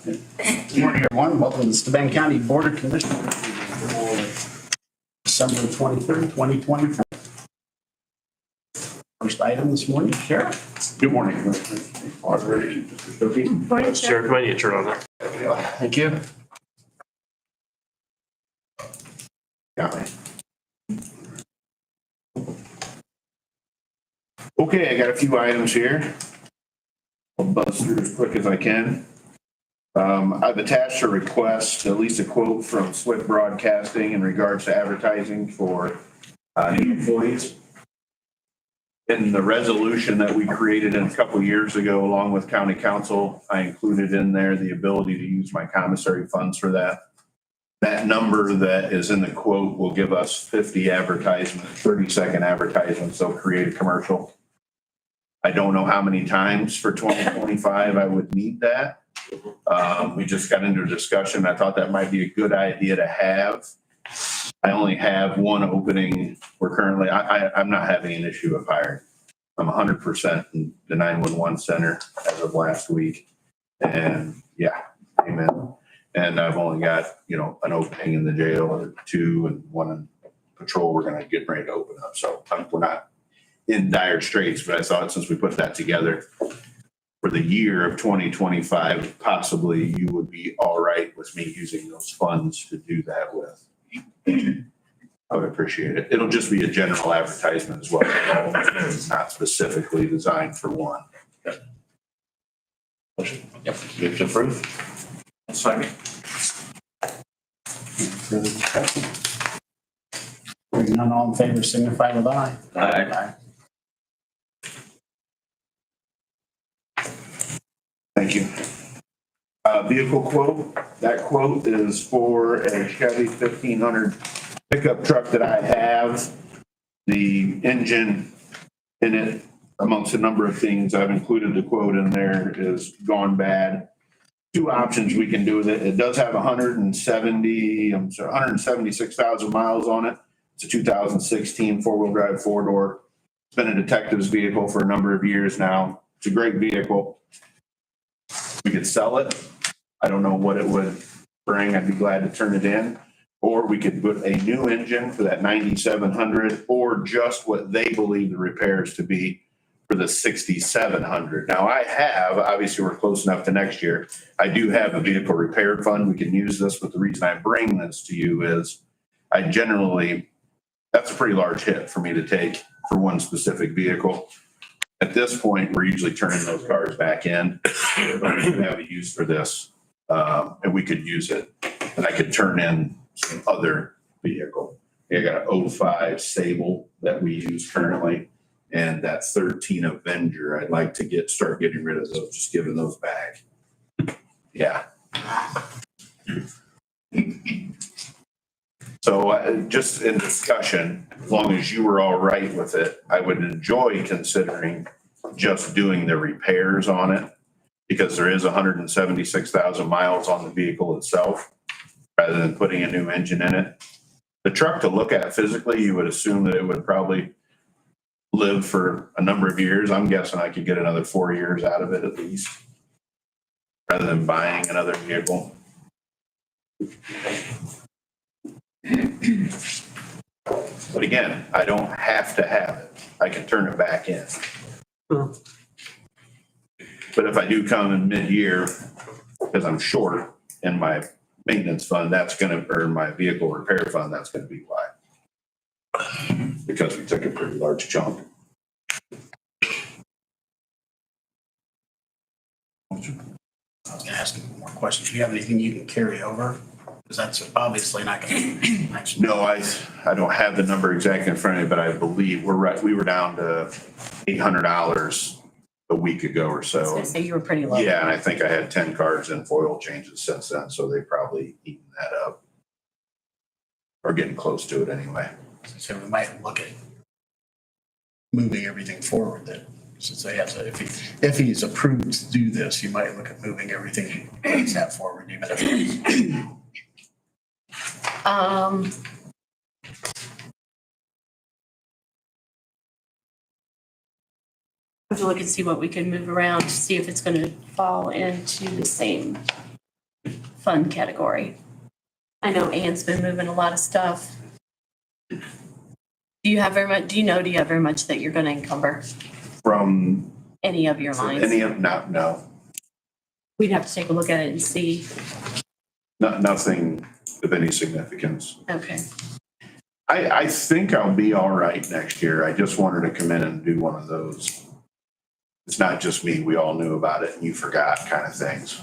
Good morning, everyone. Welcome to the Steuben County Board of Commissioners meeting for December 23rd, 2024. First item this morning, Sheriff. Good morning, Commissioner. Already, Mr. Stokey. Morning, Sheriff, might need to turn on that. Thank you. Got me. Okay, I got a few items here. I'll buzz through as quick as I can. I've attached a request, at least a quote from Swift Broadcasting in regards to advertising for new employees. In the resolution that we created a couple years ago, along with county council, I included in there the ability to use my commissary funds for that. That number that is in the quote will give us 50 advertisements, 30-second advertisements. They'll create a commercial. I don't know how many times for 2025 I would need that. We just got into a discussion. I thought that might be a good idea to have. I only have one opening. We're currently, I'm not having an issue of hiring. I'm 100% in the 911 center as of last week. And yeah, amen. And I've only got, an opening in the jail or two and one in patrol. We're going to get ready to open up. So we're not in dire straits, but I thought since we put that together for the year of 2025, possibly you would be all right with me using those funds to do that with. I would appreciate it. It'll just be a general advertisement as well. It's not specifically designed for one. Motion. Yep. Move to approve. Second. Further discussion? Hearing none, all in favor signify with aye. Aye. Thank you. Vehicle quote. That quote is for a Chevy 1500 pickup truck that I have. The engine in it, amongst a number of things I've included the quote in there, is gone bad. Two options we can do with it. It does have 176,000 miles on it. It's a 2016 four-wheel drive, four-door. It's been a detective's vehicle for a number of years now. It's a great vehicle. We could sell it. I don't know what it would bring. I'd be glad to turn it in. Or we could put a new engine for that 9,700 or just what they believe the repairs to be for the 6,700. Now I have, obviously we're close enough to next year. I do have a vehicle repair fund. We can use this, but the reason I bring this to you is that's a pretty large hit for me to take for one specific vehicle. At this point, we're usually turning those cars back in. We have a use for this, and we could use it. And I could turn in some other vehicle. I got an 05 Sable that we use currently, and that 13 Avenger. I'd like to start getting rid of those, just giving those back. Yeah. So just in discussion, as long as you were all right with it, I would enjoy considering just doing the repairs on it because there is 176,000 miles on the vehicle itself rather than putting a new engine in it. The truck to look at physically, you would assume that it would probably live for a number of years. I'm guessing I could get another 4 years out of it at least rather than buying another vehicle. But again, I don't have to have it. I can turn it back in. But if I do come in mid-year, because I'm short in my maintenance fund, or my vehicle repair fund, that's going to be why. Because we took a pretty large chunk. I was going to ask you more questions. Do you have anything you can carry over? Because that's obviously not going to be much. No, I don't have the number exactly in front of me, but I believe we're right. We were down to $800 a week ago or so. I was gonna say you were pretty low. Yeah, and I think I had 10 cars and oil changes since then, so they probably eaten that up. Or getting close to it anyway. So we might look at moving everything forward then. Since they have to, if he's approved to do this, you might look at moving everything like that forward, even if it's have to look and see what we can move around to see if it's going to fall into the same fund category. I know Ann's been moving a lot of stuff. Do you have very much that you're gonna encumber From any of your lines? no, We'd have to take a look at it and see. nothing of any significance. Okay. I think I'll be all right next year. I just wanted to come in and do one of those. It's not just me, we all knew about it and you forgot kind of things.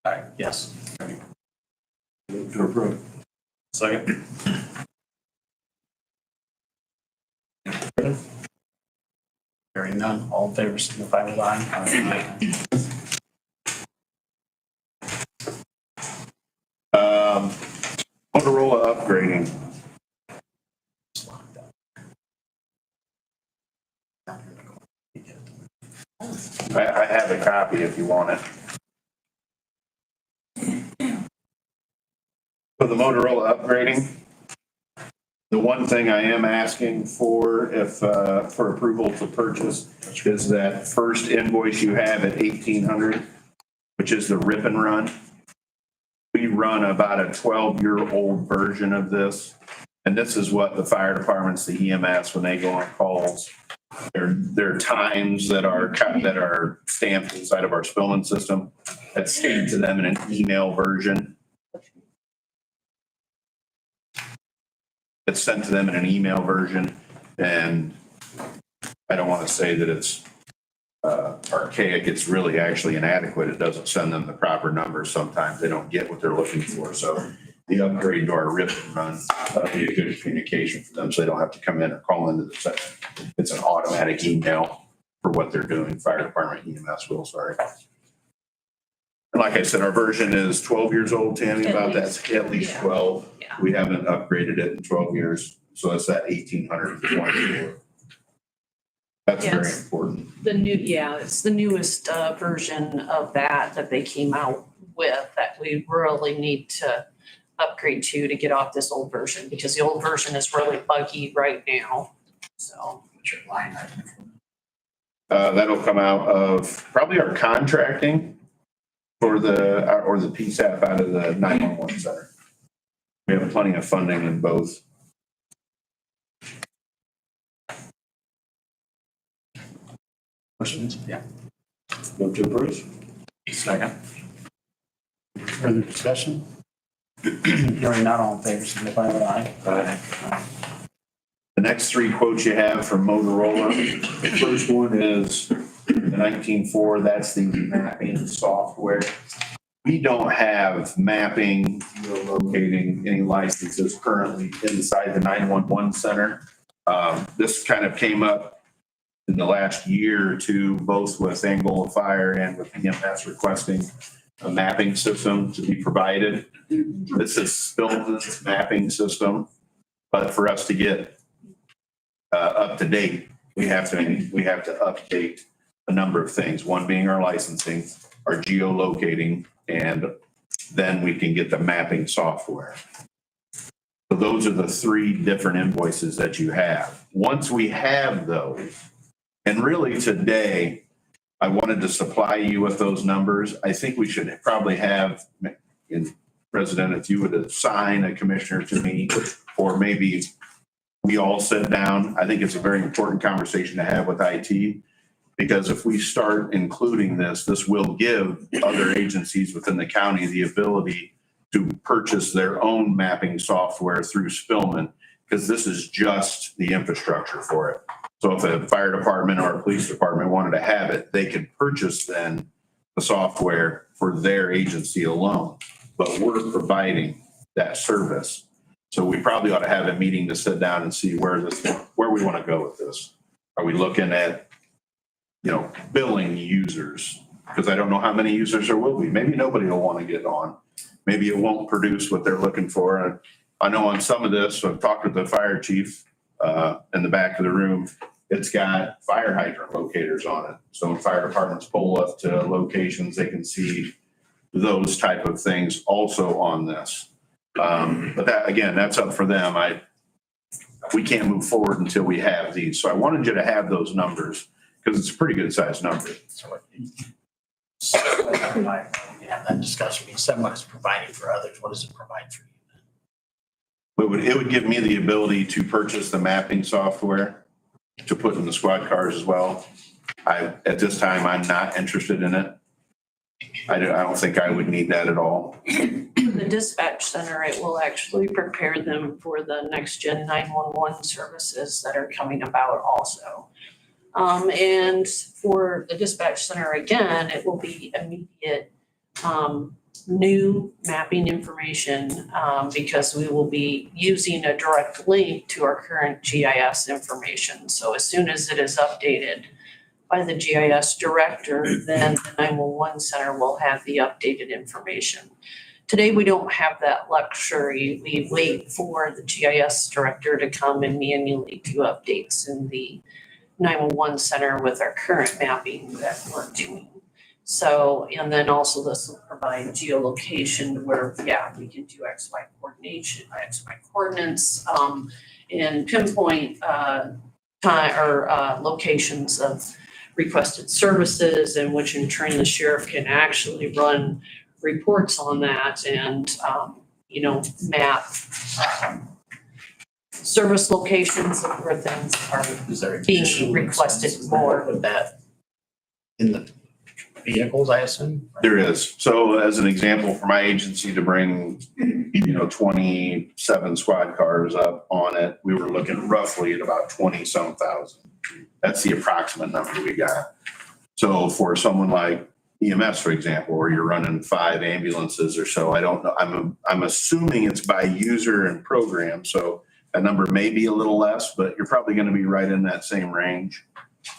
All right, yes. Move to approve. Second. Hearing none, all in favor, signify with aye. Motorola upgrading. I have a copy if you want it. For the Motorola upgrading, the one thing I am asking for for approval to purchase is that first invoice you have at 1,800, which is the rip and run. We run about a 12-year-old version of this. And this is what the fire departments, the EMS, when they go on calls, their times that are stamped inside of our Spillman system, that's stamped to them in an email version. It's sent to them in an email version, and I don't want to say that it's archaic. It's really actually inadequate. It doesn't send them the proper numbers. Sometimes they don't get what they're looking for. So the upgrade to our rip and run will be a good communication for them, so they don't have to come in or call into the section. It's an automatic email for what they're doing. Fire department EMS will, sorry. And like I said, our version is 12 years old, Tammy, about that, at least 12. Yeah. We haven't upgraded it in 12 years. So that's that 1,824. That's very Yes. important. It's the newest version of that they came out with that we really need to upgrade to get off this old version, because the old version is really buggy right now. So What's your line item? That'll come out of probably our contracting for or the PSAP out of the 911 center. We have plenty of funding in both. Questions? Yeah. Move to approve. Second. Further discussion? Hearing none, all in favor, signify with aye. Aye. The next three quotes you have from Motorola, the first one is the 19.4, that's the mapping software. We don't have mapping, geolocating, any licenses currently inside the 911 center. This kind of came up in the last year or two, both with Angola Fire and with EMS requesting a mapping system to be provided. This is Steuben's mapping system, but for us to get up to date, we have to update a number of things. One being our licensing, our geolocating, and then we can get the mapping software. So those are the three different invoices that you have. Once we have those, and really today, I wanted to supply you with those numbers. I think we should probably have, President, if you would assign a commissioner to me, or maybe we all sit down. I think it's a very important conversation to have with IT, because if we start including this will give other agencies within the county the ability to purchase their own mapping software through Spillman, because this is just the infrastructure for it. So if a fire department or a police department wanted to have it, they could purchase then the software for their agency alone. But we're providing that service. So we probably ought to have a meeting to sit down and see where we want to go with this. Are we looking at, billing users? Because I don't know how many users there will be. Maybe nobody will want to get on. Maybe it won't produce what they're looking for. And I know on some of this, I've talked with the fire chief in the back of the room. It's got fire hydrant locators on it. So when fire departments pull up to locations, they can see those type of things also on this. But that, again, that's up for them. We can't move forward until we have these. So I wanted you to have those numbers, because it's a pretty good sized number. We have that discussion. I mean, someone is providing for others. What does it provide for you? It would give me the ability to purchase the mapping software to put in the squad cars as well. At this time, I'm not interested in it. I don't think I would need that at all. The dispatch center, it will actually prepare them for the next gen 911 services that are coming about also. And for the dispatch center, again, it will be immediate, new mapping information, because we will be using a direct link to our current GIS information. So as soon as it is updated by the GIS director, then the 911 center will have the updated information. Today, we don't have that luxury. We wait for the GIS director to come and manually do updates in the 911 center with our current mapping that we're doing. So, and then also this will provide geolocation where, yeah, we can do XY coordination, XY coordinates, and pinpoint, time or, locations of requested services, and which in turn the sheriff can actually run reports on that and, map, service locations of where things are Is there being additional requested expenses more. with that in the vehicles, I assume? There is. So as an example, for my agency to bring, 27 squad cars up on it, we were looking roughly at about 20-some thousand. That's the approximate number we got. So for someone like EMS, for example, where you're running 5 ambulances or so, I don't know. I'm assuming it's by user and program. So that number may be a little less, but you're probably going to be right in that same range.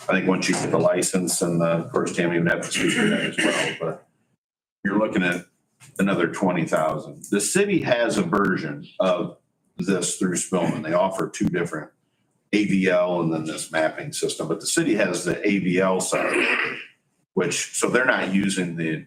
I think once you get the license and of course, Tammy would have to speak to that as well, but you're looking at another 20,000. The city has a version of this through Spillman. They offer 2 different AVL and then this mapping system, but the city has the AVL side, so they're not using the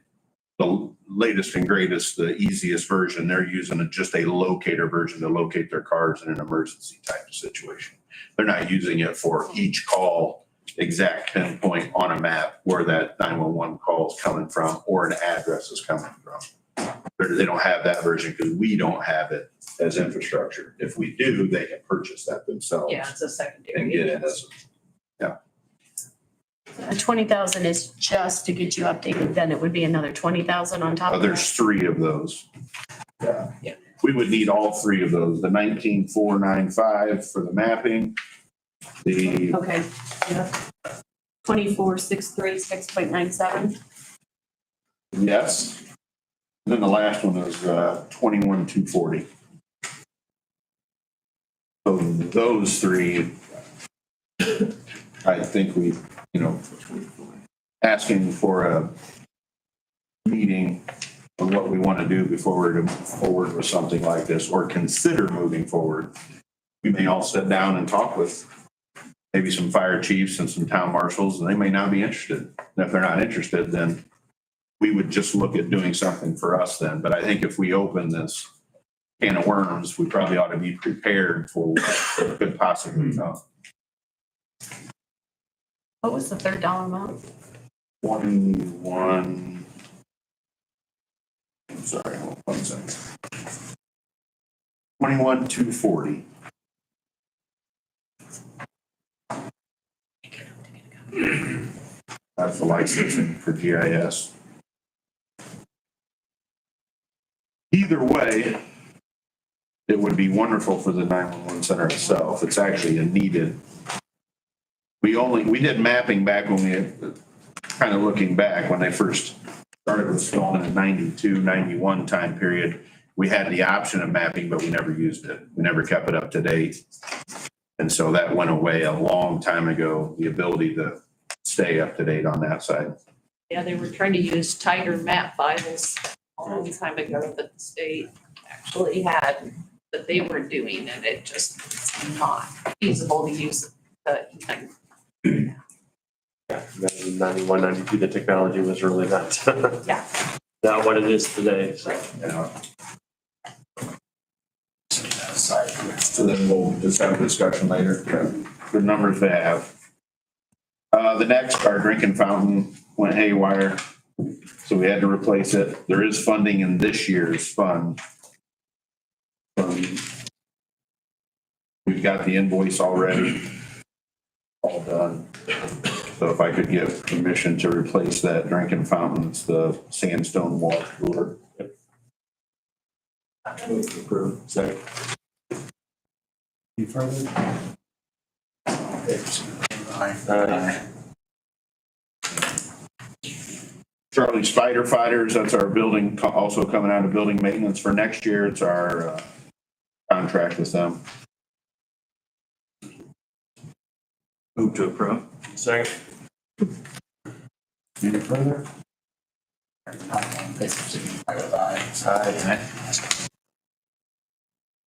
latest and greatest, the easiest version. They're using just a locator version to locate their cars in an emergency type of situation. They're not using it for each call, exact pinpoint on a map where that 911 call is coming from or an address is coming from. They don't have that version because we don't have it as infrastructure. If we do, they can purchase that themselves. Yeah, it's a secondary. And get it as, 20,000 is just to get you updated, then it would be another 20,000 on top of that? there's 3 of those. Yeah. Yeah. We would need all 3 of those, the 19,495 for the mapping, the Okay, yeah. 24,636.97. 6.97. yes. And then the last one is 21,240. So those 3, I think we, asking for a meeting on what we want to do before we're to move forward with something like this or consider moving forward. We may all sit down and talk with maybe some fire chiefs and some town marshals, and they may not be interested. And if they're not interested, then we would just look at doing something for us then. But I think if we open this can of worms, we probably ought to be prepared for what could possibly come. What was the third dollar amount? 21. I'm sorry, hold on 1 second. 21,240. That's the licensing for GIS. Either way, it would be wonderful for the 911 center itself. It's actually a needed. We did mapping back when kind of looking back when they first started with Steuben in 92, 91 time period. We had the option of mapping, but we never used it. We never kept it up to date. And so that went away a long time ago, the ability to stay up to date on that side. Yeah, they were trying to use tighter map files a long time ago that the state actually had that they were doing, and it just is not feasible to use even. Yeah, in 91, 92, the technology was really not, Yeah. not what it is today, so. So then we'll just have a discussion later. The numbers they have. The next, our drinking fountain went haywire. So we had to replace it. There is funding in this year's fund. We've got the invoice already, all done. So if I could get permission to replace that drinking fountain, it's the sandstone water cooler. Move to approve. Second. Any further? Aye. Charlie Spider Fighters, that's our building, also coming out of building maintenance for next year. It's our contract with them. Move to approve. Second. Any further? Hearing none, all in favor, signify with aye.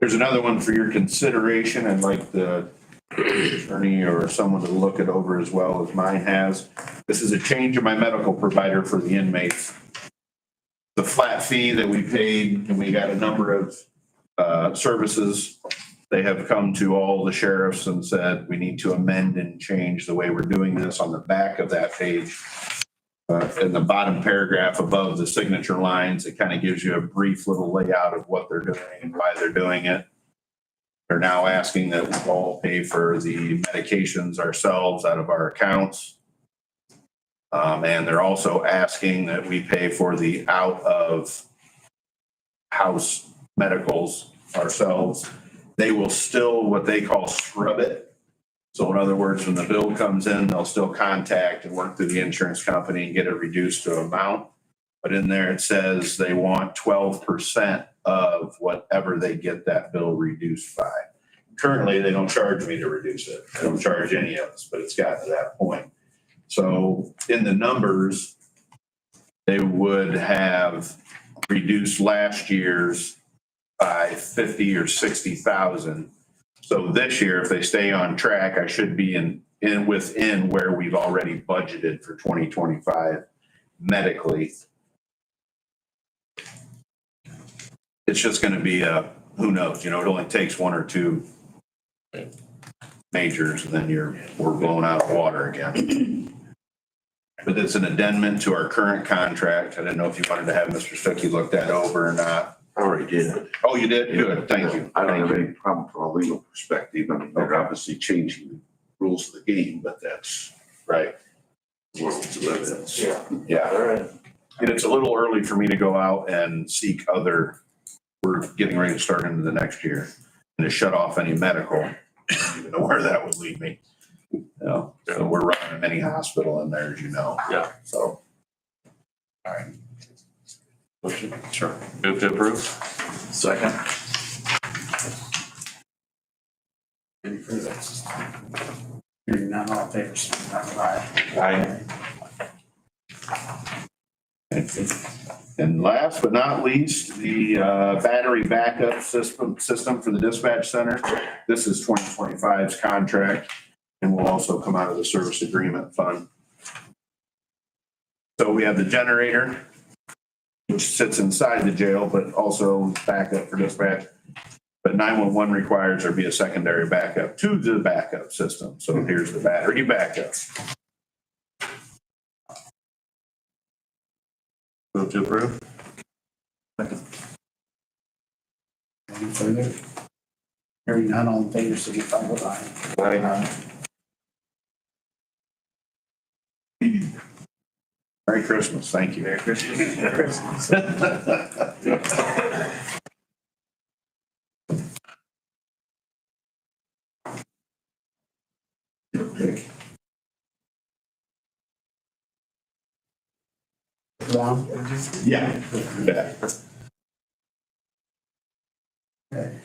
There's another one for your consideration. I'd like the attorney or someone to look it over as well as mine has. This is a change of my medical provider for the inmates. The flat fee that we paid, and we got a number of services. They have come to all the sheriffs and said, we need to amend and change the way we're doing this. On the back of that page, in the bottom paragraph above the signature lines, it kind of gives you a brief little layout of what they're doing and why they're doing it. They're now asking that we all pay for the medications ourselves out of our accounts. And they're also asking that we pay for the out of house medicals ourselves. They will still, what they call scrub it. So in other words, when the bill comes in, they'll still contact and work through the insurance company and get it reduced to amount. But in there, it says they want 12% of whatever they get that bill reduced by. Currently, they don't charge me to reduce it. They don't charge any of us, but it's gotten to that point. So in the numbers, they would have reduced last year's by 50 or 60,000. So this year, if they stay on track, I should be within where we've already budgeted for 2025 medically. It's just going to be who knows, it only takes one or two majors and then we're blown out of water again. But it's an addendum to our current contract. I didn't know if you wanted to have Mr. Stuckey look that over or not. I already did. Oh, you did? Good, thank you. I don't have Thank you. any problem from a legal perspective. I mean, they're obviously changing the rules of the game, but that's Right, rules of evidence. yeah. All right. And it's a little early for me to go out and seek we're getting ready to start into the next year and to shut off any medical. I don't even know where that would lead me. So we're running a mini hospital in there, as you know. Yeah. So. All right. Motion, sure. Move to approve. Second. Any further? Hearing none, all in favor, signify with aye. And last but not least, the battery backup system for the dispatch center. This is 2025's contract and will also come out of the service agreement fund. So we have the generator, which sits inside the jail, but also backup for dispatch. But 911 requires there be a secondary backup to the backup system. So here's the battery backup. Move to approve. Any further? Hearing none, all in favor, signify with aye. Merry Christmas. Thank you. Merry Christmas. Ron? Yeah. Yeah. Okay.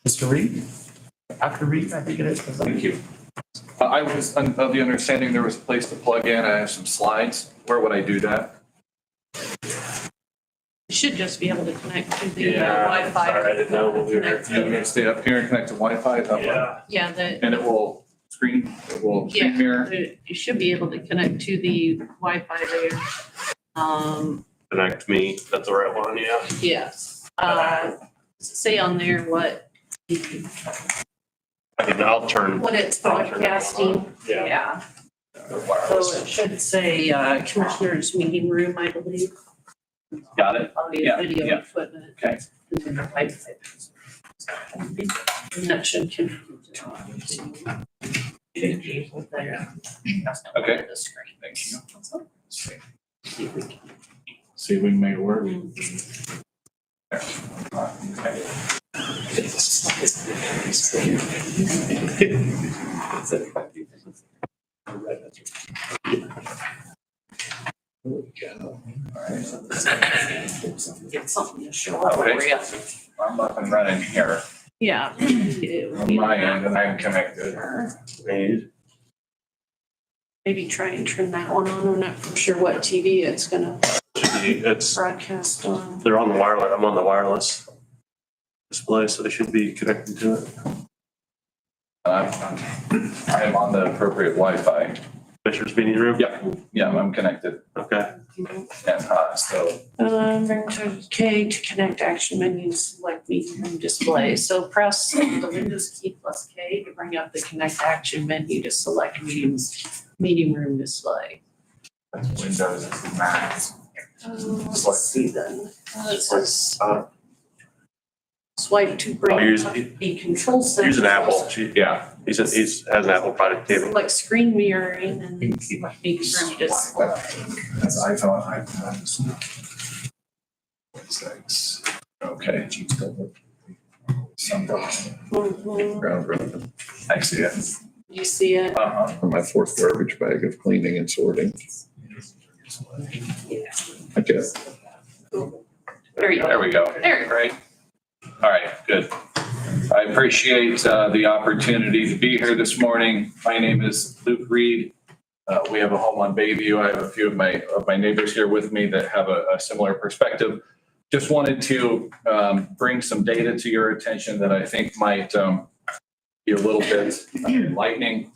Mr. Reed? Dr. Reed, I think it is. Thank you. I was of the understanding there was a place to plug in. I have some slides. Where would I do that? You should just be able to connect to the Yeah, Wi-Fi. sorry, I didn't know what we were- Connect to- I'm going to stay up here and connect to Wi-Fi. Is that what- Yeah, And it will screen mirror. you should be able to connect to the Wi-Fi there. Connect me, that's the right one, yeah. Yes. Say on there what I mean, I'll turn. it's broadcasting. Yeah. Yeah. The So wireless. it should say Commissioner's Meeting Room, I believe. Got it? Audio, Yeah, video yeah. equipment. Okay. And then the Wi-Fi. Connection can. Okay. The screen. Thank you. See if we can make it work. Get something to show up for you. I'm up and running here Yeah. on my end and I'm connected. Maybe try and turn that one on. I'm not sure what TV it's gonna It's, broadcast on. they're on the wireless, I'm on the wireless display, so they should be connected to it. I'm on the appropriate Wi-Fi. Commissioner's meeting room? Yeah, I'm connected. Okay. And so Bring to K to connect action menus, select meeting room display. So press the Windows key plus K to bring up the connect action menu to select meeting room display. that's Windows and Mac. Let's see then. It says swipe to bring Oh, you're up the control center. Use an Apple. Yeah. He's has an Apple product table. Select screen mirroring and then select meeting room display. That's iPhone. Six. Okay. Mhm. Ground. I see it. You see it? Uh-huh. For my fourth garbage bag of cleaning and sorting. I guess. There you go. There we go. There you go. Great. All right, good. I appreciate the opportunity to be here this morning. My name is Luke Reed. We have a home on Bayview. I have a few of my neighbors here with me that have a similar perspective. Just wanted to bring some data to your attention that I think might be a little bit enlightening.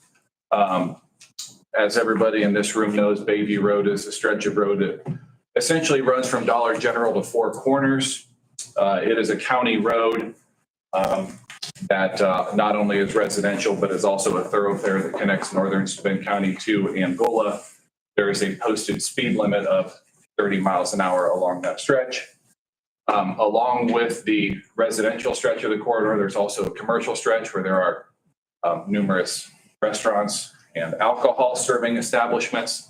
As everybody in this room knows, Bayview Road is a stretch of road that essentially runs from Dollar General to Four Corners. It is a county road that not only is residential, but is also a thoroughfare that connects northern Steuben County to Angola. There is a posted speed limit of 30 miles an hour along that stretch. Along with the residential stretch of the corridor, there's also a commercial stretch where there are numerous restaurants and alcohol serving establishments.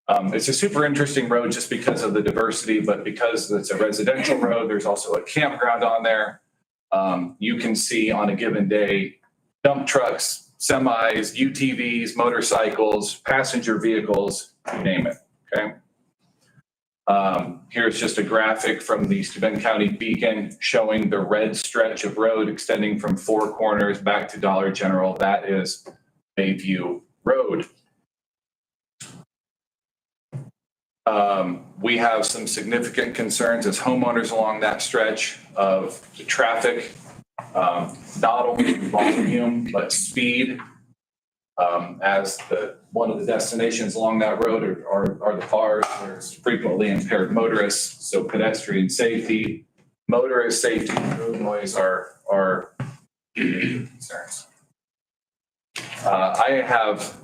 It's a super interesting road just because of the diversity, but because it's a residential road, there's also a campground on there. You can see on a given day, dump trucks, semis, UTVs, motorcycles, passenger vehicles, you name it, okay? Here's just a graphic from the Steuben County Beacon showing the red stretch of road extending from Four Corners back to Dollar General. That is Bayview Road. We have some significant concerns as homeowners along that stretch of the traffic, not only volume, but speed. As one of the destinations along that road are the bars where it's frequently impaired motorists. So pedestrian safety, motorist safety, and road noise are concerns. I have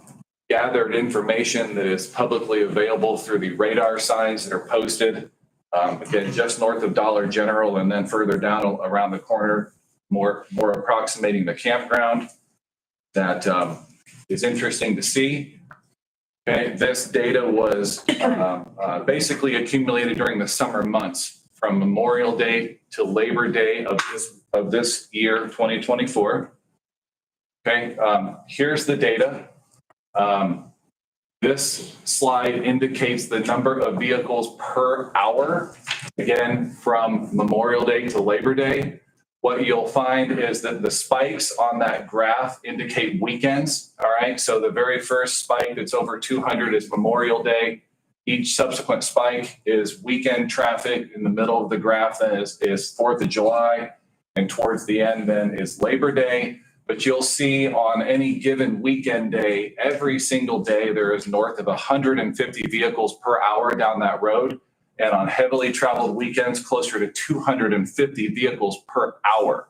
gathered information that is publicly available through the radar signs that are posted, again, just north of Dollar General and then further down around the corner, more approximating the campground. That is interesting to see. Okay, this data was basically accumulated during the summer months from Memorial Day to Labor Day of this year, 2024. Okay, here's the data. This slide indicates the number of vehicles per hour, again, from Memorial Day to Labor Day. What you'll find is that the spikes on that graph indicate weekends, all right? So the very first spike that's over 200 is Memorial Day. Each subsequent spike is weekend traffic. In the middle of the graph then is 4th of July, and towards the end then is Labor Day. But you'll see on any given weekend day, every single day, there is north of 150 vehicles per hour down that road. And on heavily traveled weekends, closer to 250 vehicles per hour.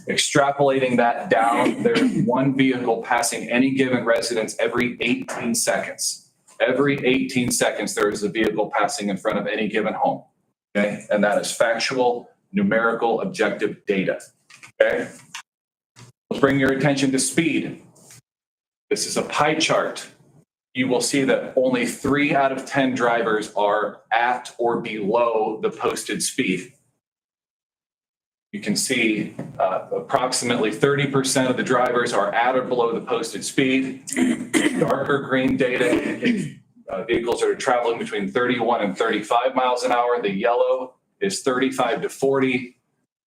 Extrapolating that down, there's one vehicle passing any given residence every 18 seconds. Every 18 seconds, there is a vehicle passing in front of any given home. Okay, and that is factual, numerical, objective data. Okay, let's bring your attention to speed. This is a pie chart. You will see that only 3 out of 10 drivers are at or below the posted speed. You can see approximately 30% of the drivers are at or below the posted speed. Darker green data indicates vehicles that are traveling between 31 and 35 miles an hour. The yellow is 35 to 40.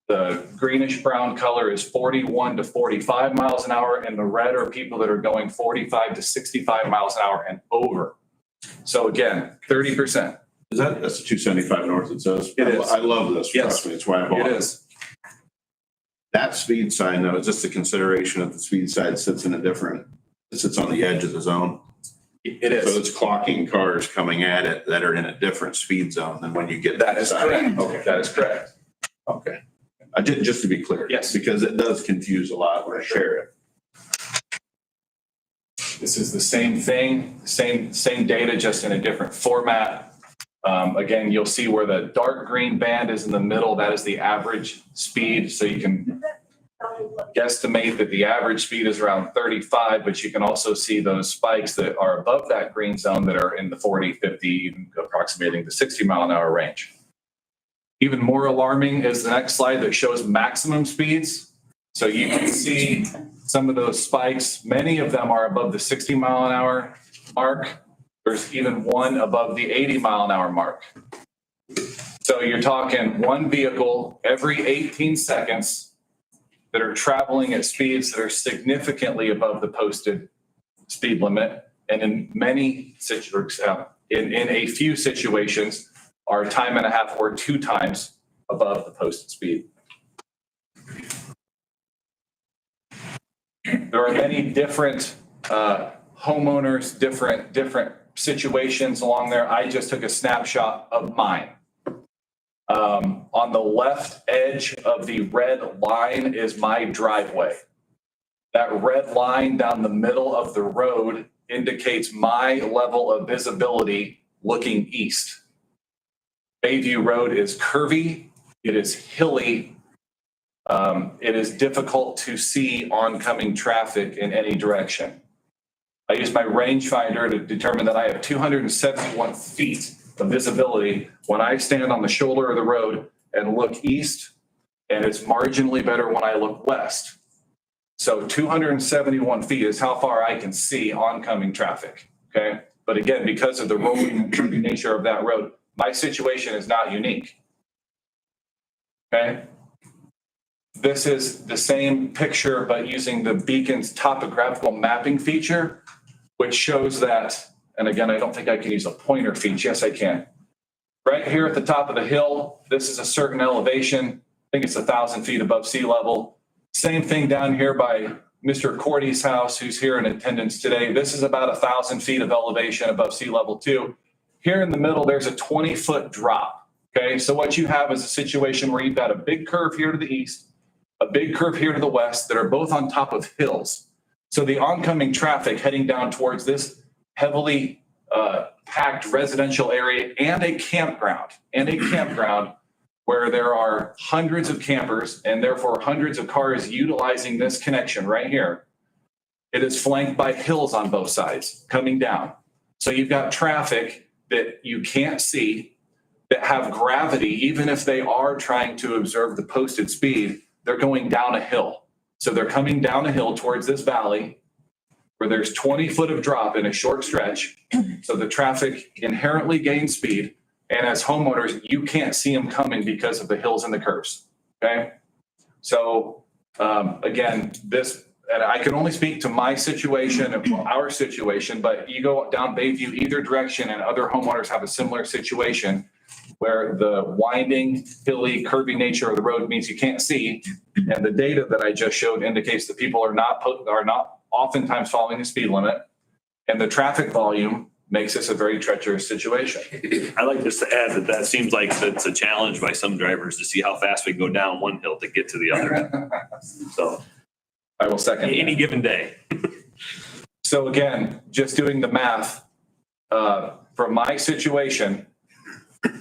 The greenish brown color is 41 to 45 miles an hour. And the red are people that are going 45 to 65 miles an hour and over. So again, 30%. That's the 275 north it says? It is. I love this, Yes. trust me, it's why I bought It it. is. That speed sign though, is just a consideration that the speed sign sits in it sits on the edge of the zone. It So is. it's clocking cars coming at it that are in a different speed zone than when you get. That is inside. correct. Okay, That is correct. okay. I did, just to be clear. Yes. Because it does confuse a lot when I share it. This is the same thing, same data, just in a different format. Again, you'll see where the dark green band is in the middle. That is the average speed. So you can guesstimate that the average speed is around 35, but you can also see those spikes that are above that green zone that are in the 40, 50, even approximating the 60 mile an hour range. Even more alarming is the next slide that shows maximum speeds. So you can see some of those spikes. Many of them are above the 60 mile an hour mark. There's even one above the 80 mile an hour mark. So you're talking one vehicle every 18 seconds that are traveling at speeds that are significantly above the posted speed limit. And in many situations, in a few situations, are time and a half or 2 times above the posted speed. There are many different homeowners, different situations along there. I just took a snapshot of mine. On the left edge of the red line is my driveway. That red line down the middle of the road indicates my level of visibility looking east. Bayview Road is curvy, it is hilly, it is difficult to see oncoming traffic in any direction. I use my rangefinder to determine that I have 271 feet of visibility when I stand on the shoulder of the road and look east, and it's marginally better when I look west. So 271 feet is how far I can see oncoming traffic, okay? But again, because of the rolling nature of that road, my situation is not unique, okay? This is the same picture, but using the beacon's topographical mapping feature, which shows that, and again, I don't think I can use a pointer feature. Yes, I can. Right here at the top of the hill, this is a certain elevation. I think it's 1,000 feet above sea level. Same thing down here by Mr. Cordy's house, who's here in attendance today. This is about 1,000 feet of elevation above sea level too. Here in the middle, there's a 20-foot drop, okay? So what you have is a situation where you've got a big curve here to the east, a big curve here to the west that are both on top of hills. So the oncoming traffic heading down towards this heavily packed residential area and a campground where there are hundreds of campers and therefore hundreds of cars utilizing this connection right here. It is flanked by hills on both sides coming down. So you've got traffic that you can't see that have gravity, even if they are trying to observe the posted speed, they're going down a hill. So they're coming down a hill towards this valley where there's 20 foot of drop in a short stretch. So the traffic inherently gains speed. And as homeowners, you can't see them coming because of the hills and the curves, okay? So again, this, and I can only speak to my situation and our situation, but you go down Bayview either direction and other homeowners have a similar situation where the winding, hilly, curvy nature of the road means you can't see. And the data that I just showed indicates that people are not oftentimes following the speed limit. And the traffic volume makes this a very treacherous situation. I'd like just to add that seems like it's a challenge by some drivers to see how fast we can go down one hill to get to the other. So I will second that. any given day. So again, just doing the math, from my situation,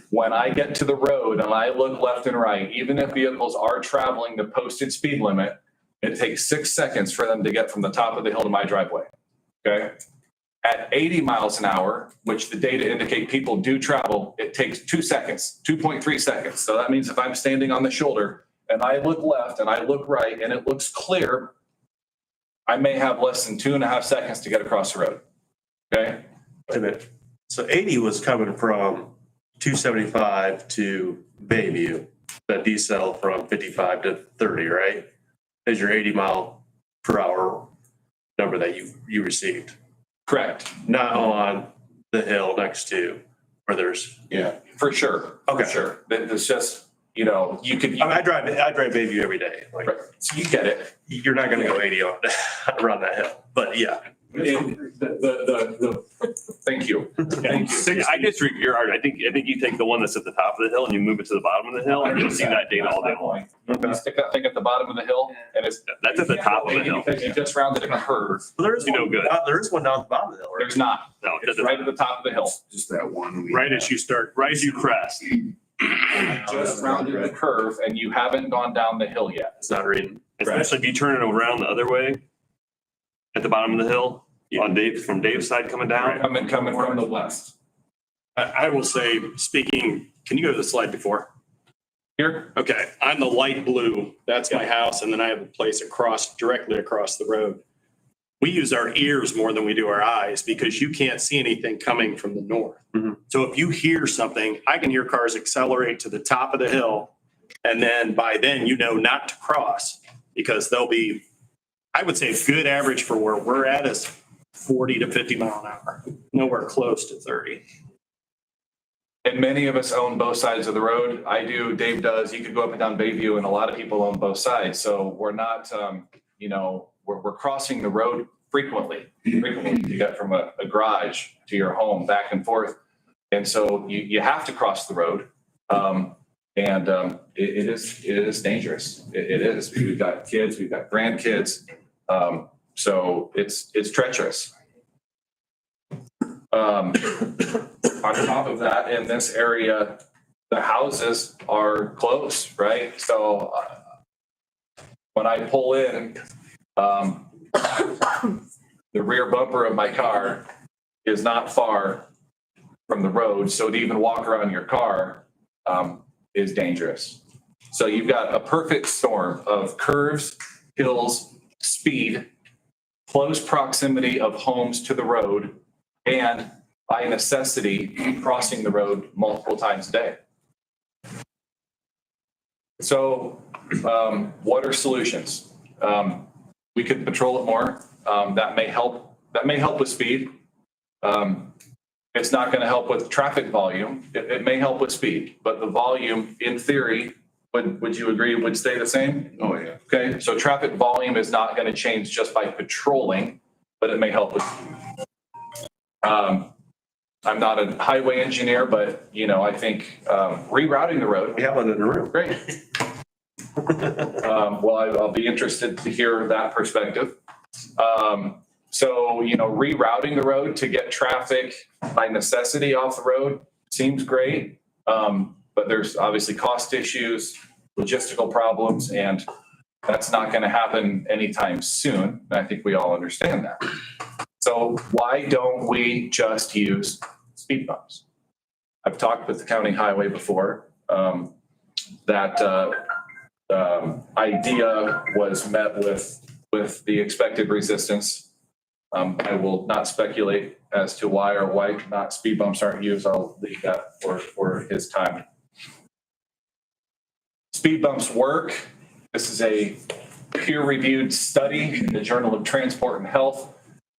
when I get to the road and I look left and right, even if vehicles are traveling the posted speed limit, it takes 6 seconds for them to get from the top of the hill to my driveway, okay? At 80 miles an hour, which the data indicate people do travel, it takes 2 seconds, 2.3 seconds. So that means if I'm standing on the shoulder and I look left and I look right and it looks clear, I may have less than 2.5 seconds to get across the road, okay? Wait a minute. So 80 was coming from 275 to Bayview, that decel from 55 to 30, right? Is your 80 mile per hour number that you received, Correct. not on the hill next to where there's. Yeah, for sure. Okay. For sure. It's just, you know, you could, I mean, I drive Bayview every day. Like, so you get it. you're not going to go 80 on around that hill, but yeah. Thank you. Thank you. I disagree with your argument. I think you take the one that's at the top of the hill and you move it to the bottom of the hill and you'll see that data all day long. You stick that thing at the bottom of the hill and it's. That's at the top of the hill. Because you just rounded a curve. Well, there is You know one, good. there is one down at the bottom of the hill, right? There's not. No, It's right at the top of the hill. Just that one. right as you crest. Just rounded the curve and you haven't gone down the hill yet. It's not reading. Especially if you turn it around the other way at the bottom of the hill on from Dave's side coming down. Coming from the west. I will say, speaking, can you go to the slide before? Here? Okay, I'm the light blue. That's my house. And then I have a place directly across the road. We use our ears more than we do our eyes because you can't see anything coming from the north. Mhm. So if you hear something, I can hear cars accelerate to the top of the hill. And then by then, you know not to cross because they'll be, I would say a good average for where we're at is 40 to 50 mile an hour, nowhere close to 30. And many of us own both sides of the road. I do, Dave does. You could go up and down Bayview and a lot of people own both sides. So we're not, you know, we're crossing the road frequently to get from a garage to your home back and forth. And so you have to cross the road. It is dangerous. It is. We've got kids, we've got grandkids. So it's treacherous. On top of that, in this area, the houses are close, right? So when I pull in, the rear bumper of my car is not far from the road. So to even walk around your car is dangerous. So you've got a perfect storm of curves, hills, speed, close proximity of homes to the road, and by necessity, crossing the road multiple times a day. So what are solutions? We could patrol it more. That may help with speed. It's not going to help with traffic volume. It may help with speed, but the volume, in theory, would you agree, would stay the same? Oh, yeah. Okay, so traffic volume is not going to change just by patrolling, but it may help with. I'm not a highway engineer, but I think rerouting the road. We have one in the room. Great. Well, I'll be interested to hear that perspective. So rerouting the road to get traffic by necessity off the road seems great. But there's obviously cost issues, logistical problems, and that's not going to happen anytime soon. And I think we all understand that. So why don't we just use speed bumps? I've talked with the county highway before. That idea was met with the expected resistance. I will not speculate as to why or why not speed bumps aren't used. I'll leave that for his time. Speed bumps work. This is a peer-reviewed study in the Journal of Transport and Health.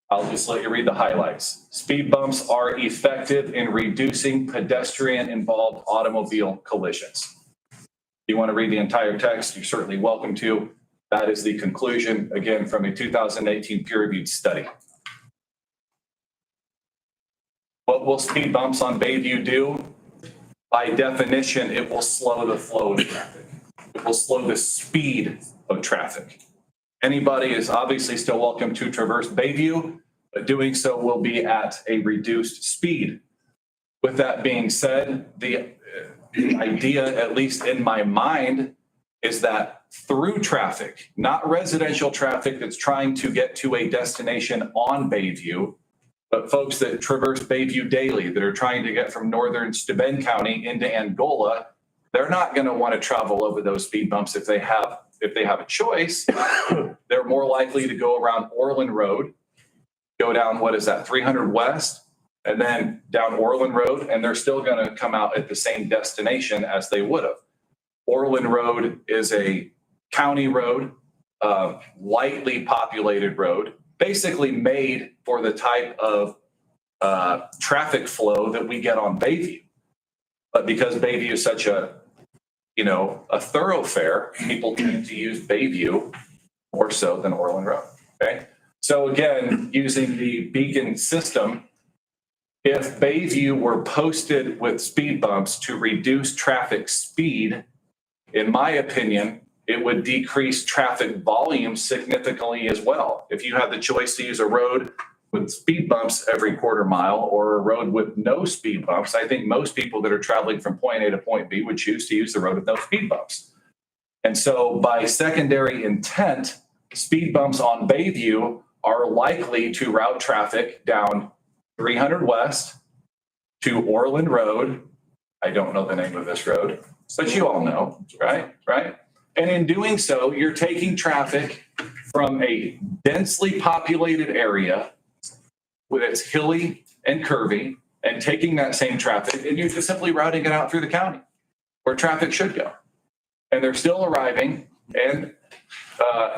I'll just let you read the highlights. Speed bumps are effective in reducing pedestrian-involved automobile collisions. If you want to read the entire text, you're certainly welcome to. That is the conclusion, again, from a 2018 peer-reviewed study. What will speed bumps on Bayview do? By definition, it will slow the flow of traffic. It will slow the speed of traffic. Anybody is obviously still welcome to traverse Bayview, but doing so will be at a reduced speed. With that being said, the idea, at least in my mind, is that through traffic, not residential traffic that's trying to get to a destination on Bayview, but folks that traverse Bayview daily, that are trying to get from northern Steuben County into Angola, they're not going to want to travel over those speed bumps if they have a choice. They're more likely to go around Orland Road, go down, 300 West, and then down Orland Road, and they're still going to come out at the same destination as they would have. Orland Road is a county road, lightly populated road, basically made for the type of traffic flow that we get on Bayview. But because Bayview is such a thoroughfare, people tend to use Bayview more so than Orland Road, okay? So again, using the beacon system, if Bayview were posted with speed bumps to reduce traffic speed, in my opinion, it would decrease traffic volume significantly as well. If you had the choice to use a road with speed bumps every quarter mile or a road with no speed bumps, I think most people that are traveling from point A to point B would choose to use the road with no speed bumps. And so by secondary intent, speed bumps on Bayview are likely to route traffic down 300 West to Orland Road. I don't know the name of this road, but you all know, right? And in doing so, you're taking traffic from a densely populated area with its hilly and curvy and taking that same traffic and you're just simply routing it out through the county where traffic should go. And they're still arriving and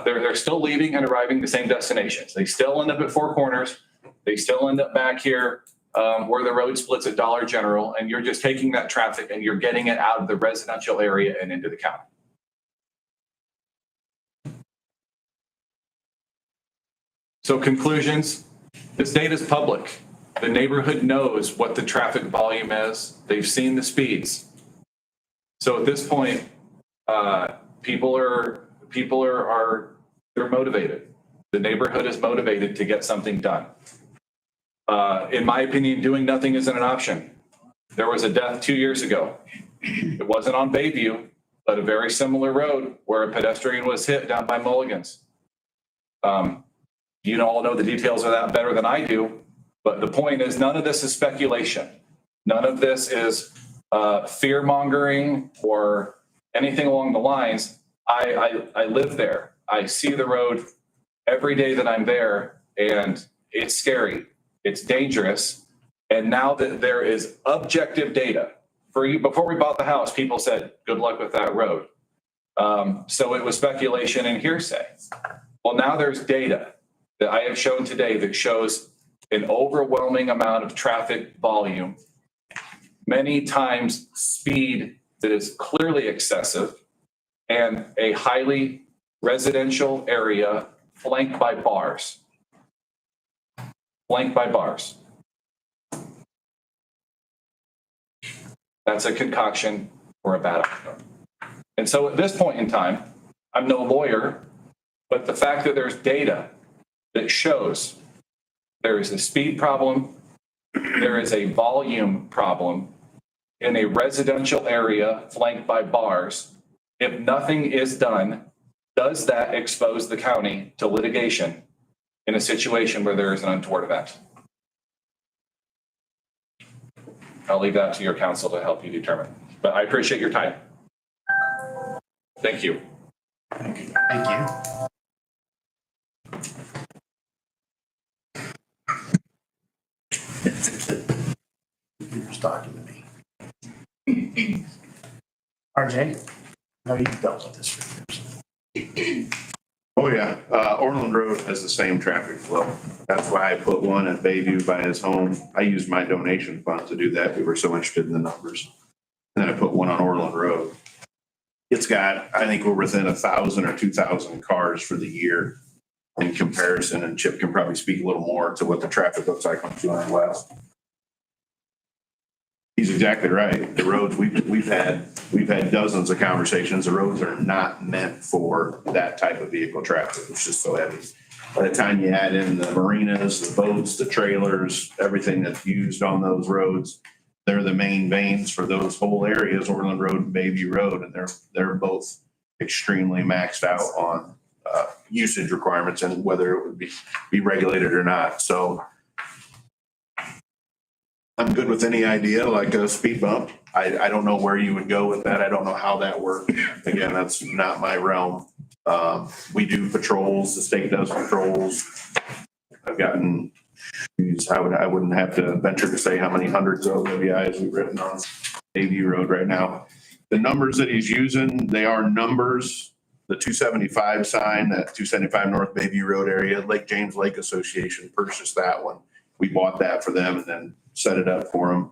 they're still leaving and arriving the same destinations. They still end up at Four Corners. They still end up back here where the road splits at Dollar General, and you're just taking that traffic and you're getting it out of the residential area and into the county. So conclusions, this data is public. The neighborhood knows what the traffic volume is. They've seen the speeds. So at this point, people are they're motivated. The neighborhood is motivated to get something done. In my opinion, doing nothing isn't an option. There was a death 2 years ago. It wasn't on Bayview, but a very similar road where a pedestrian was hit down by Mulligan's. You all know the details of that better than I do, but the point is none of this is speculation. None of this is fear mongering or anything along the lines. I live there. I see the road every day that I'm there, and it's scary. It's dangerous. And now that there is objective data for you, before we bought the house, people said, good luck with that road. So it was speculation and hearsay. Well, now there's data that I have shown today that shows an overwhelming amount of traffic volume, many times speed that is clearly excessive, and a highly residential area flanked by bars. Flanked by bars. That's a concoction for a bad outcome. And so at this point in time, I'm no lawyer, but the fact that there's data that shows there is a speed problem, there is a volume problem in a residential area flanked by bars, if nothing is done, does that expose the county to litigation in a situation where there is an untoward event? I'll leave that to your counsel to help you determine. But I appreciate your time. Thank you. Thank you. You're talking to me. RJ, I know you've dealt with this for years. Oh, yeah. Orland Road has the same traffic flow. That's why I put one at Bayview by his home. I used my donation fund to do that. We were so interested in the numbers. And then I put one on Orland Road. It's got, I think we're within 1,000 or 2,000 cars for the year in comparison. And Chip can probably speak a little more to what the traffic looks like on 200 West. He's exactly right. The roads, we've had dozens of conversations. The roads are not meant for that type of vehicle traffic. It's just so heavy. By the time you add in the marinas, the boats, the trailers, everything that's used on those roads, they're the main veins for those whole areas, Orland Road and Bayview Road, and they're both extremely maxed out on usage requirements and whether it would be regulated or not. So I'm good with any idea like a speed bump. I don't know where you would go with that. I don't know how that works. Again, that's not my realm. We do patrols. The state does patrols. I've gotten, I wouldn't have to venture to say how many hundreds of OBIs we've written on Bayview Road right now. The numbers that he's using, they are numbers. The 275 sign, that 275 North Bayview Road area, Lake James Lake Association purchased that one. We bought that for them and then set it up for them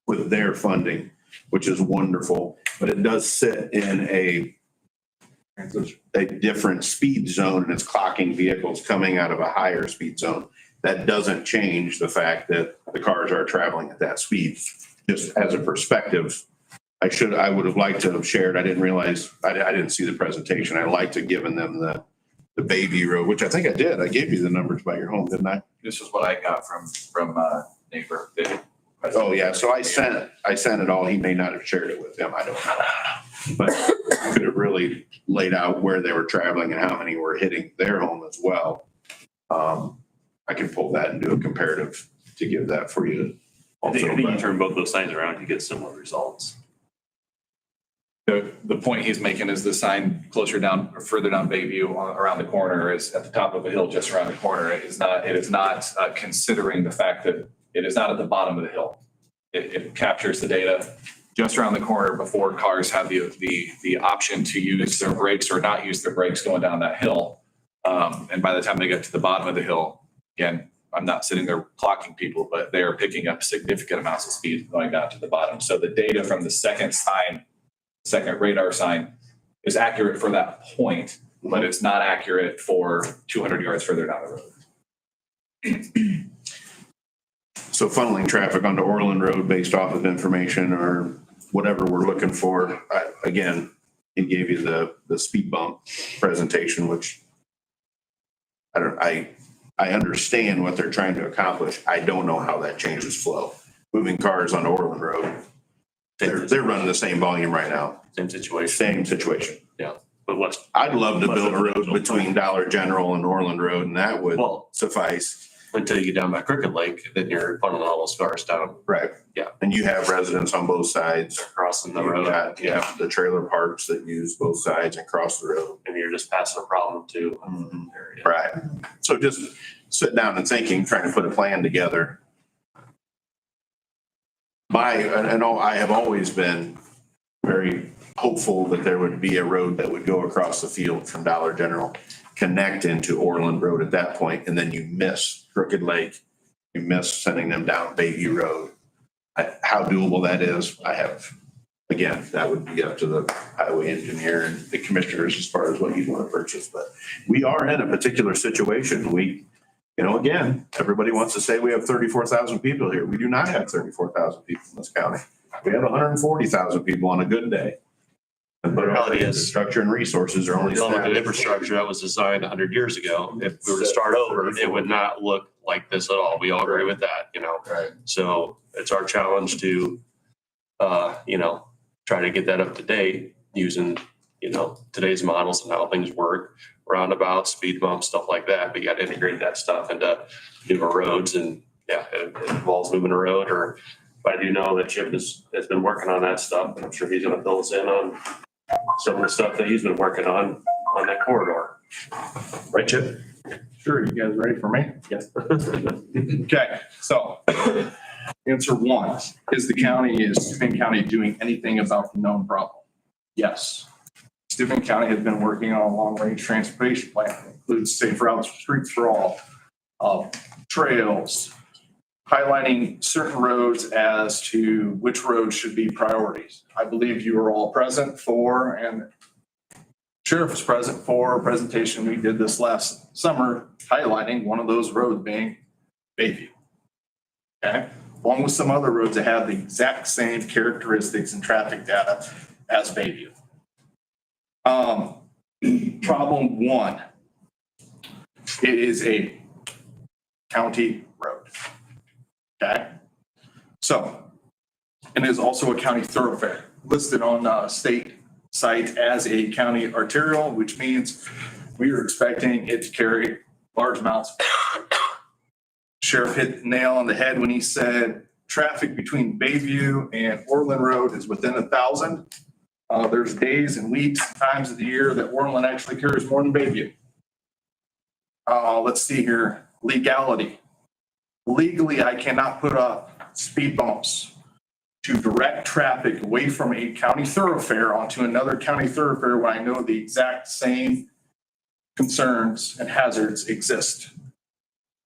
with their funding, which is wonderful. But it does sit in a different speed zone and it's clocking vehicles coming out of a higher speed zone. That doesn't change the fact that the cars are traveling at that speed. Just as a perspective, I would have liked to have shared. I didn't realize, I didn't see the presentation. I liked to have given them the Bayview Road, which I think I did. I gave you the numbers by your home, didn't I? This is what I got from neighbor. Oh, yeah. So I sent it all. He may not have shared it with him. I don't know. But I could have really laid out where they were traveling and how many were hitting their home as well. I can pull that and do a comparative to give that for you. I think Also, you turn both those signs around, you get similar results. The point he's making is the sign closer down or further down Bayview around the corner is at the top of a hill just around the corner. It is not considering the fact that it is not at the bottom of the hill. It captures the data just around the corner before cars have the option to use their brakes or not use their brakes going down that hill. And by the time they get to the bottom of the hill, again, I'm not sitting there clocking people, but they are picking up significant amounts of speed going down to the bottom. So the data from the second radar sign is accurate for that point, but it's not accurate for 200 yards further down the road. So funneling traffic onto Orland Road based off of information or whatever we're looking for. Again, he gave you the speed bump presentation, which I understand what they're trying to accomplish. I don't know how that changes flow. Moving cars on Orland Road, they're running the same volume right now. Same situation. Same situation. Yeah, but less. I'd love to build a road between Dollar General and Orland Road, and that would suffice. Until you get down by Crooked Lake, then you're funneling all those cars down. Right. Yeah. And you have residents on both sides. Crossing the You've road. got, yeah, the trailer parks that use both sides and cross the road. And you're just passing a problem too. Right. So just sit down and thinking, trying to put a plan together. I have always been very hopeful that there would be a road that would go across the field from Dollar General, connect into Orland Road at that point, and then you miss Crooked Lake. You miss sending them down Bayview Road. How doable that is, again, that would be up to the highway engineer and the commissioners as far as what you'd want to purchase. But we are in a particular situation. Again, everybody wants to say we have 34,000 people here. We do not have 34,000 people in this county. We have 140,000 people on a good day. But The reality is, infrastructure and resources are only. dealing with an infrastructure that was designed 100 years ago. If we were to start over, it would not look like this at all. We all agree with that, Right. So it's our challenge to, try to get that up to date using, today's models and how things work, roundabouts, speed bumps, stuff like that. But you got to integrate that stuff into newer roads, and it involves moving a road. But I do know that Chip has been working on that stuff, and I'm sure he's going to fill us in on some of the stuff that he's been working on that corridor. Right, Chip? Sure, you guys ready for me? Yes. Okay, so answer one, is Steuben County doing anything about the known problem? Yes. Steuben County has been working on a long-range transportation plan that includes safe routes, streets for all, trails, highlighting certain roads as to which roads should be priorities. I believe you were all present for, and Sheriff was present for a presentation we did this last summer, highlighting one of those roads being Bayview. Okay, along with some other roads that have the exact same characteristics and traffic data as Bayview. Problem one, it is a county road. Okay? So, and it is also a county thoroughfare listed on state site as a county arterial, which means we are expecting it to carry large amounts. Sheriff hit the nail on the head when he said traffic between Bayview and Orland Road is within 1,000. There's days and weeks, times of the year that Orland actually carries more than Bayview. Let's see here, legality. Legally, I cannot put up speed bumps to direct traffic away from a county thoroughfare onto another county thoroughfare when I know the exact same concerns and hazards exist.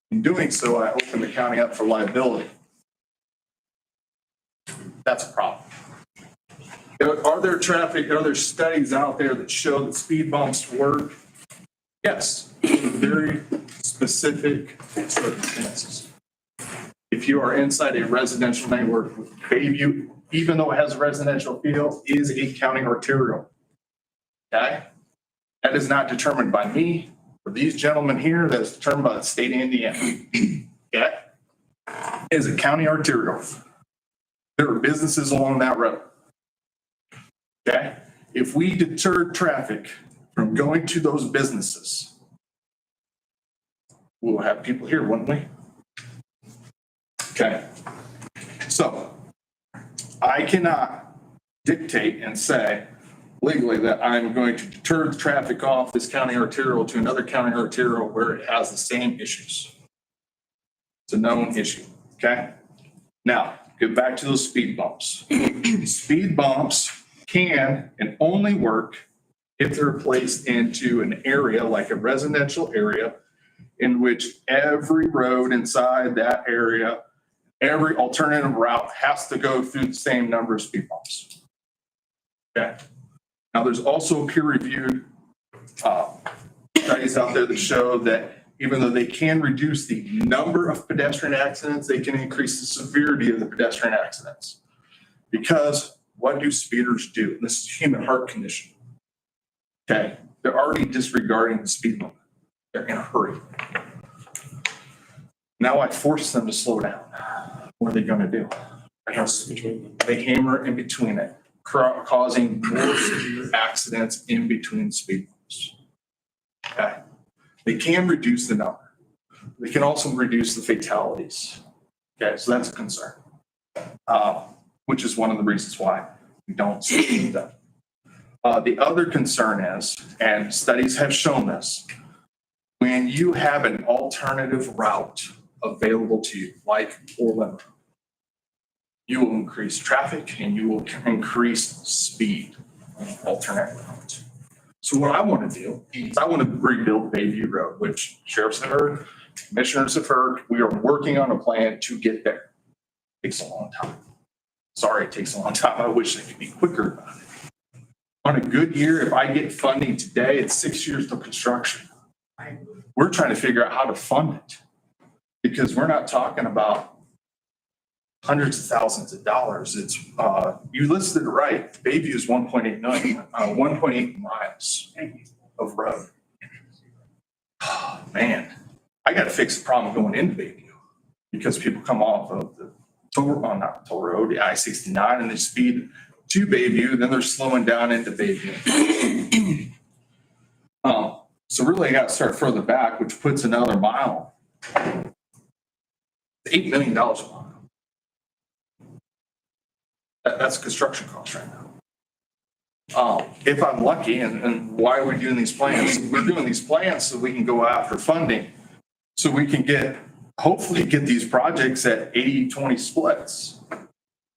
In doing so, I open the county up for liability. That's a problem. Are there studies out there that show that speed bumps work? Yes, in very specific circumstances. If you are inside a residential network, Bayview, even though it has a residential feel, is a county arterial. Okay? That is not determined by me or these gentlemen here. That is determined by the state of Indiana. Okay? It is a county arterial. There are businesses along that road. Okay? If we deterred traffic from going to those businesses, we'll have people here, wouldn't we? Okay. So I cannot dictate and say legally that I'm going to deter the traffic off this county arterial to another county arterial where it has the same issues. It's a known issue. Okay. Now, get back to those speed bumps. Speed bumps can and only work if they're placed into an area like a residential area in which every road inside that area, every alternative route has to go through the same number of speed bumps. Okay. Now, there's also peer-reviewed studies out there that show that even though they can reduce the number of pedestrian accidents, they can increase the severity of the pedestrian accidents. Because what do speeders do? This is a human heart condition. Okay. They're already disregarding the speed limit. They're in a hurry. Now I force them to slow down. What are they going to do? They hammer in between it, causing more severe accidents in between speed bumps. Okay. They can reduce the number. They can also reduce the fatalities. Okay, so that's a concern, which is one of the reasons why we don't see them. The other concern is, and studies have shown this, when you have an alternative route available to you, like Orland, you will increase traffic and you will increase speed on an alternate route. So what I want to do is I want to rebuild Bayview Road, which sheriffs have heard, commissioners have heard. We are working on a plan to get there. It takes a long time. Sorry, it takes a long time. I wish I could be quicker about it. On a good year, if I get funding today, it's 6 years to construction. We're trying to figure out how to fund it because we're not talking about hundreds of thousands of dollars. It's, you listed it right. Bayview is 1.8 million, 1.8 miles of road. Oh, man, I got to fix the problem going into Bayview because people come off of the not toll road, the I-69, and they speed to Bayview, then they're slowing down into Bayview. So really I got to start further back, which puts another mile. $8 million a mile. That's construction cost right now. If I'm lucky, and why are we doing these plans? We're doing these plans so we can go after funding, so we can hopefully get these projects at 80-20 splits.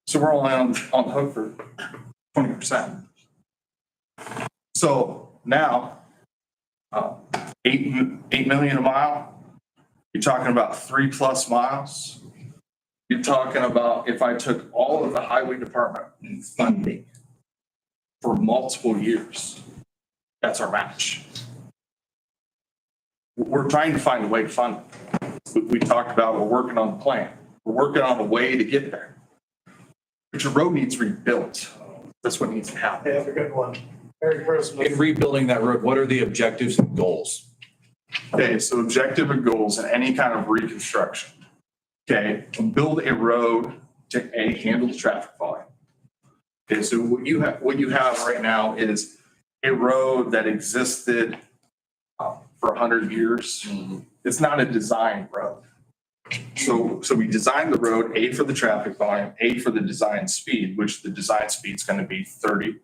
So we're only on the hook for 20%. So now, 8 million a mile, you're talking about 3+ miles. You're talking about if I took all of the highway department funding for multiple years, that's our match. We're trying to find a way to fund it. We talked about, we're working on the plan. We're working on a way to get there. But your road needs rebuilt. That's what needs to happen. Have a good one. Merry Christmas. In rebuilding that road, what are the objectives and goals? Okay, so objective and goals in any kind of reconstruction. Okay, build a road to handle the traffic volume. Okay, so what you have right now is a road that existed for 100 years. It's not a design road. So we designed the road, A, for the traffic volume, A, for the design speed, which the design speed's going to be 30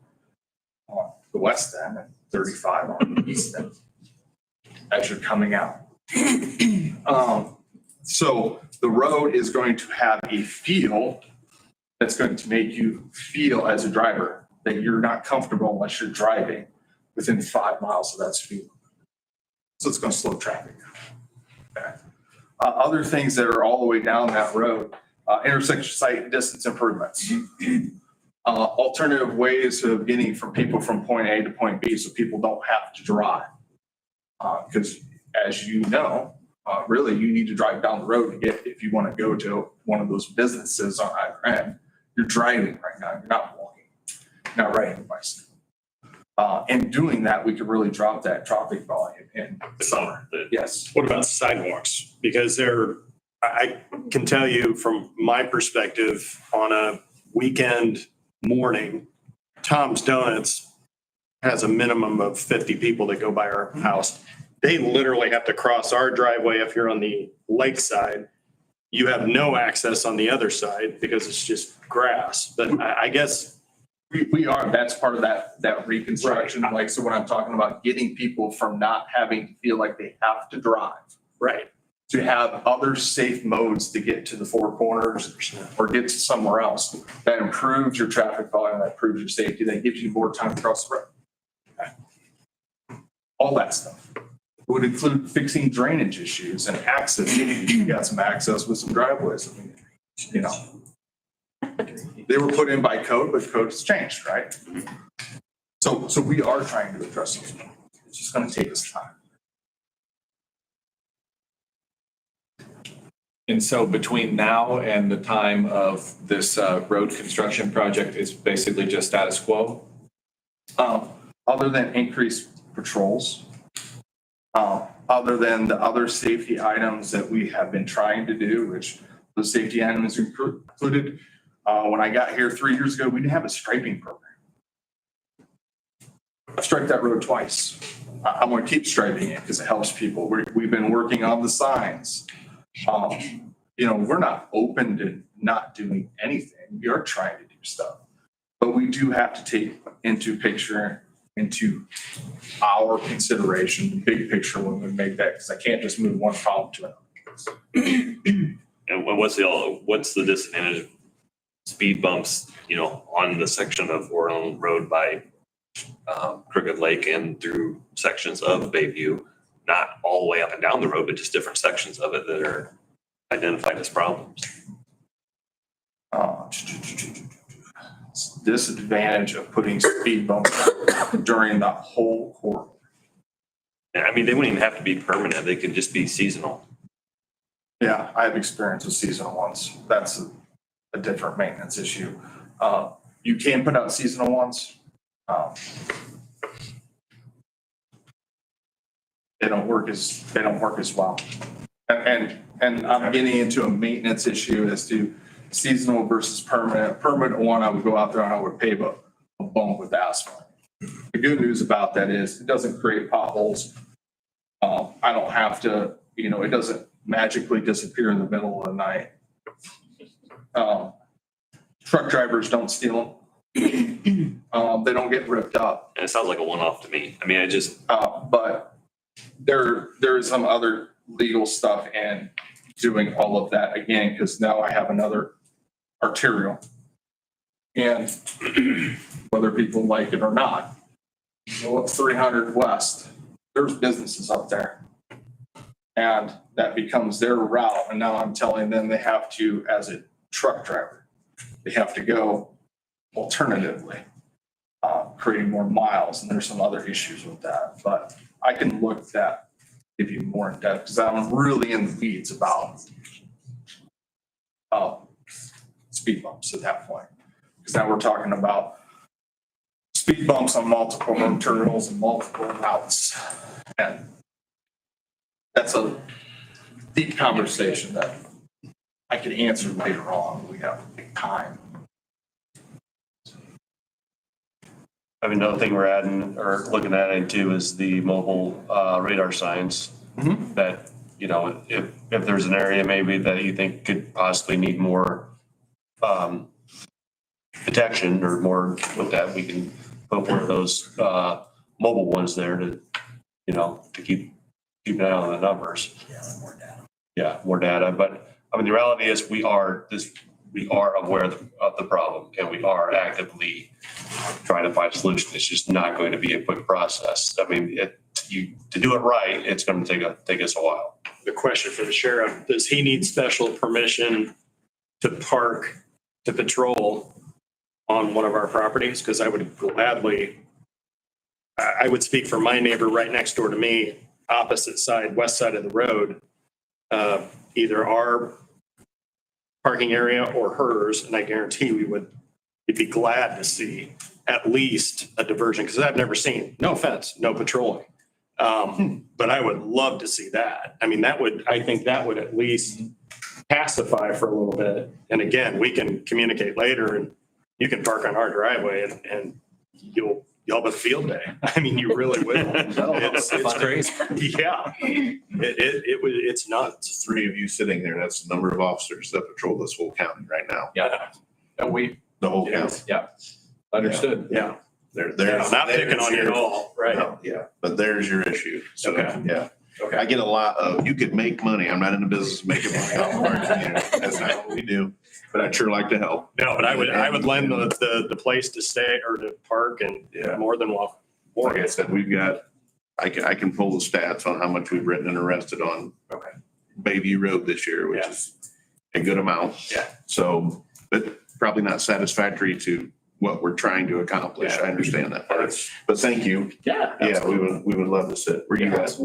on the west end and 35 on the east end as you're coming out. So the road is going to have a feel that's going to make you feel as a driver that you're not comfortable unless you're driving within 5 miles of that speed. So it's going to slow traffic down. Okay. Other things that are all the way down that road, intersection site distance improvements. Alternative ways of getting from people from point A to point B so people don't have to drive. Because as you know, really you need to drive down the road to get, if you want to go to one of those businesses on either end, you're driving right now, you're not walking, you're not riding a bicycle. In doing that, we could really drop that traffic volume in the summer. Yes. What about sidewalks? Because I can tell you from my perspective, on a weekend morning, Tom's Donuts has a minimum of 50 people that go by our house. They literally have to cross our driveway if you're on the lake side. You have no access on the other side because it's just grass. But I guess We are, that's part of that reconstruction. Like, so when I'm talking about getting people from not having to feel like they have to drive. right. To have other safe modes to get to the four corners or get to somewhere else. That improves your traffic volume, that improves your safety, that gives you more time to cross the road. Okay. All that stuff. It would include fixing drainage issues and access. You got some access with some driveways. I mean, you know. They were put in by code, but code has changed, right? So we are trying to address those. It's just going to take us time. And so between now and the time of this road construction project, it's basically just status quo? Other than increased patrols, other than the other safety items that we have been trying to do, which the safety items included, when I got here 3 years ago, we didn't have a striping program. I've striped that road twice. I'm going to keep striping it because it helps people. We've been working on the signs. You know, we're not open to not doing anything. We are trying to do stuff, but we do have to take into our consideration, the big picture when we make that, because I can't just move one problem to another. And what's the disadvantage of speed bumps, you know, on the section of Orland Road by Crooked Lake and through sections of Bayview, not all the way up and down the road, but just different sections of it that are identified as problems? Disadvantage of putting speed bumps during the whole corridor. I mean, they wouldn't even have to be permanent. They could just be seasonal. Yeah, I have experience with seasonal ones. That's a different maintenance issue. You can put out seasonal ones. They don't work as well. And I'm getting into a maintenance issue as to seasonal versus permanent. Permanent one, I would go out there and I would pave a bump with asphalt. The good news about that is it doesn't create potholes. I don't have to, you know, it doesn't magically disappear in the middle of the night. Truck drivers don't steal them. They don't get ripped up. And it sounds like a one-off to me. I mean, But there is some other legal stuff and doing all of that again, because now I have another arterial. And whether people like it or not, go up 300 West, there's businesses up there. And that becomes their route. And now I'm telling them they have to, as a truck driver, they have to go alternatively, creating more miles. And there's some other issues with that. But I can look at that, give you more in depth, because I'm really in the weeds about speed bumps at that point. Because now we're talking about speed bumps on multiple arterials and multiple routes. And that's a deep conversation that I could answer later on. We have time. I mean, another thing we're adding or looking at into is the mobile radar signs. That, you know, if there's an area maybe that you think could possibly need more protection or more with that, we can put one of those mobile ones there to, you know, to keep an eye on the numbers. Yeah, more data. But I mean, the reality is we are aware of the problem and we are actively trying to find a solution. It's just not going to be a quick process. I mean, to do it right, it's going to take us a while. The question for the sheriff, does he need special permission to park, to patrol on one of our properties? Because I would gladly, I would speak for my neighbor right next door to me, opposite side, west side of the road, either our parking area or hers, and I guarantee we'd be glad to see at least a diversion, because I've never seen, no offense, no patrolling. But I would love to see that. I mean, I think that would at least pacify for a little bit. And again, we can communicate later and you can park on our driveway and you'll have a field day. I mean, you really will. It's crazy. Yeah. It's nuts. Three of you sitting there, that's the number of officers that patrol this whole county right now. Yeah. And The whole county. yeah, understood. Yeah. There's Not picking on you at all, right? No, yeah, but there's your issue. So, Okay. yeah. Okay. I get a lot of, you could make money. I'm not in the business of making money off of our community. That's not what we do, but I'd sure like to help. No, but I would lend the place to stay or to park and more than welcome. Like I said, I can pull the stats on how much we've written and arrested on Bayview Road this year, which is a good amount. Yeah. So, but probably not satisfactory to what we're trying to accomplish. I understand that part, but thank you. Yeah. Yeah, we would love to sit. Where you guys?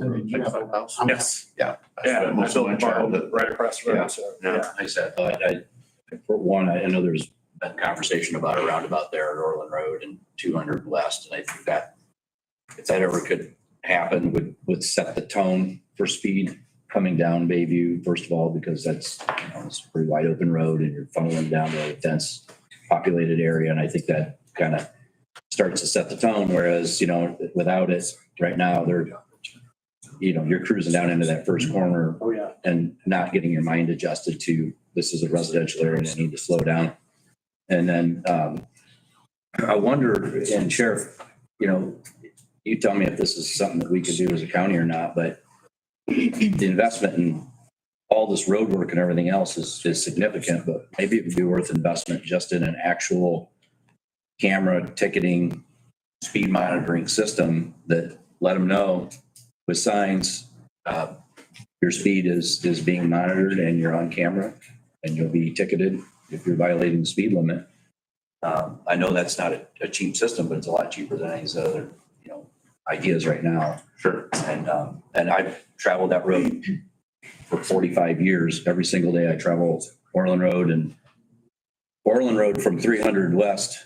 Yes. Yeah. I Yeah. spent most of my childhood. Right across the road, so, yeah. I said, for one, I know there's been conversation about a roundabout there at Orland Road and 200 West, and I think that if that ever could happen, would set the tone for speed coming down Bayview, first of all, because that's, it's a pretty wide open road and you're funneling down to a dense populated area. And I think that kind of starts to set the tone. Whereas, without it right now, you're cruising down into that first corner and not getting your mind adjusted to this is a residential area and I need to slow down. And then I wonder, and Sheriff, you tell me if this is something that we could do as a county or not, but the investment in all this road work and everything else is significant, but maybe it would be worth investment just in an actual camera ticketing, speed monitoring system that let them know with signs, your speed is being monitored and you're on camera and you'll be ticketed if you're violating the speed limit. I know that's not a cheap system, but it's a lot cheaper than any of these other, ideas right now. Sure. And I've traveled that road for 45 years. Every single day I travel Orland Road from 300 West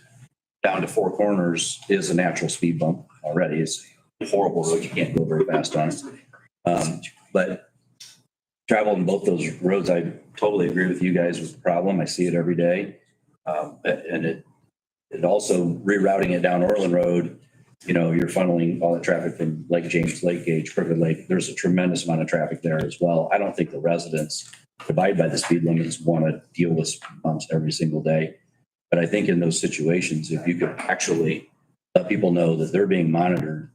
down to Four Corners is a natural speed bump already. It's a horrible road. You can't go very fast on it. But traveling both those roads, I totally agree with you guys with the problem. I see it every day. And it also rerouting it down Orland Road, you're funneling all the traffic from Lake James, Lake Gage, Crooked Lake. There's a tremendous amount of traffic there as well. I don't think the residents abide by the speed limits want to deal with speed bumps every single day. But I think in those situations, if you could actually let people know that they're being monitored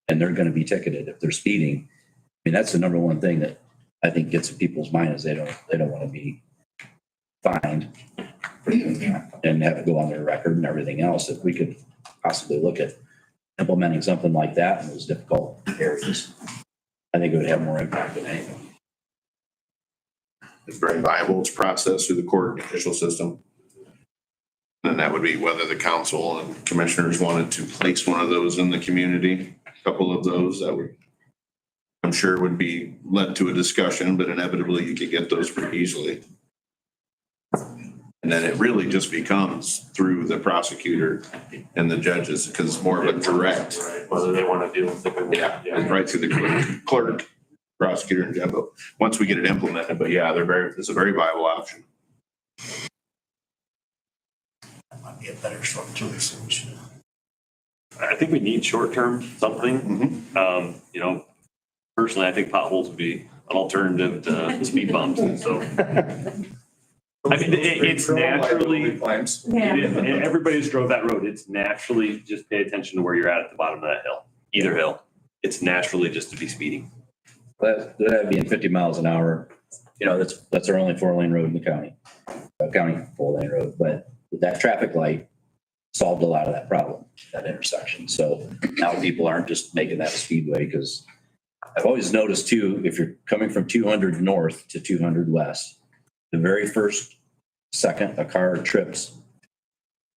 and they're going to be ticketed if they're speeding, I mean, that's the number one thing that I think gets in people's mind is they don't want to be fined and have it go on their record and everything else. If we could possibly look at implementing something like that in those difficult areas, I think it would have more impact than anything. It's very viable. It's processed through the court official system. And that would be whether the council and commissioners wanted to place one of those in the community, a couple of those that would, I'm sure would be led to a discussion, but inevitably you could get those pretty easily. And then it really just becomes through the prosecutor and the judges, because it's more of a direct. Whether they want to deal with it. Yeah, it's right through the clerk, prosecutor and judge. Once we get it implemented, but yeah, it's a very viable option. That might be a better short-term solution. I think we need short-term something. You know, personally, I think potholes would be an alternative to speed bumps, so. I mean, it's naturally, Claims. and everybody's drove that road. It's naturally, just pay attention to where you're at the bottom of that hill, either hill. It's naturally just to be speeding. That being 50 miles an hour, you know, that's our only 4-lane road in the county, county 4-lane road. But that traffic light solved a lot of that problem, that intersection. So now people aren't just making that a speedway, because I've always noticed too, if you're coming from 200 north to 200 west, the very first second a car trips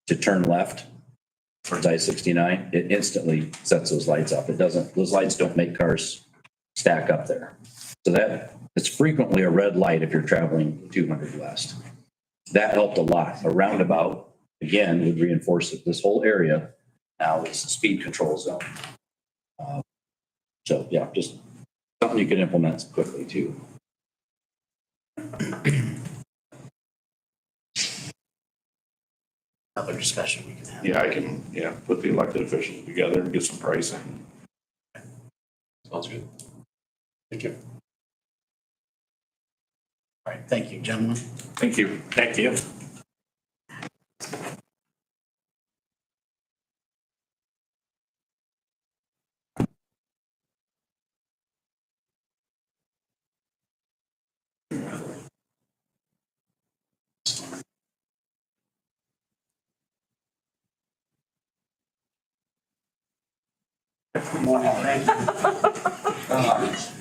to turn left towards I-69, it instantly sets those lights off. Those lights don't make cars stack up there. So that it's frequently a red light if you're traveling 200 west. That helped a lot. A roundabout, again, would reinforce that this whole area now is a speed control zone. So yeah, just something you can implement quickly too. Another discussion we can have. Yeah, I can, put the elected officials together and get some pricing. Sounds good. Thank you. All right, thank you, gentlemen. Thank you. Thank you.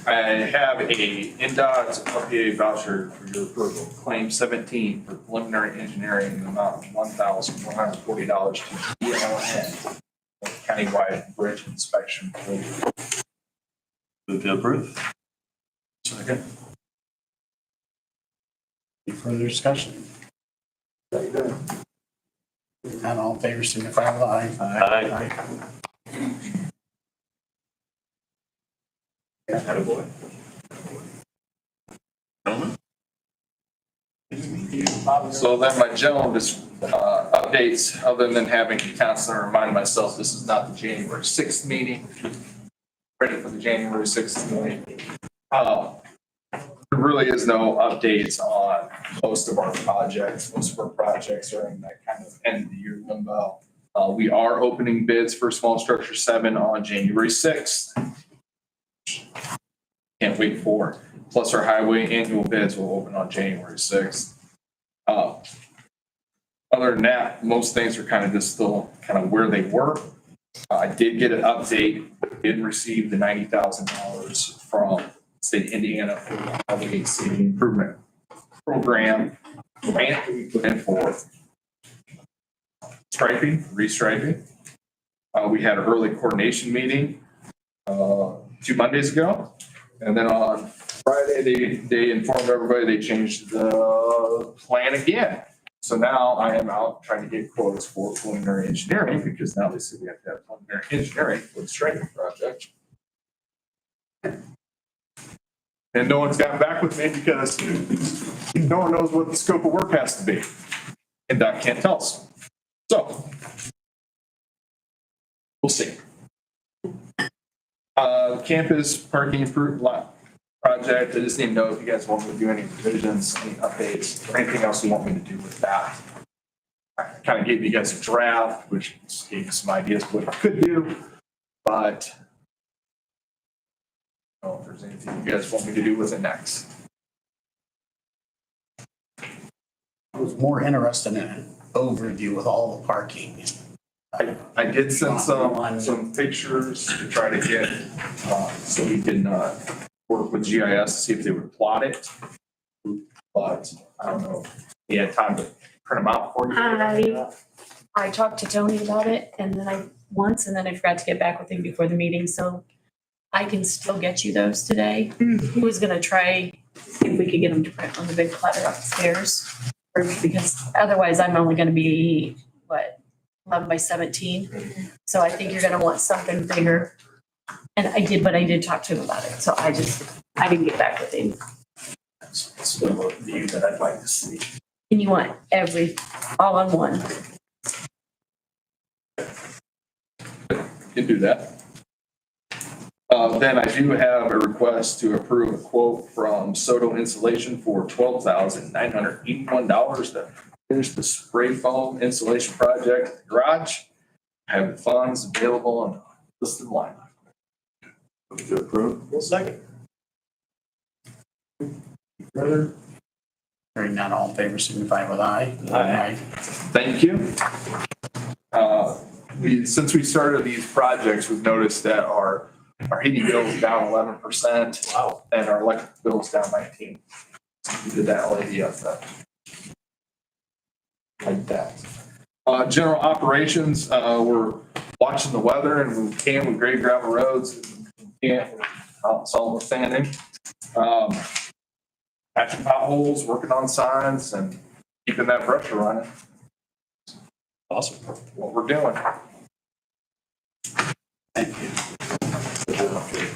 I have a NDOT RPA voucher for your approval. Claim 17 for preliminary engineering in the amount of $1,140 to DLN countywide bridge inspection. Move to approve. Second. Any further discussion? Not all in favor, signify with aye. Aye. So then my general updates, other than having to constantly remind myself, this is not the January 6th meeting. Ready for the January 6th meeting. There really is no updates on most of our projects. Most of our projects are in that kind of end of the year limbo. We are opening bids for small structure 7 on January 6th. Can't wait for it. Plus our highway annual bids will open on January 6th. Other than that, most things are kind of just still kind of where they were. I did get an update, did receive the $90,000 from state of Indiana for the highway safety improvement program grant that we put in for striping, restriping. We had an early coordination meeting 2 Mondays ago. And then on Friday, they informed everybody they changed the plan again. So now I am out trying to get quotes for preliminary engineering, because now they said we have to have preliminary engineering for the striping project. And no one's gotten back with me because no one knows what the scope of work has to be. And Doc can't tell us. So we'll see. Campus parking lot project. I just need to know if you guys want me to do any revisions, any updates, or anything else you want me to do with that. I kind of gave you guys a draft, which gave you some ideas of what I could do, but I don't know if there's anything you guys want me to do with it next. I was more interested in an overview with all the parking. I did send some pictures to try to get, so we can work with GIS to see if they would plot it. But I don't know if we had time to print them out for you. I talked to Tony about it and then I forgot to get back with him before the meeting, so I can still get you those today. He was gonna try if we could get them to print on the big platter upstairs. Because otherwise I'm only gonna be, what, 11 by 17? So I think you're gonna want something bigger. And I did talk to him about it, so I didn't get back with him. That's still a view that I'd like to see. And you want all on one. Can do that. Then I do have a request to approve a quote from Soto Insulation for $12,981 to finish the spray foam insulation project at the garage. I have the funds available on the listed line. Move to approve. Well, second. Further? Hearing none, all in favor, signify with aye. Aye. Thank you. Since we started these projects, we've noticed that our heating bill is down 11%. Wow. And our electric bill is down 19%. We did that lady up there. Like that. General operations, we're watching the weather and we can with grade gravel roads. Can't, it's all standing. Patching potholes, working on signs and keeping that pressure running. Awesome. What we're doing. Thank you.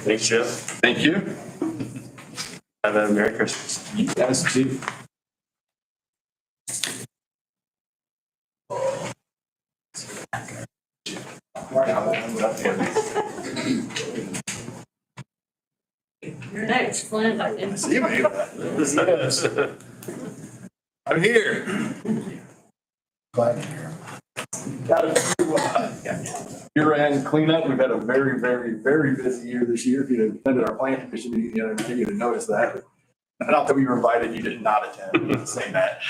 Thanks, Jeff. Thank you. Have a Merry Christmas. Yes, Chief. You're next, Clint. I didn't see you. I'm here. Glad to hear. Got a few year-end cleanup. We've had a very, very, very busy year this year. If you'd attended our plan commission meeting the other day, you'd have noticed that. Not that we were invited, you did not attend, saying that.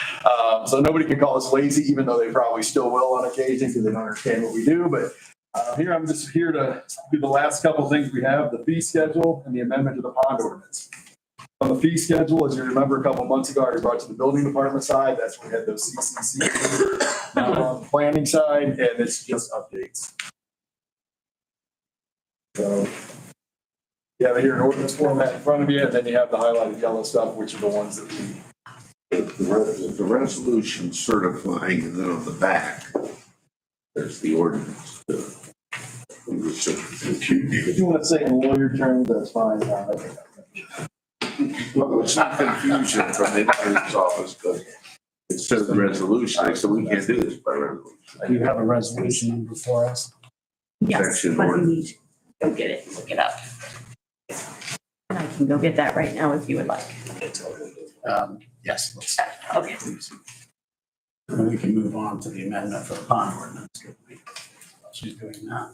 So nobody can call us lazy, even though they probably still will on occasion because they don't understand what we do. But here, I'm just here to do the last couple things we have, the fee schedule and the amendment to the pond ordinance. On the fee schedule, as you remember, a couple months ago, I brought to the building department side. That's where we had those CCC on the planning side, and it's just updates. So you have here an ordinance format in front of you, and then you have the highlighted yellow stuff, which are the ones that we. The resolution certifying, and then on the back, there's the ordinance. If you want to say in lawyer terms, that's fine. Well, it's not confusion from the attorney's office, because it says the resolution, so we can't do this by resolution. Do you have a resolution before us? Yes, Section but we one. need to go get it, look it up. And I can go get that right now if you would like. Yes, let's. Okay. Please. And we can move on to the amendment for the pond ordinance. She's doing that.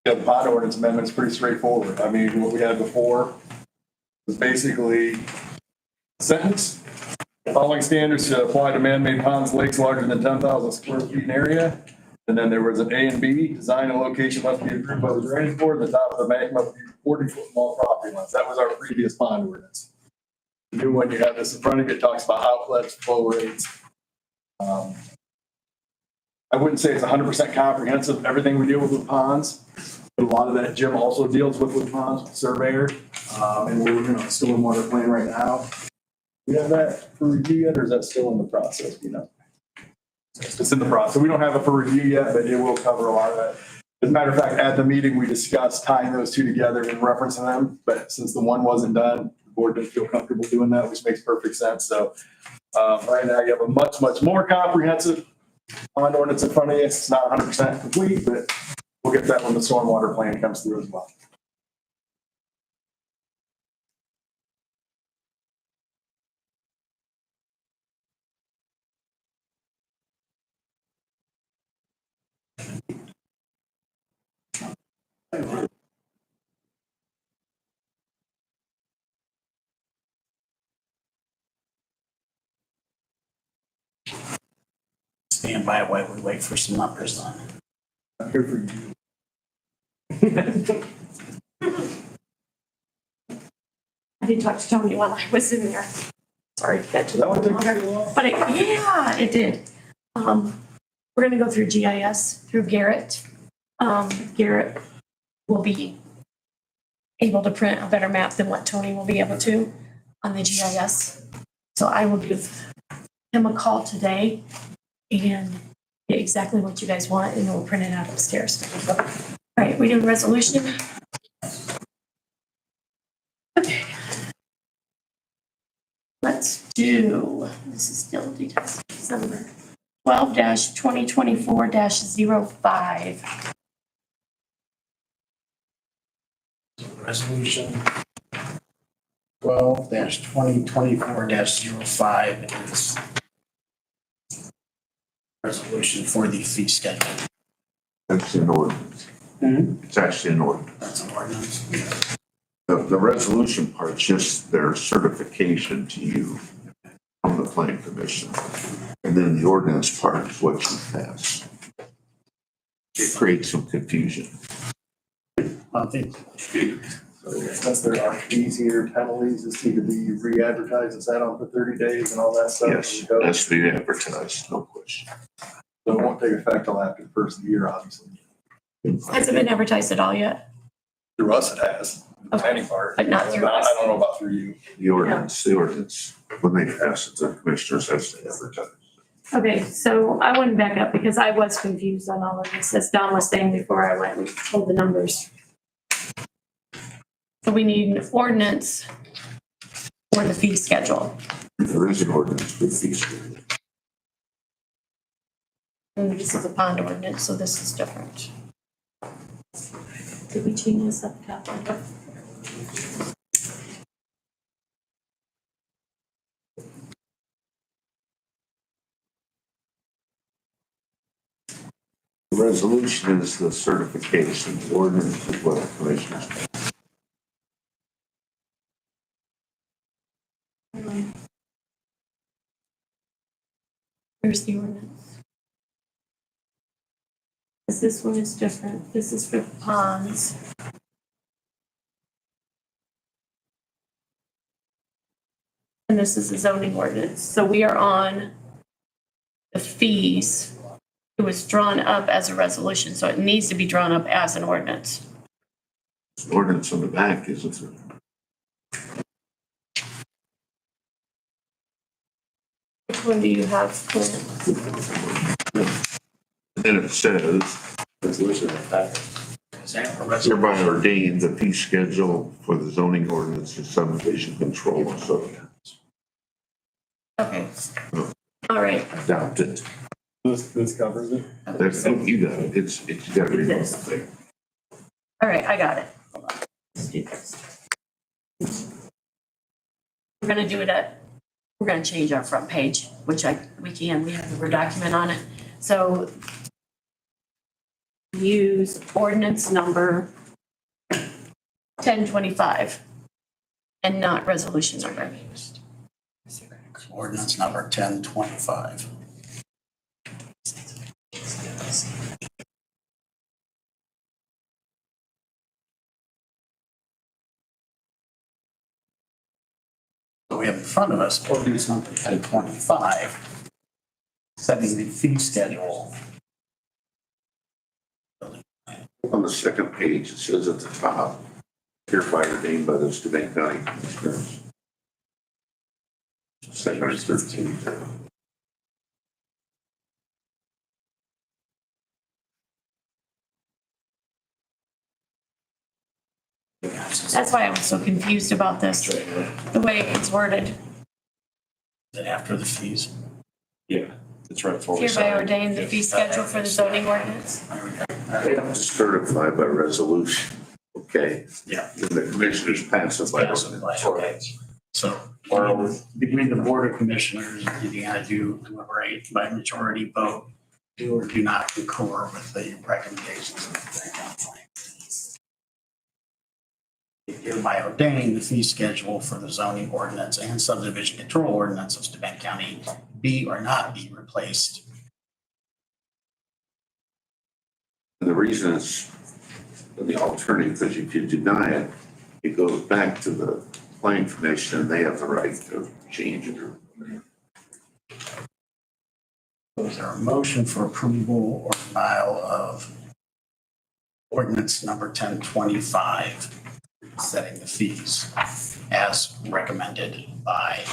The pond ordinance amendment is pretty straightforward. I mean, what we had before was basically a sentence. Following standards should apply to man-made ponds, lakes larger than 10,000 square feet in area. And then there was an A and B, design and location must be approved by the drainage board. The top of the bank must be 40 foot from all property lines. That was our previous pond ordinance. The new one, you have this in front of you, it talks about outlets, flow rates. I wouldn't say it's 100% comprehensive, everything we deal with ponds. But a lot of that Jim also deals with ponds, with surveyor. And we're working on a stormwater plan right now. We have that for review yet, or is that still in the process, you know? It's in the process. We don't have it for review yet, but it will cover a lot of that. As a matter of fact, at the meeting, we discussed tying those two together and referencing them. But since the one wasn't done, the board didn't feel comfortable doing that, which makes perfect sense. So right now you have a much, much more comprehensive pond ordinance in front of you. It's not 100% complete, but we'll get that when the stormwater plan comes through as well. Stand by while we wait for some numbers on it. I'm here for you. I did talk to Tony while I was in there. Sorry to catch you. That one took a while. But yeah, it did. We're gonna go through GIS through Garrett. Garrett will be able to print a better map than what Tony will be able to on the GIS. So I will give him a call today and get exactly what you guys want, and we'll print it out upstairs. All right, we do a resolution. Okay. Let's do, this is still details, December 12-2024-05. Resolution 12-2024-05 is resolution for the fee schedule. That's an ordinance. It's actually an ordinance. That's an ordinance. The resolution part's just their certification to you from the planning commission. And then the ordinance part is what you pass. It creates some confusion. I think Since there are fees here, penalties, this need to be re-advertised, is that on for 30 days and all that stuff? Yes, that's the advertised, no question. So it won't take effect till after the first of the year, obviously. Has it been advertised at all yet? Through us, it has, the planning part. But not through us. I don't know about through you. The ordinance, when they pass it, the commissioners have to advertise. Okay, so I went back up because I was confused on all of this, as Don was saying before I went and pulled the numbers. So we need an ordinance for the fee schedule. There is an ordinance for the fee schedule. And this is a pond ordinance, so this is different. Did we change this up top? The resolution is the certification, the ordinance is what the commissioners. Here's the ordinance. This one is different. This is for ponds. And this is the zoning ordinance. So we are on the fees. It was drawn up as a resolution, so it needs to be drawn up as an ordinance. The ordinance on the back, isn't it? Which one do you have? And then it says, hereby ordained the fee schedule for the zoning ordinance and subdivision control, so Okay. All right. adopted. This covers it? That's, you got it, it's got to be. This. All right, I got it. Hold on. Let's do this. We're gonna do it we're gonna change our front page, which we have the Word document on it. So use ordinance number 1025 and not resolution number. ordinance number 1025. So we have in front of us ordinance number 1025, setting the fee schedule. On the second page, it says at the top, hereby ordained by the Steuben County Commissioners. Section 13. That's why I was so confused about this, the way it's worded. Is it after the fees? Yeah, it's right before we Hereby sign. ordain the fee schedule for the zoning ordinance. Certified by resolution, okay? Yeah. Then the commissioners pass it by ordinance. Okay. So between the Board of Commissioners, you gotta deliberate by majority vote, do or do not concur with the recommendations of the council. Hereby ordain the fee schedule for the zoning ordinance and subdivision control ordinance of Steuben County be or not be replaced. And the reason it's the alternative, because if you deny it, it goes back to the planning commission and they have the right to change it or. So is there a motion for approval or denial of ordinance number 1025? setting the fees as recommended by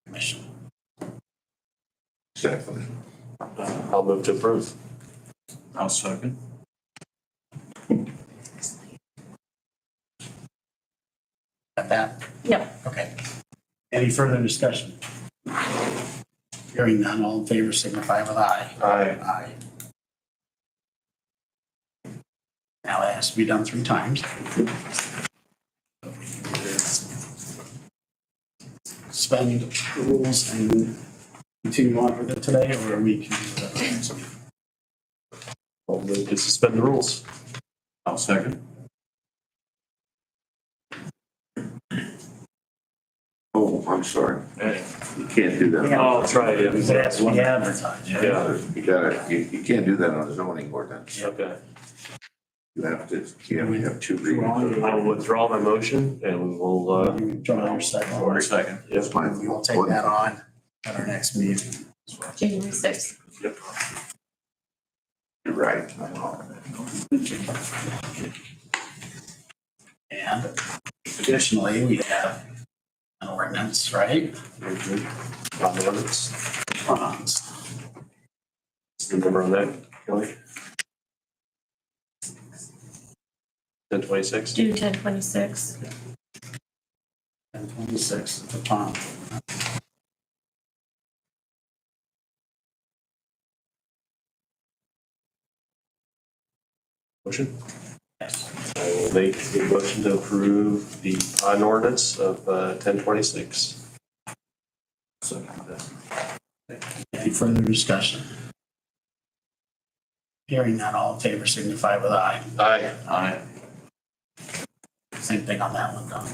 commission. Exactly. I'll move to approve. I'll second. Got that? Yep. Okay. Any further discussion? Hearing none, all in favor signify with aye. Aye. Aye. Now it has to be done 3 times. Suspend the rules and continue on with it today, or we can do that next week. I'll move to suspend the rules. I'll second. Oh, I'm sorry. You can't do that. I'll try it. It has to be advertised. Yeah. You gotta, you can't do that on a zoning ordinance. Okay. You have to 2 readings. I will withdraw my motion and we will, Draw your second. Or second. That's fine. We will take that on at our next meeting. January 6th. You're right. And additionally, we have an ordinance, right? on the ordinance. Bonds. What's the number on that, Kelly? 1026? Do 1026. And 26 at the pond. Motion? Yes. I will make the motion to approve the bond ordinance of 1026. Any further discussion? Hearing none, all in favor signify with aye. Aye. Aye. Same thing on that one, Don.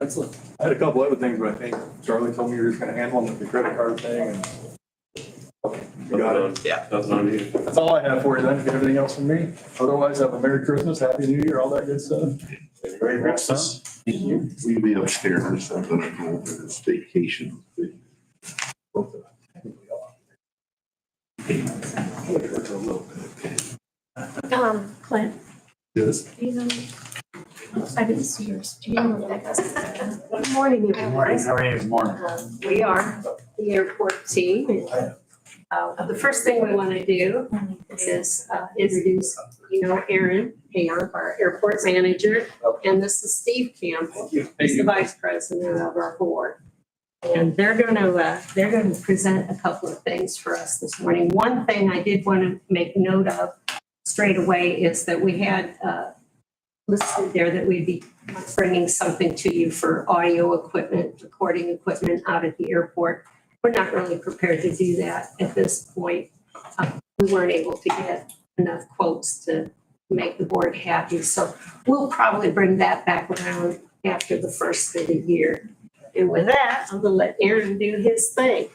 Excellent. I had a couple other things, but I think Charlie told me you were just gonna handle them with the credit card thing and. Okay, you got it. Yeah. Nothing on you. That's all I have for you then. If you have anything else from me, otherwise have a Merry Christmas, Happy New Year, all that good stuff. Merry Christmas. Thank you. We'll be upstairs. I'm gonna go over this vacation. Clint, Yes. do you know, I didn't see yours. Do you know what that is? Good morning, Good morning. everyone. How are you? Good morning. We are the airport team. The first thing we want to do is introduce, Aaron Camp, our airport manager. And this is Steve Camp, he's the vice president of our board. And they're going to present a couple of things for us this morning. One thing I did want to make note of straight away is that we had listed there that we'd be bringing something to you for audio equipment, recording equipment out at the airport. We're not really prepared to do that at this point. We weren't able to get enough quotes to make the board happy. So we'll probably bring that back around after the first of the year. And with that, I'm gonna let Aaron do his thing.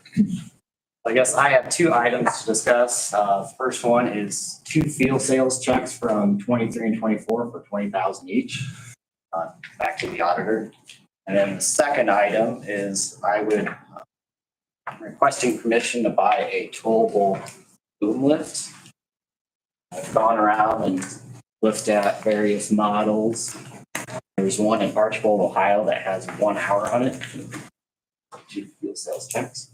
I guess I have 2 items to discuss. First one is 2 field sales checks from 23 and 24 for $20,000 each, back to the auditor. And then the second item is I'm requesting permission to buy a towable boom lift. I've gone around and looked at various models. There's one in Archbold, Ohio that has 1 hour on it. 2 field sales checks.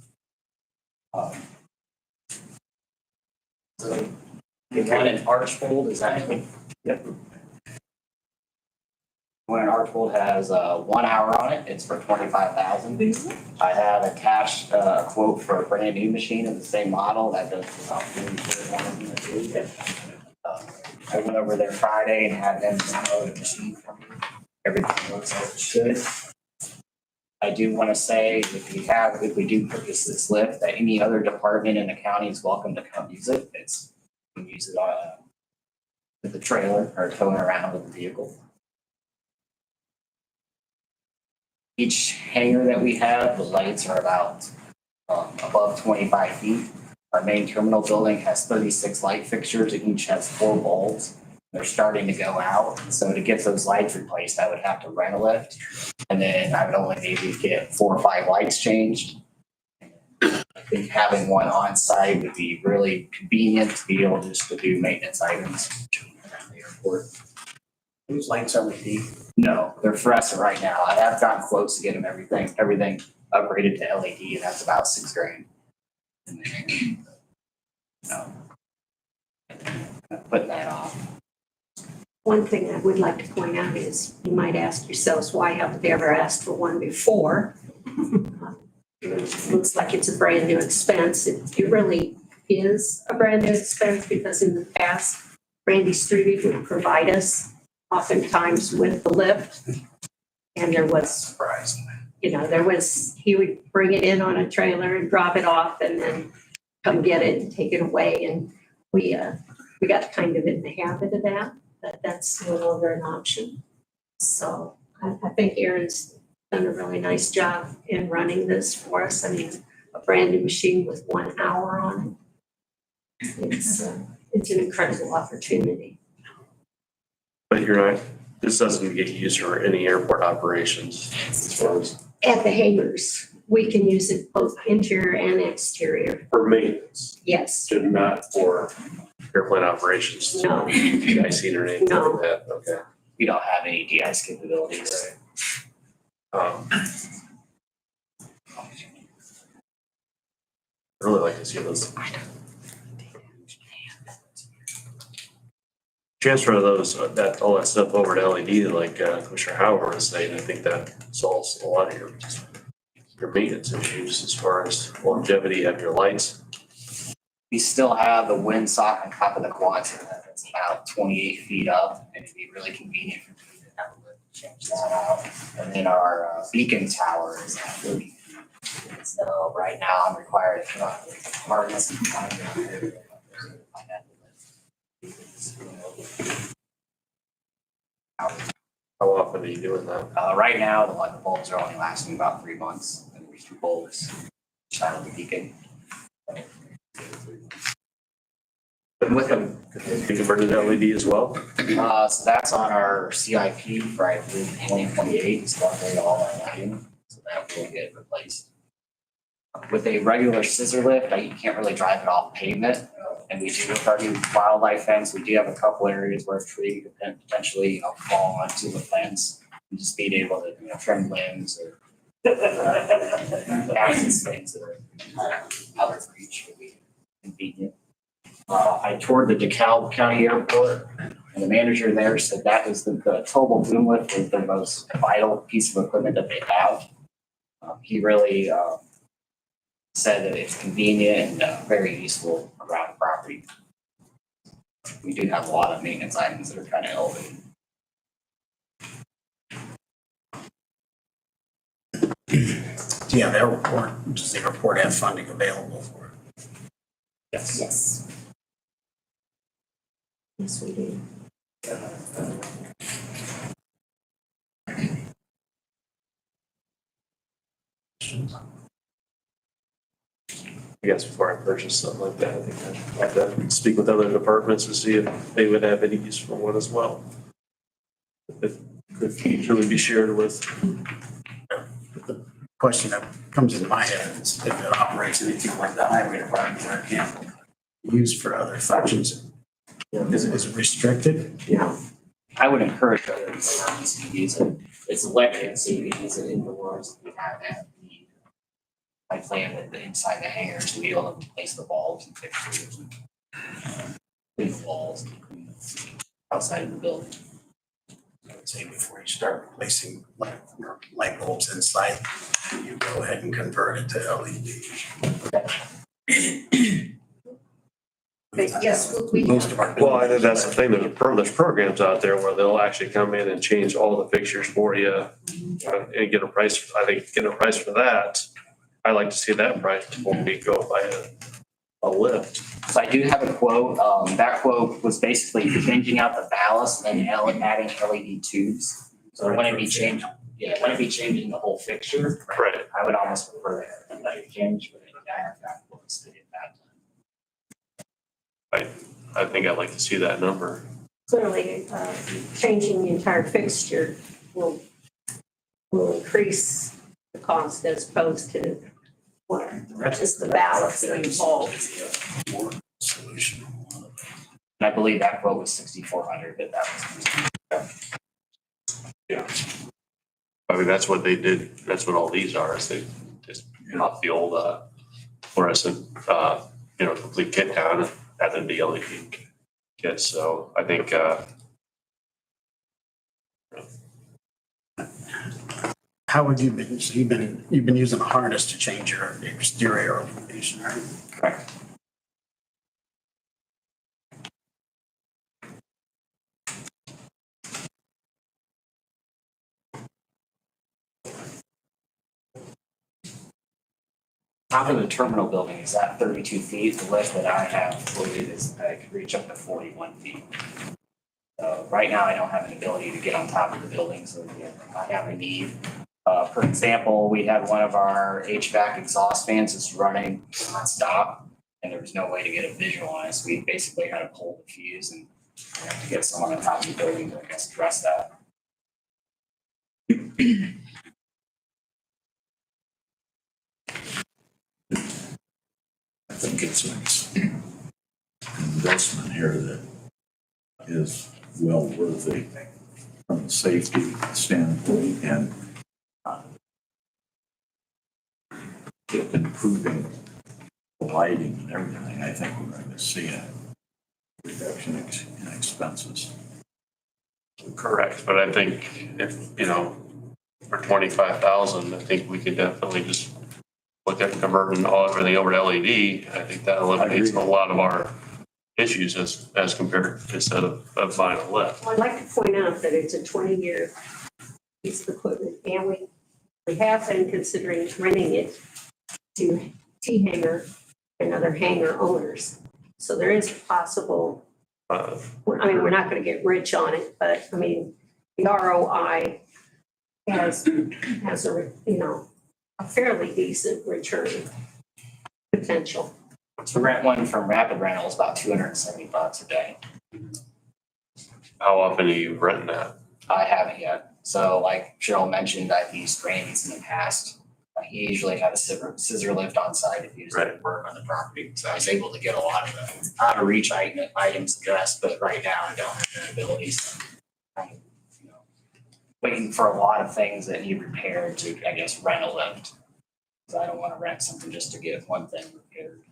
So the one in Archbold is actually, yep. One in Archbold has 1 hour on it. It's for $25,000. I have a cash quote for a brand new machine of the same model that does about 1. I went over there Friday and had them download a machine for me. Everything looks as it should. I do want to say if we do purchase this lift, that any other department in the county is welcome to come use it. You can use it with the trailer or towing around with the vehicle. Each hangar that we have, the lights are about above 25 feet. Our main terminal building has 36 light fixtures and each has 4 bulbs. They're starting to go out. So to get those lights replaced, I would have to rent a lift. And then I would only maybe get 4 or 5 lights changed. think having one on site would be really convenient to be able just to do maintenance items around the airport. Those lights LED. No, they're fluorescent right now. I have gotten quotes to get them everything upgraded to LED, and that's about $6,000. No. Putting that off. One thing I would like to point out is you might ask yourselves, why haven't they ever asked for one before? It looks like it's a brand new expense. It really is a brand new expense because in the past, Randy Strebe would provide us oftentimes with the lift. And there was, he would bring it in on a trailer and drop it off and then come get it and take it away. And we got kind of in the habit of that, but that's no longer an option. So I think Aaron's done a really nice job in running this for us. I mean, a brand new machine with 1 hour on it. It's an incredible opportunity. But you're not, this doesn't get used for any airport operations as far as At the hangars, we can use it both interior and exterior. for maintenance, Yes. not for airplane operations. No. De-icing or anything No. like that, okay. We don't have any de-ice capabilities. I'd really like to see those. Transfer those, all that stuff over to LED like Commissioner Howard was saying. I think that solves a lot of your maintenance issues as far as longevity of your lights. We still have the windsock on top of the quadrant that's about 28 feet up, and it'd be really convenient for me to have a lift change that out. And then our beacon tower is at 30 feet. So right now I'm required to run harness and find out. How often are you doing that? Right now, the light bulbs are only lasting about 3 months, and there's 2 bulbs shine on the beacon. And with them, be converted to LED as well? So that's on our CIP for, I believe, 2028, so upgrade all our lighting, so that will get replaced. With a regular scissor lift, you can't really drive it off pavement, and we do with our new wildlife fence, we do have a couple areas where a tree could potentially, fall onto the fence, and just being able to, trim limbs or access things that are out of reach would be convenient. I toured the DeKalb County Airport, and the manager there said that was the towable boom lift was their most vital piece of equipment that they have. He really said that it's convenient and very useful around the property. We do have a lot of maintenance items that are kind of elevated. Yeah, the airport, does the airport have funding available for it? Yes. Yes. Yes, we do. I guess before I purchase something like that, I think I'd have to speak with other departments to see if they would have any use for one as well. It could truly be shared with. The question that comes into my head is if it operates anything like the highway department where it can't be used for other functions, is it restricted? Yeah. I would encourage other departments to use it. It's electric, so you can use it indoors. We have that. I plan that inside the hangars to be able to replace the bulbs and fixtures and clean the walls outside of the building. I would say before you start replacing light bulbs inside, you go ahead and convert it to LED. But yes, we. Most of our. Well, I think that's the thing. There's programs out there where they'll actually come in and change all the fixtures for you and get a price. I think get a price for that. I like to see that price before we go buy a lift. So I do have a quote. That quote was basically changing out the ballast and then adding LED tubes. So it wouldn't be changing, it wouldn't be changing the whole fixture. Right. I would almost prefer that change, but I have that quote to get that done. I think I'd like to see that number. Clearly, changing the entire fixture will increase the cost as opposed to or just the ballots that are involved. Solution. And I believe that quote was 6,400, but that was. Yeah. I mean, that's what they did, that's what all these are, is they just pop the old, fluorescent, complete kit down and add them to LED kits, so I think, How have you been, so you've been using a harness to change your exterior illumination, right? Correct. Top of the terminal building is at 32 feet. The lift that I have quoted is I could reach up to 41 feet. So right now I don't have an ability to get on top of the building, so I have a need. For example, we had one of our HVAC exhaust fans is running nonstop, and there was no way to get a visual on it. So we basically had to pull the fuse and we have to get someone on top of the building to, I guess, address that. I think it's an investment here that is well worthy from a safety standpoint and improving the lighting and everything. I think we're going to see a reduction in expenses. correct, but I think if, for 25,000, I think we could definitely just look at converting everything over to LED. I think that eliminates a lot of our issues as compared to instead of vinyl lift. Well, I'd like to point out that it's a 20-year piece of equipment, and we have been considering renting it to T-Hanger and other hangar owners. So there is possible, we're not going to get rich on it, but I mean, the ROI has a fairly decent return potential. To rent one from Rapid Rental is about $270 a day. How often are you renting that? I haven't yet. So like Cheryl mentioned, I've used Randy's in the past. He usually had a scissor lift on site if he was doing work on the property. So I was able to get a lot of the out of reach items addressed, but right now I don't have the abilities. I'm, waiting for a lot of things that need repaired to, I guess, rent a lift. Because I don't want to rent something just to get one thing repaired.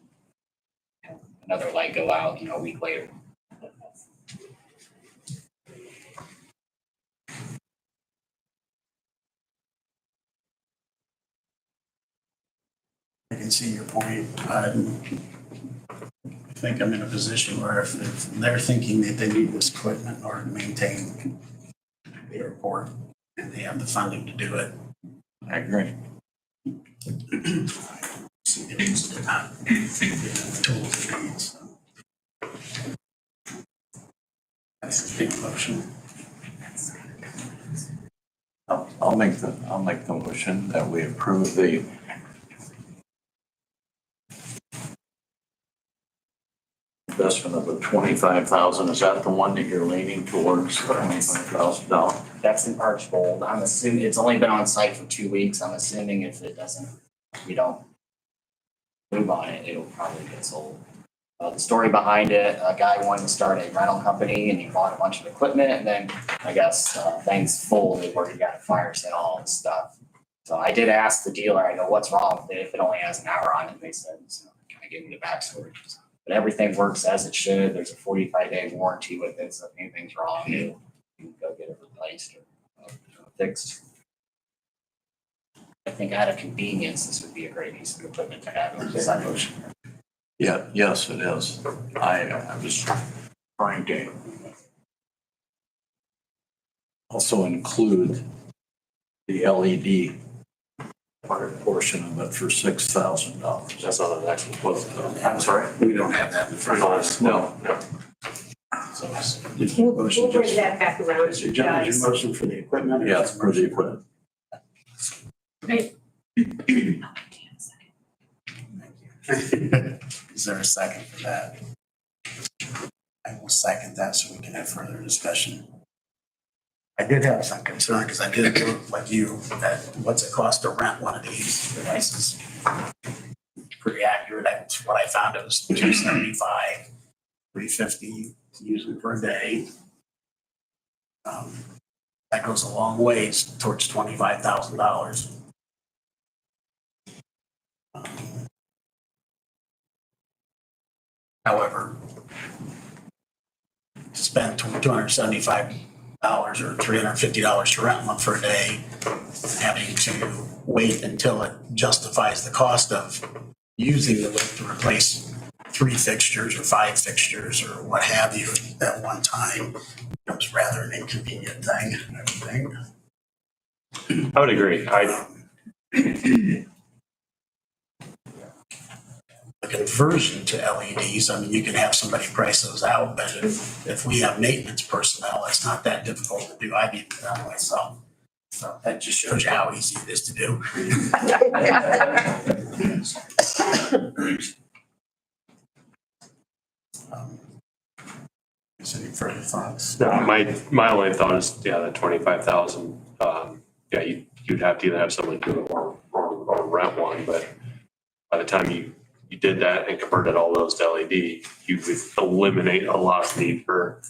And another light go out, a week later. I can see your point. I think I'm in a position where if they're thinking that they need this equipment in order to maintain the airport and they have the funding to do it. I agree. See the reason to not get the tools it needs. That's a big motion. I'll make the motion that we approve the investment of the 25,000. Is that the one that you're leaning towards, $25,000? That's an Archbold. I'm assuming it's only been on site for 2 weeks. I'm assuming if we don't move on it, it'll probably get sold. The story behind it, a guy wanted to start a rental company and he bought a bunch of equipment and then I guess things folded where he got a fire sale, all this stuff. So I did ask the dealer, I go, what's wrong with it if it only has an hour on it? And they said, kind of gave me the backstory. But everything works as it should. There's a 45-day warranty with it. So if anything's wrong, you can go get it replaced or fixed. I think out of convenience, this would be a great piece of equipment to have. Yeah, yes, it is. I was trying to also include the LED portion of it for $6,000. That's not an actual quote. I'm sorry, we don't have that in front of us. No. So We'll bring that back around. is your motion for the equipment? Yes, for the equipment. Great. Is there a second for that? I will second that so we can have further discussion. I did have some concern because I did look like you at what's it cost to rent one of these devices? what I found, it was 275, 350 usually per day. That goes a long ways towards $25,000. However, to spend $275 or $350 to rent one for a day, having to wait until it justifies the cost of using the lift to replace 3 fixtures or 5 fixtures or what have you at one time becomes rather an inconvenient thing, I would think. I would agree. The conversion to LEDs, I mean, you can have somebody price those out, but if we have maintenance personnel, it's not that difficult to do. I've even done it myself. So that just shows you how easy it is to do. Any further thoughts? No, my only thought is, yeah, that 25,000, yeah, you'd have to either have someone do it or rent one, but by the time you did that and converted all those to LED, you would eliminate a lot of need for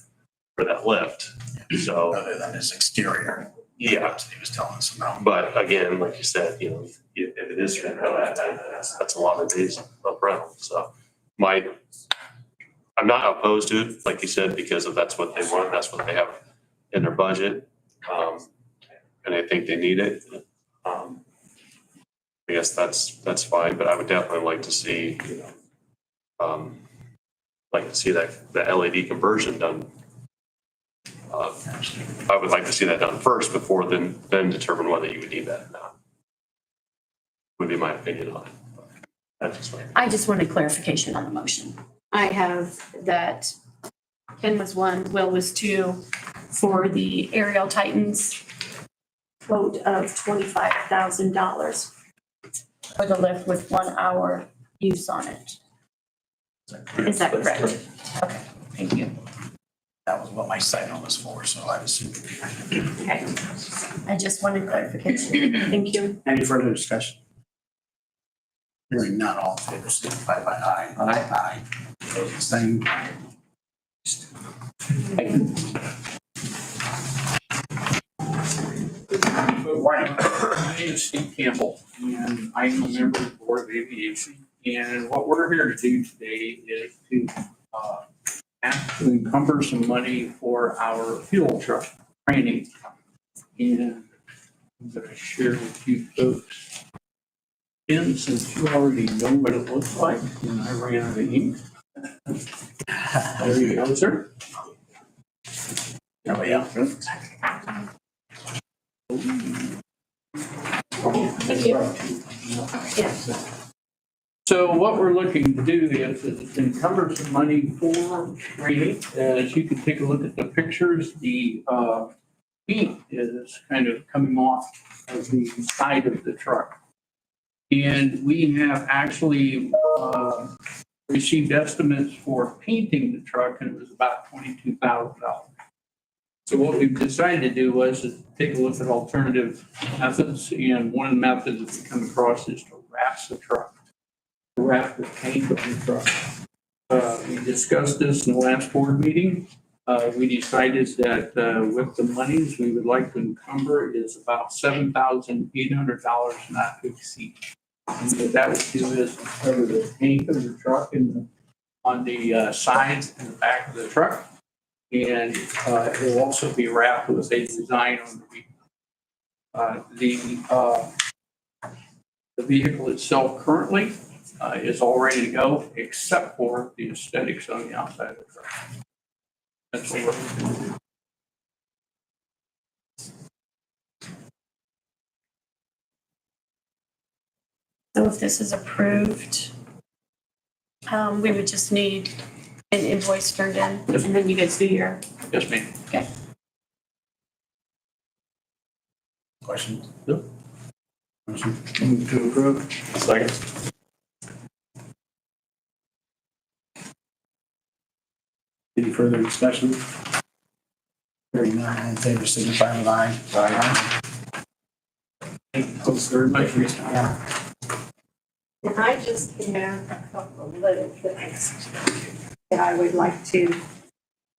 that lift. So other than his exterior. Yeah. He was telling us about. But again, like you said, if it is rental, that's a lot of days of rental. So I'm not opposed to it, like you said, because of that's what they want, that's what they have in their budget. And I think they need it. I guess that's fine, but I would definitely like to see, that LED conversion done. I would like to see that done first before then determine whether you would need that or not. Would be my opinion on it. That's just fine. I just wanted clarification on the motion. I have that Ken was 1, Will was 2 for the aerial Titans quote of $25,000 for the lift with 1 hour use on it. Is that correct? Okay, thank you. That was what my signal was for, so I assumed. Okay. I just wanted clarification. Thank you. Any further discussion? Hearing none, all in favor, signify by aye. Aye. Opposed, the same. Good morning. My name is Steve Campbell, and I'm a member of the Board of Aviation. And what we're here to do today is to ask to encumber some money for our fuel truck training. And I'm going to share with you folks. And since you already know what it looks like, and I ran out of ink. There you go, sir. Oh, yeah. Thank you. Yeah. So what we're looking to do is encumber some money for training. As you can take a look at the pictures, the paint is kind of coming off of the side of the truck. And we have actually received estimates for painting the truck, and it was about $22,000. So what we've decided to do was to take a look at alternative methods, and one of the methods that we come across is to wrap the truck, to wrap the paint on the truck. We discussed this in the last board meeting. We decided that with the monies we would like to encumber is about $7,800 not to exceed. And what that would do is cover the paint of the truck on the sides and the back of the truck. And it will also be wrapped with a design on the vehicle. The vehicle itself currently is all ready to go, except for the aesthetics on the outside of the truck. That's what we're going to do. So if this is approved, we would just need an invoice turned in, and then you guys do your. Yes, ma'am. Okay. Questions? No. Motion. Move to approve. Second. Any further discussion? Hearing none, all in favor, signify with aye. Aye. Thank you very much for your time. And I just have a couple of little things that I would like to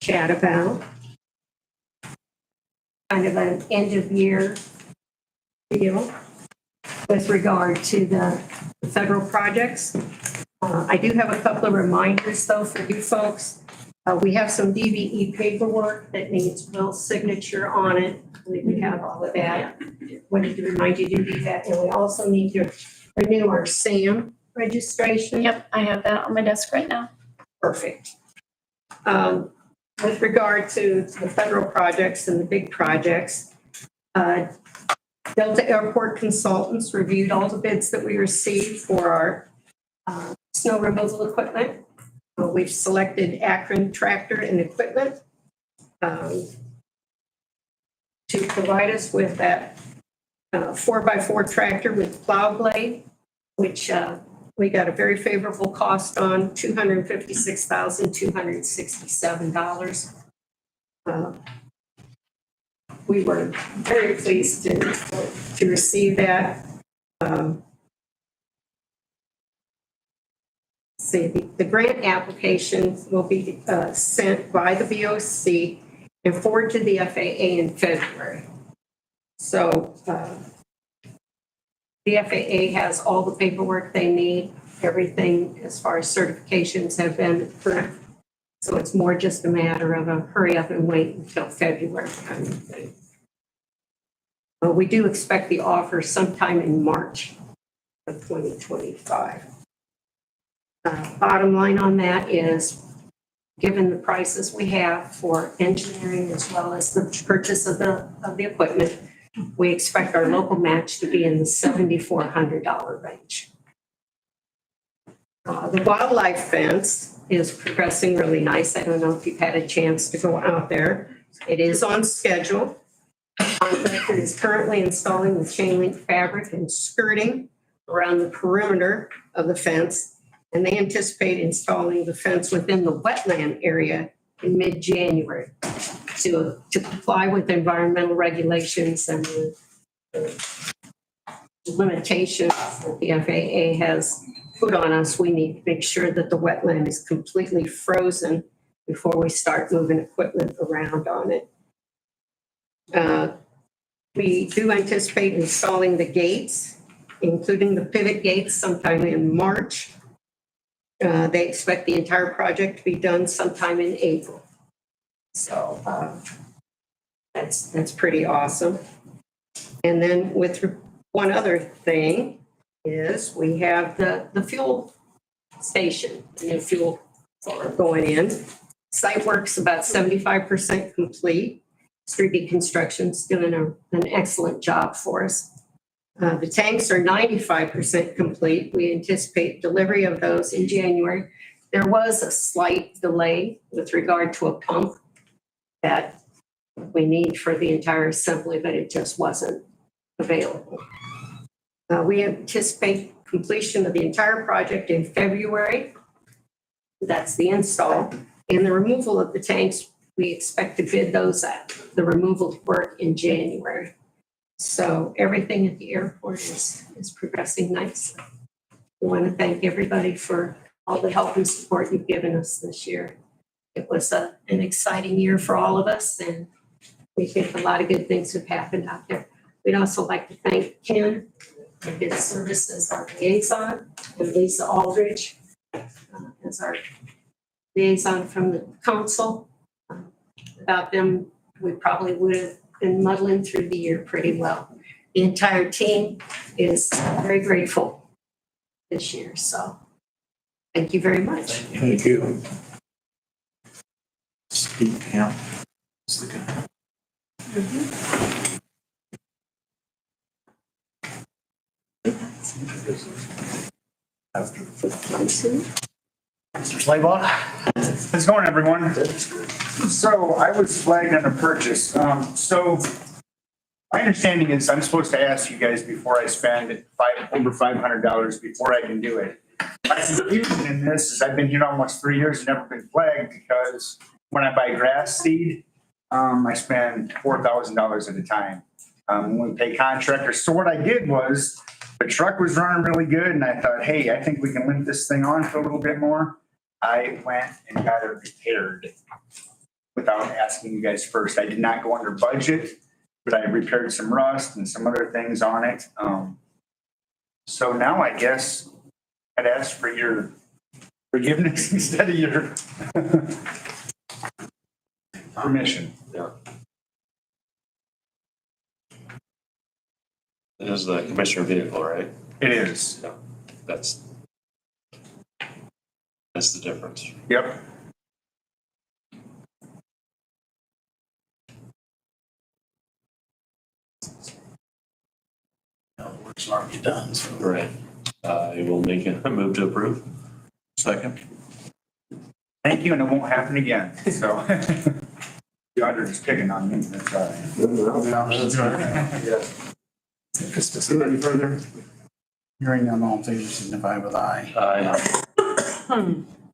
chat about. Kind of an end of year deal with regard to the federal projects. I do have a couple of reminders though for you folks. We have some DVE paperwork that needs Will's signature on it. We have all of that. Wanted to remind you to do that. And we also need to renew our SAM registration. Yep, I have that on my desk right now. Perfect. With regard to the federal projects and the big projects, Delta Airport Consultants reviewed all the bids that we received for our snow removal equipment. We've selected Akron Tractor and Equipment to provide us with that 4x4 tractor with plow blade, which we got a very favorable cost on, $256,267. We were very pleased to receive that. See, the grant application will be sent by the BOC and forwarded to the FAA in February. So the FAA has all the paperwork they need. Everything as far as certifications have been approved. So it's more just a matter of a hurry up and wait until February kind of thing. But we do expect the offer sometime in March of 2025. Bottom line on that is, given the prices we have for engineering as well as the purchase of the equipment, we expect our local match to be in the $7,400 range. The wildlife fence is progressing really nice. I don't know if you've had a chance to go out there. It is on schedule. The contractor is currently installing the chain link fabric and skirting around the perimeter of the fence, and they anticipate installing the fence within the wetland area in mid-January to comply with environmental regulations and the limitations that the FAA has put on us. We need to make sure that the wetland is completely frozen before we start moving equipment around on it. We do anticipate installing the gates, including the pivot gates, sometime in March. They expect the entire project to be done sometime in April. So that's pretty awesome. And then with one other thing is we have the fuel station, the new fuel going in. Site work's about 75% complete. Street Construction's doing an excellent job for us. The tanks are 95% complete. We anticipate delivery of those in January. There was a slight delay with regard to a pump that we need for the entire assembly, but it just wasn't available. We anticipate completion of the entire project in February. That's the install. And the removal of the tanks, we expect to bid those out, the removal work in January. So everything at the airport is progressing nicely. We want to thank everybody for all the help and support you've given us this year. It was an exciting year for all of us, and we think a lot of good things have happened out there. We'd also like to thank Ken for his service as our liaison, and Lisa Aldridge as our liaison from the council. Without them, we probably would have been muddling through the year pretty well. The entire team is very grateful this year, so thank you very much. Thank you. Steve Camp. That's the guy. Mr. Slaybaugh? How's it going, everyone? So I was flagged on a purchase. So my understanding is I'm supposed to ask you guys before I spend over $500 before I can do it. My confusion in this is I've been here almost 3 years and never been flagged because when I buy grass seed, I spend $4,000 at a time. When we pay contractors. So what I did was the truck was running really good and I thought, hey, I think we can limp this thing on for a little bit more. I went and got it repaired without asking you guys first. I did not go under budget, but I repaired some rust and some other things on it. So now I guess I'd ask for your forgiveness instead of your permission. It is the commissioner vehicle, right? It is. Yeah, that's the difference. Yep. The work's already done, so. Right. I will make a move to approve. Second. Thank you, and it won't happen again, so. The auditor's picking on me, that's all right. Any further? Hearing none, all in favor, signify with aye. Aye.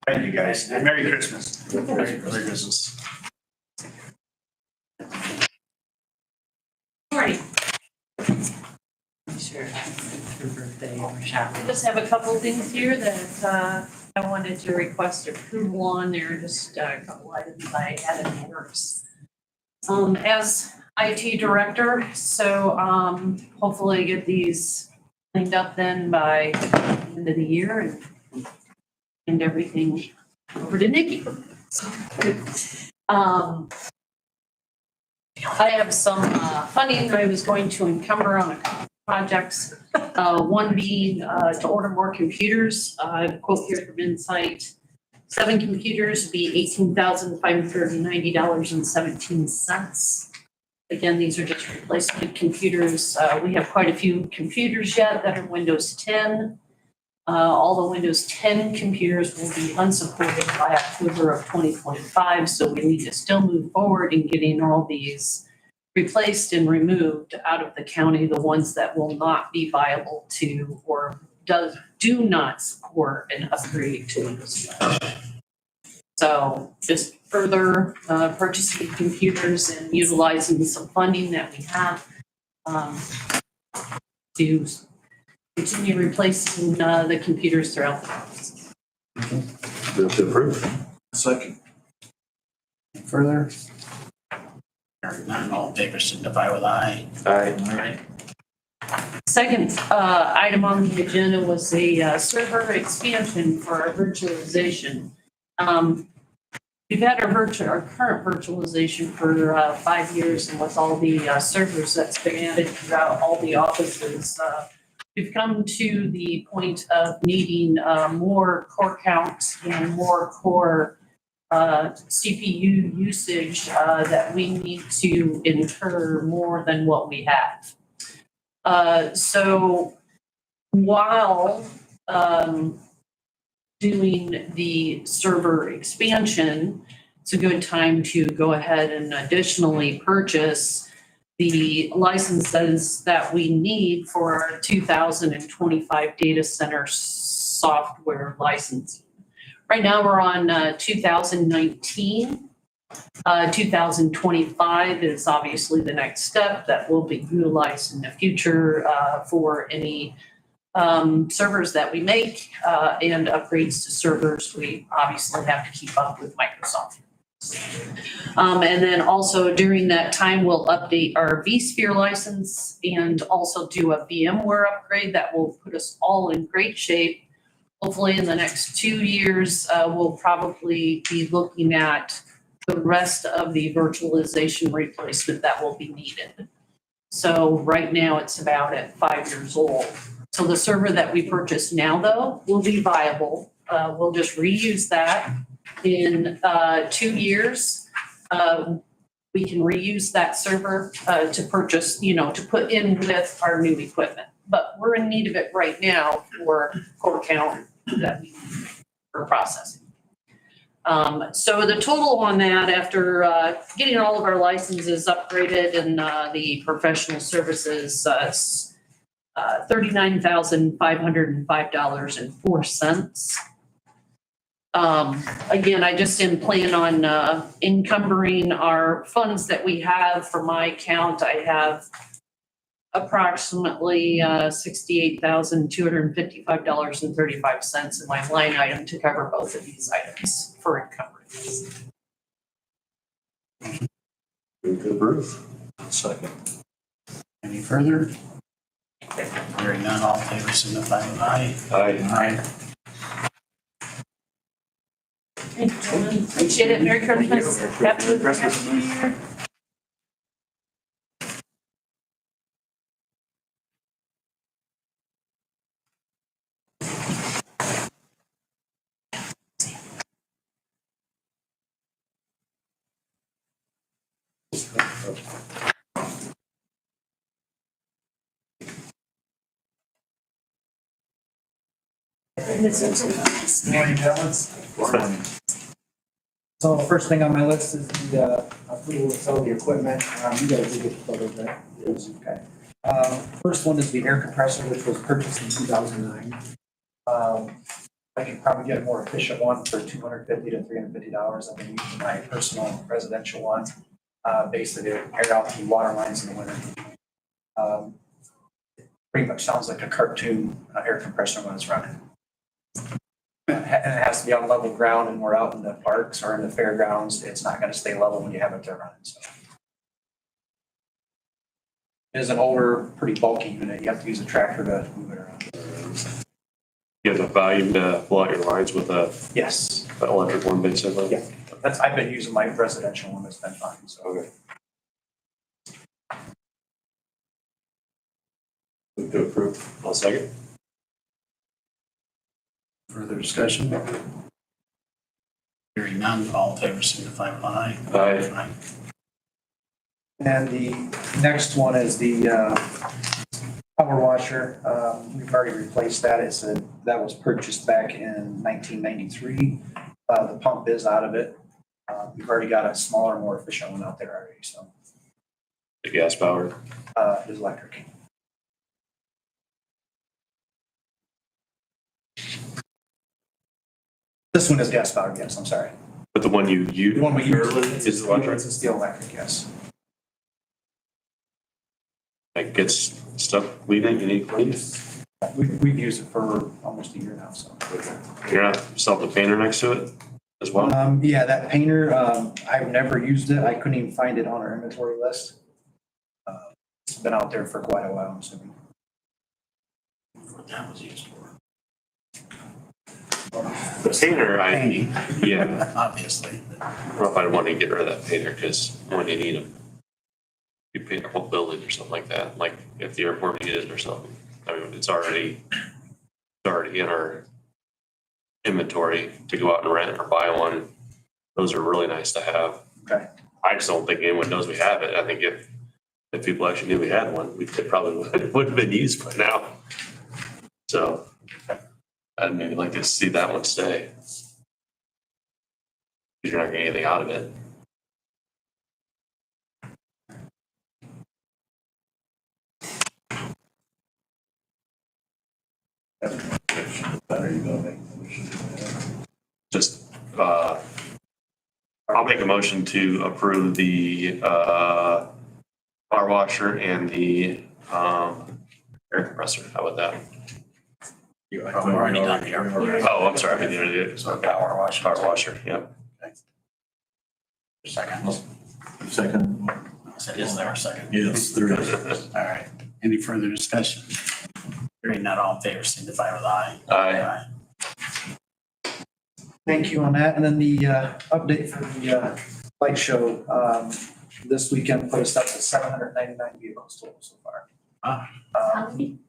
Thank you, guys. Merry Christmas. Merry Christmas. Right. Sure. Your birthday or shopping. I just have a couple things here that I wanted to request approval on. There are just a couple items I had in the works. As IT director, so hopefully get these cleaned up then by the end of the year and everything over to Nikki. I have some funding that I was going to encumber on a couple of projects. One being to order more computers. I have a quote here from Insight. 7 computers would be $18,590.17. Again, these are just replacement computers. We have quite a few computers yet that are Windows 10. All the Windows 10 computers will be unsupported by October of 2025, so we need to still move forward in getting all these replaced and removed out of the county, the ones that will not be viable to or do not support an upgrade to Windows 11. So just further purchasing computers and utilizing some funding that we have to continue replacing the computers throughout the office. Move to approve. Second. Further? Hearing none, all in favor, signify with aye. Aye. Second item on the agenda was a server expansion for our virtualization. We've had our current virtualization for 5 years, and with all the servers that's been added throughout all the offices, we've come to the point of needing more core count and more core CPU usage that we need to incur more than what we have. So while doing the server expansion, it's a good time to go ahead and additionally purchase the licenses that we need for our 2025 data center software licensing. Right now, we're on 2019. 2025 is obviously the next step that will be utilized in the future for any servers that we make and upgrades to servers. We obviously have to keep up with Microsoft. And then also during that time, we'll update our vSphere license and also do a VMware upgrade that will put us all in great shape. Hopefully in the next 2 years, we'll probably be looking at the rest of the virtualization replacement that will be needed. So right now it's about at 5 years old. So the server that we purchase now though will be viable. We'll just reuse that in 2 years. We can reuse that server to purchase, to put in with our new equipment. But we're in need of it right now for core count that we need for processing. So the total on that after getting all of our licenses upgraded and the professional services, $39,505.04. Again, I just am planning on encumbering our funds that we have for my account. I have approximately $68,255.35 in my line item to cover both of these items for encumbrance. Move to approve. Second. Any further? Hearing none, all in favor, signify with aye. Aye. Thank you, gentlemen. Appreciate it. Merry Christmas. Happy New Year. Morning, gentlemen. So first thing on my list is the approval of sell the equipment. You guys did get the photos, right? Yes. Okay. First one is the air compressor, which was purchased in 2009. I could probably get a more efficient one for $250 to $350. I've been using my personal residential one. Basically, to air out the water lines in the winter. Pretty much sounds like a cartoon air compressor when it's running. And it has to be on level ground, and we're out in the parks or in the fairgrounds. It's not gonna stay level when you have it there running, so. It is an older, pretty bulky unit. You have to use a tractor to move it around. You have the volume to blow out your lines with a Yes, electric one, basically? yeah, I've been using my residential one. It's been fine, so. Okay. Move to approve. I'll second. Further discussion? Hearing none, all in favor, signify with aye. Aye. And the next one is the power washer. We've already replaced that. That was purchased back in 1993. The pump is out of it. We've already got a smaller, more efficient one out there already, so. The gas powered. It is electric. This one is gas powered, yes, I'm sorry. But the one you use? The one we use is electric? It's a steel electric, yes. Like gets stuff cleaning, you need cleaned? We've used it for almost a year now, so. You're not selling the painter next to it as well? Yeah, that painter, I've never used it. I couldn't even find it on our inventory list. It's been out there for quite a while, I'm assuming. What that was used for. The painter, Painting. yeah. Obviously. I don't know if I'd want to get rid of that painter because when you need them, you paint a whole building or something like that, like if the airport needed it or something. I mean, it's already in our inventory to go out and rent or buy one. Those are really nice to have. Okay. I just don't think anyone knows we have it. I think if people actually knew we had one, it probably would have been used by now. So I'd maybe like to see that one stay. Because you're not getting anything out of it. Just, I'll make a motion to approve the, power washer and the, air compressor. How about that? We've already done the air compressor. Oh, I'm sorry. I mean, the So power washer. power washer, yep. Second. Second. I said, is there a second? Yes, there is. All right. Any further discussion? Hearing none, all in favor, signify with aye. Aye. Thank you on that. And then the update for the light show, this weekend put us up to 799 vehicles total so far. Wow.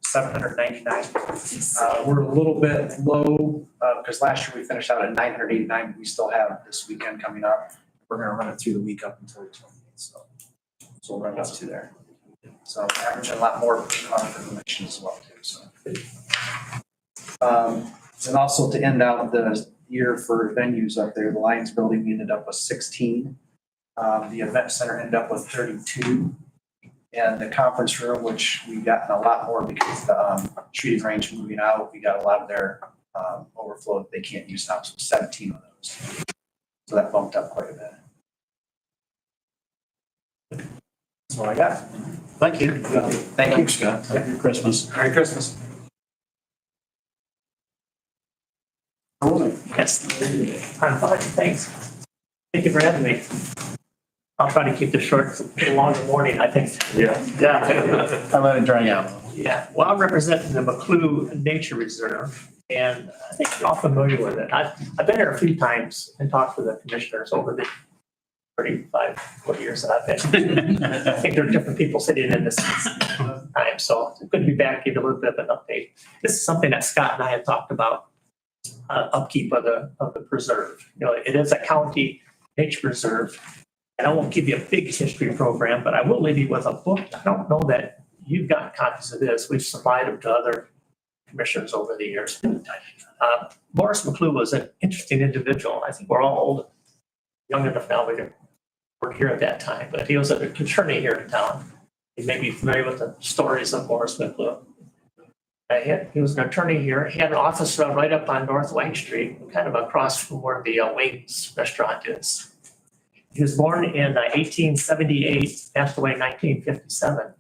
799. We're a little bit low because last year we finished out at 989. We still have this weekend coming up. We're going to run it through the week up until the 28th. So we'll run up to there. So average a lot more for commission as well too. So. And also to end out the year for venues up there, the Lions building, we ended up with 16. The event center ended up with 32. And the conference room, which we've gotten a lot more because the shooting range moving out, we got a lot of their overflow that they can't use now, so 17 of those. So that bumped up quite a bit. That's all I got. Thank you. Thank you, Scott. Merry Christmas. Merry Christmas. Yes. I'm fine, thanks. Thank you for having me. I'll try to keep this short. It's a longer morning, I think. Yeah. Yeah. I let it drag out. Yeah. Well, I'm representing the McClue Nature Reserve, and I think you're all familiar with it. I've been here a few times and talked to the commissioners over the 40 years that I've been. I think there are different people sitting in this time, so it's good to be back, give you a little bit of an update. This is something that Scott and I had talked about. Upkeep of the preserve. You know, it is a county nature reserve, and I won't give you a big history program, but I will leave you with a book. I don't know that you've got copies of this. We've supplied them to other commissioners over the years. Morris McClue was an interesting individual. I think we're all old, young enough now. We were here at that time, but he was an attorney here in town. You may be familiar with the stories of Morris McClue. He was an attorney here. He had an office right up on North Wayne Street, kind of across from where the Wings restaurant is. He was born in 1878, passed away in 1957.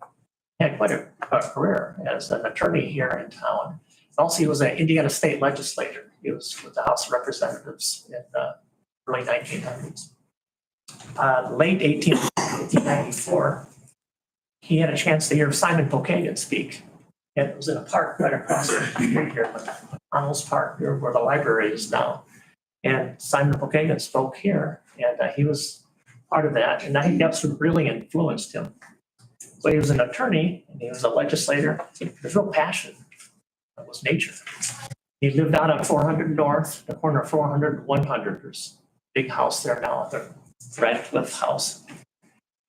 He had quite a career as an attorney here in town. Also, he was an Indiana state legislator. He was with the House of Representatives in the early 1900s. Late 1894, he had a chance to hear Simon Pokagon speak. And it was in a park right across the street here, McDonald's Park, here where the library is now. And Simon Pokagon spoke here, and he was part of that. And I think that's what really influenced him. So he was an attorney, and he was a legislator. His real passion was nature. He lived out on 400 North, the corner of 400 and 100. There's a big house there now, the Radcliffe House.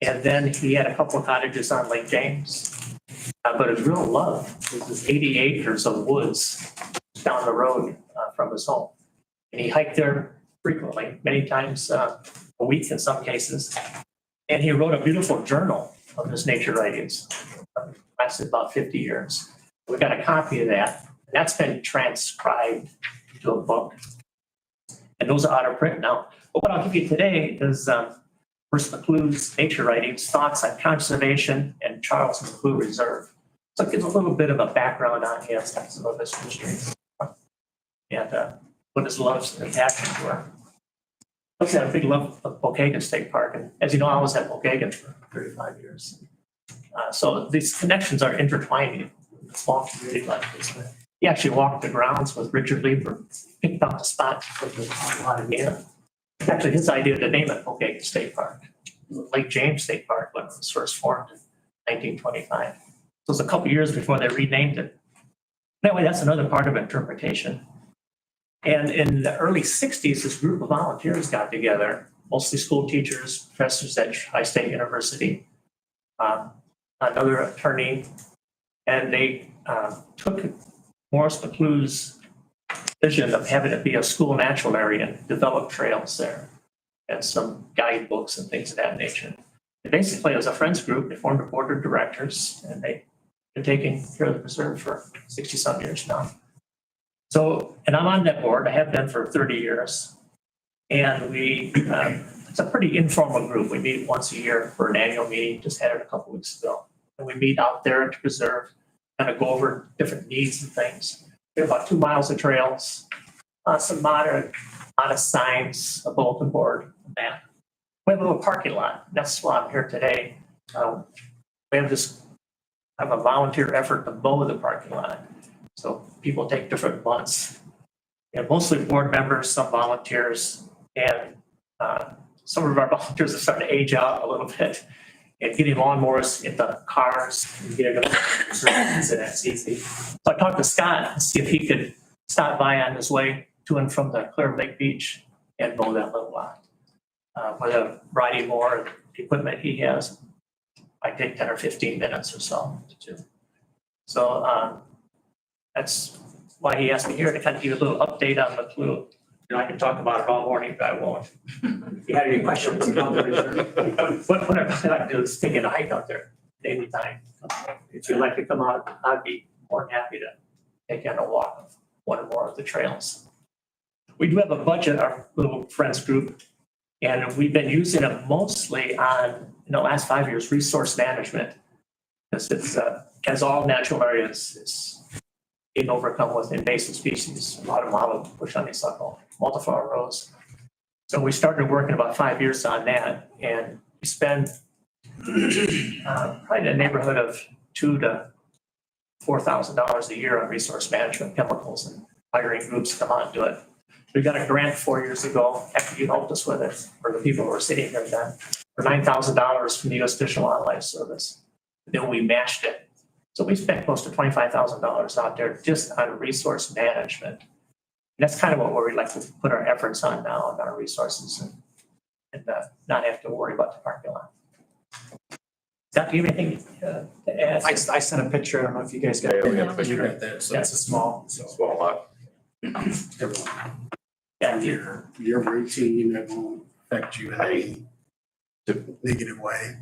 And then he had a couple of cottages on Lake James. But his real love was his 80 acres of woods down the road from his home. And he hiked there frequently, many times a week in some cases. And he wrote a beautiful journal of his nature writings. It lasted about 50 years. We got a copy of that. That's been transcribed into a book. And those are out of print now. But what I'll give you today is Morris McClue's nature writings, thoughts on conservation and Charles McClue Reserve. So it gives a little bit of a background on him, some of his history, and what his loves and passions were. I also had a big love of Pokagon State Park, and as you know, I was at Pokagon for 35 years. So these connections are intertwined in a small community like this. He actually walked the grounds with Richard Lieber, picked out the spot to put the lot in. It's actually his idea to name it Pokagon State Park. Lake James State Park when it was first formed in 1925. So it was a couple years before they renamed it. Anyway, that's another part of interpretation. And in the early 60s, this group of volunteers got together, mostly school teachers, professors at High State University, another attorney, and they took Morris McClue's vision of having it be a school natural area and develop trails there and some guidebooks and things of that nature. And basically, it was a friends group. They formed a board of directors, and they've been taking care of the preserve for 60-some years now. So, and I'm on that board. I have been for 30 years. And it's a pretty informal group. We meet once a year for an annual meeting. Just had it a couple weeks ago. And we meet out there at the preserve, kind of go over different needs and things. We have about 2 miles of trails, some modest signs, a bulletin board, a map. We have a little parking lot. That's why I'm here today. We have a volunteer effort to mow the parking lot. So people take different months. And mostly board members, some volunteers, and some of our volunteers are starting to age out a little bit. And getting lawnmowers in the cars and getting them so that's easy. So I talked to Scott to see if he could stop by on his way to and from the Clear Lake Beach and mow that little lot. With a riding mower and the equipment he has, I take 10 or 15 minutes or so to do. So that's why he asked me here to kind of give a little update on McClue. You know, I can talk about it all morning, but I won't. If you have any questions, what I'd like to do is take a hike out there anytime. If you'd like to come out, I'd be more than happy to take you on a walk of one or more of the trails. We do have a budget, our little friends group, and we've been using it mostly on in the last 5 years, resource management. Because it's, as all natural areas, is being overcome with invasive species, a lot of mottled bush honeysuckle, multiflora rose. So we started working about 5 years on that, and we spend probably in the neighborhood of $2,000 to $4,000 a year on resource management chemicals and hiring groups to come on and do it. We got a grant 4 years ago, after you helped us with it, for the people who were sitting here then, for $9,000 from the U.S. Fish and Wildlife Service. Then we matched it. So we spent close to $25,000 out there just on resource management. And that's kind of what we'd like to put our efforts on now, on our resources and not have to worry about the parking lot. Scott, do you have anything to add? I sent a picture. I don't know if you guys got it. Yeah, we got a picture. You got that. So it's a small, Small lot. Everyone, Yeah, your routine, it won't affect you in any negative way.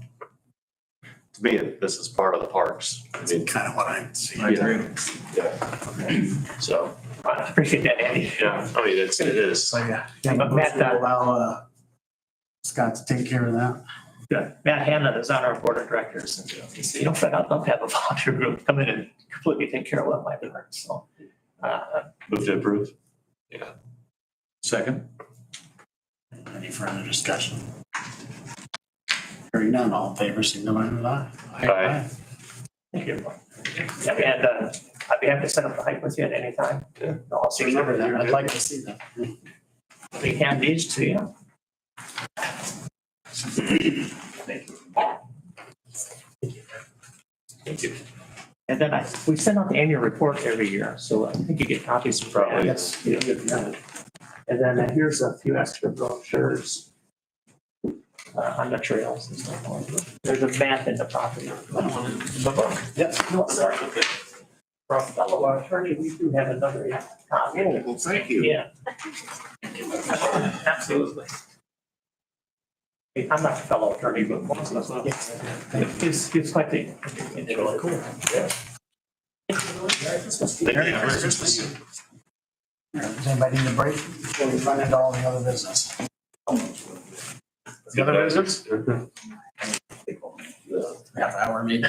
To me, this is part of the parks. That's kind of what I see. I agree. Yeah. So, I appreciate that, Andy. yeah, I mean, it is. So, yeah. But Matt, We'll allow Scott to take care of that. Good. Matt Hanna is on our board of directors. And he said, you know, Fred, I'd love to have a volunteer group come in and completely take care of what might be hurt. So, Move to approve. Yeah. Second. Any further discussion? Hearing none, all in favor, signify with aye. Aye. thank you. Yeah, and I'd be happy to set up a hike with you at any time. Yeah. I'll see you. Remember that, I'd like to see that. We hand these to you. Thank you. Thank you. And then we send out the annual report every year, so I think you get copies from Probably. Yes. And then here's a few extra brochures on the trails and stuff. There's a map in the property. Yep. No, sorry. For a fellow attorney, we do have another copy. Well, thank you. Yeah. Absolutely. I'm not a fellow attorney, but most of us. It's quite the. Really cool. Yeah. Does anybody need a break before we run into all the other business? The other business? Half hour maybe.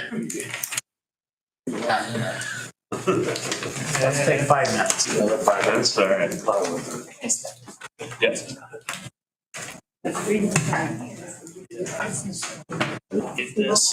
Let's take 5 minutes. Another 5 minutes, all right. Yes. Get this.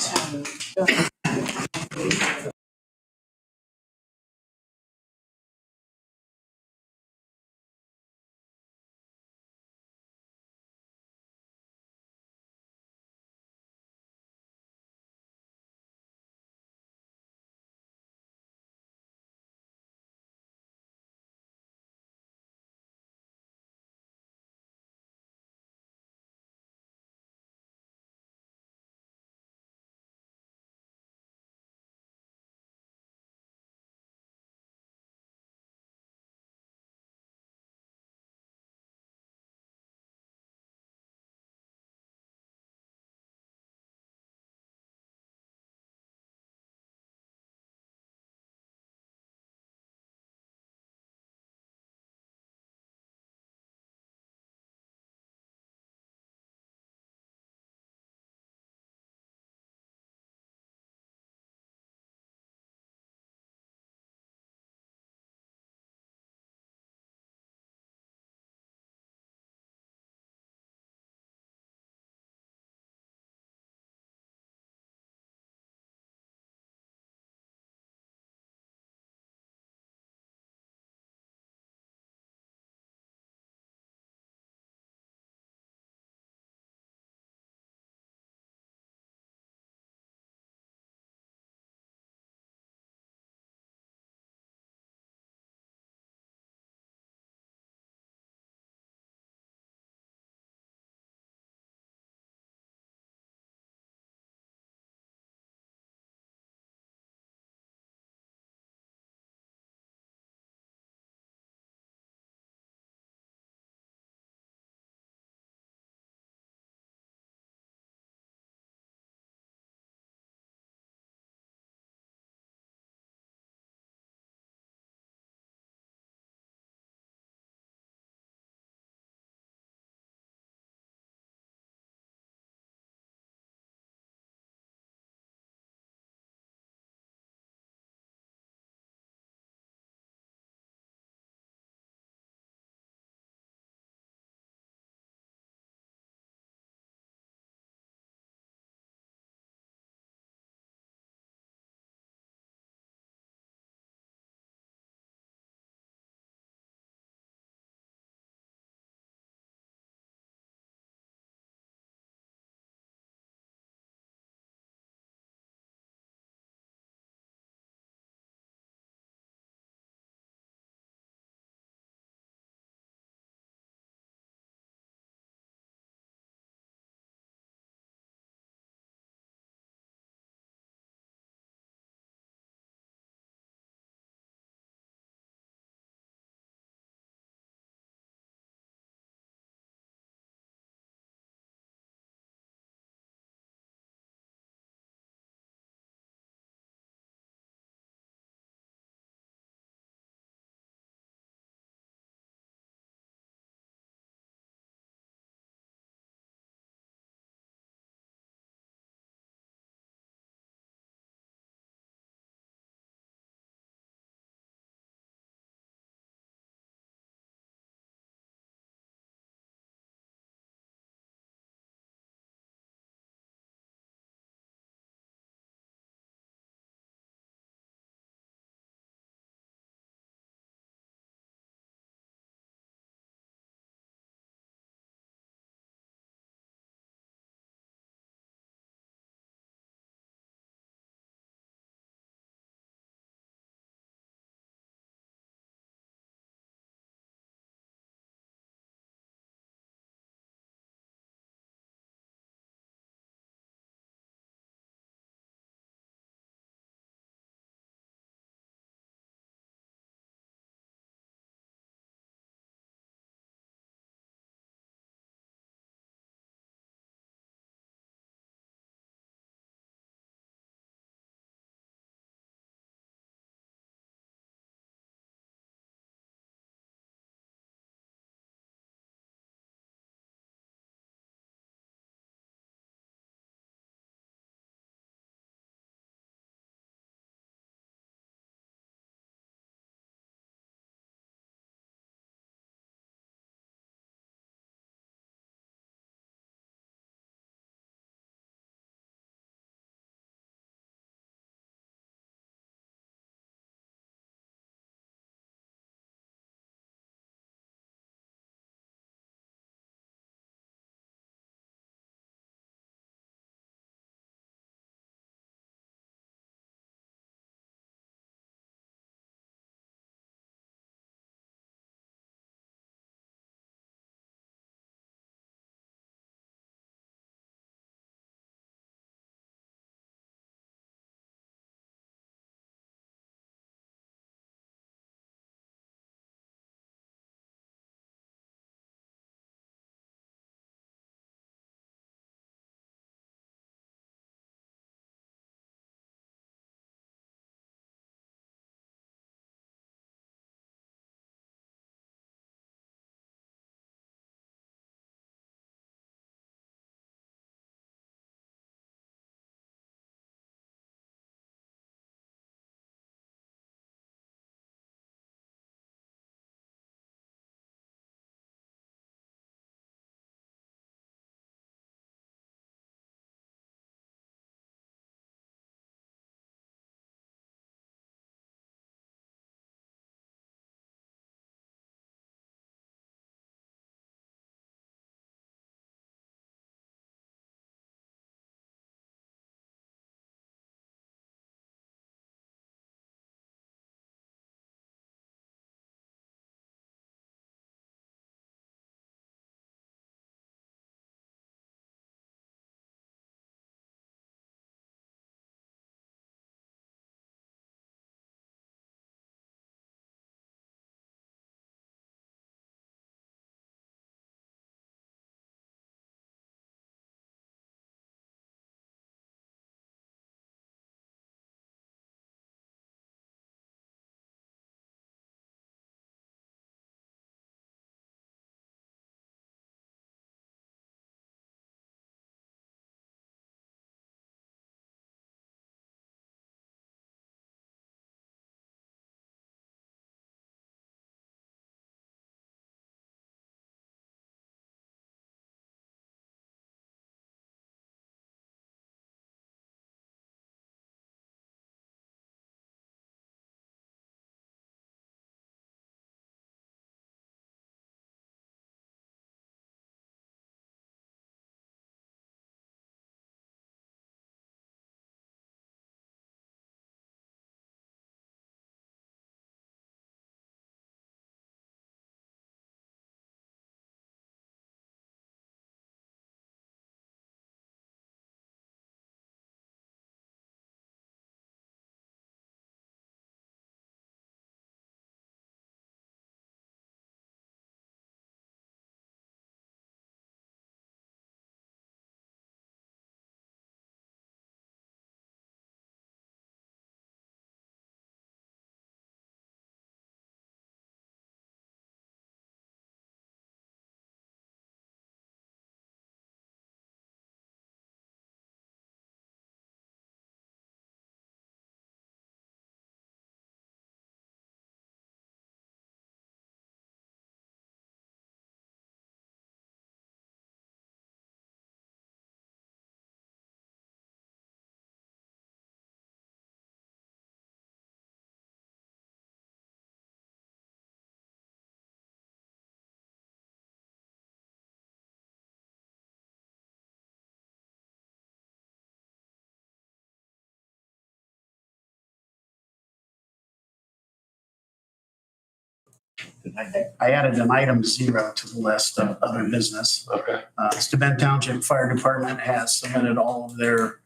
I added an item 0 to the list of other business. Okay. Steuben Township Fire Department has submitted all of their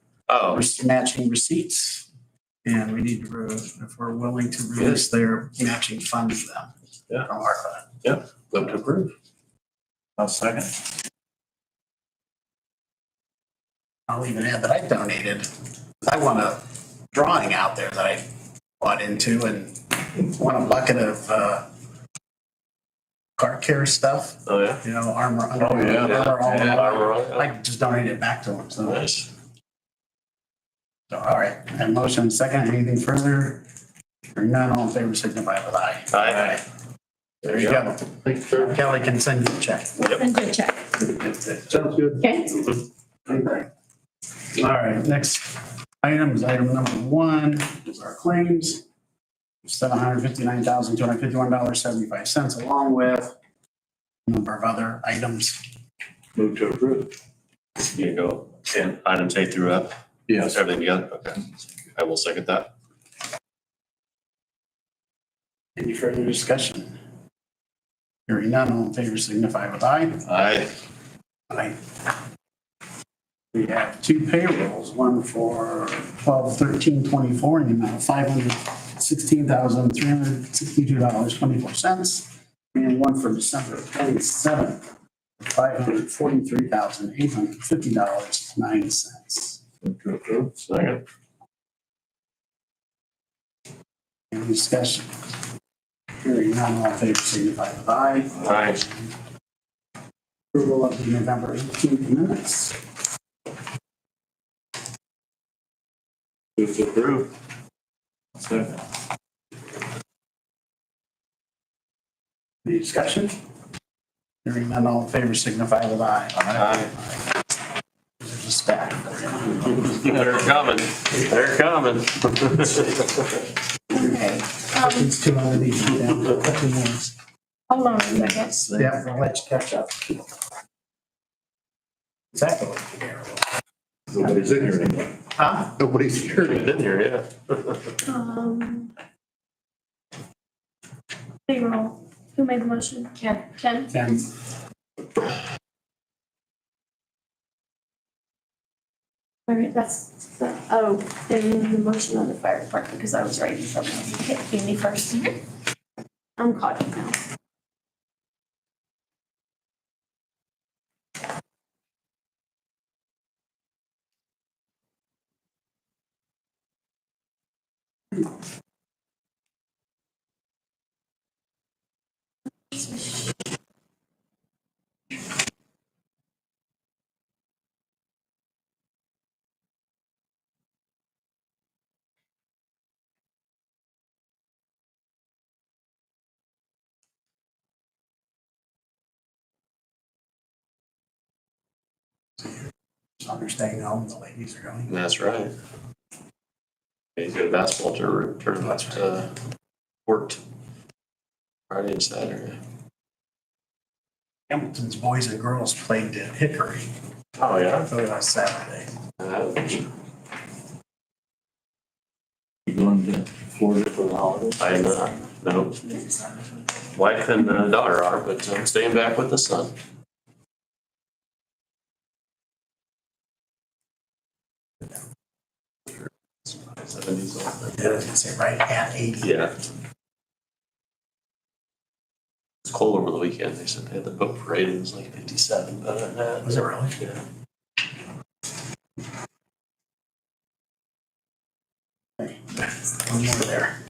matching receipts. And we need to, if we're willing to release their matching funds to them. Yeah. From our fund. Yep, vote to approve. I'll second. I'll even add that I donated. I want a drawing out there that I bought into and want a bucket of car care stuff. Oh, yeah. You know, armor. Oh, yeah. Armor. I just donated it back to them. So. Nice. So, all right. And motion and second. Anything further? Hearing none, all in favor signify with aye. Aye. There you go. Kelly can send you a check. Send you a check. Sounds good. Okay. All right, next item is item number 1, is our claims. $759,251.75, along with a number of other items. Move to approve. Here you go. And items A through F? Yes. Everything together? Okay. I will second that. Any further discussion? Hearing none, all in favor signify with aye. Aye. Aye. We have 2 payrolls, one for 12/13/24 in the amount of $516,362.24, and one for December 27th, $543,850.09. Move to approve. Second. Any discussion? Hearing none, all in favor signify with aye. Aye. Approval of the November 18th minutes. Move to approve. Second. Any discussion? Hearing none, all in favor signify with aye. Aye. There's a stack. They're coming. They're coming. Okay. It's 2 under these. Hold on a second. Yeah, I'll let you catch up. Exactly. Nobody's in here anymore. Huh? Nobody's here. In here, yeah. Payroll. Who made the motion? Ken. Ken? And All right, that's the, and the motion on the fire department, because I was writing something. Okay, give me first. I'm caught up now. Summer's staying home, the ladies are going. That's right. He's got a basketball tournament worked Friday and Saturday. Hamilton's boys and girls played at Hickory. Oh, yeah? Last Saturday. You going to Florida for the holidays? I am not, no. Wife and daughter are, but I'm staying back with the son. Yeah, I was gonna say right at 80. Yeah. It's cold over the weekend. They said they had the boat parade. It was like 57. But Was it really? Yeah. One more there.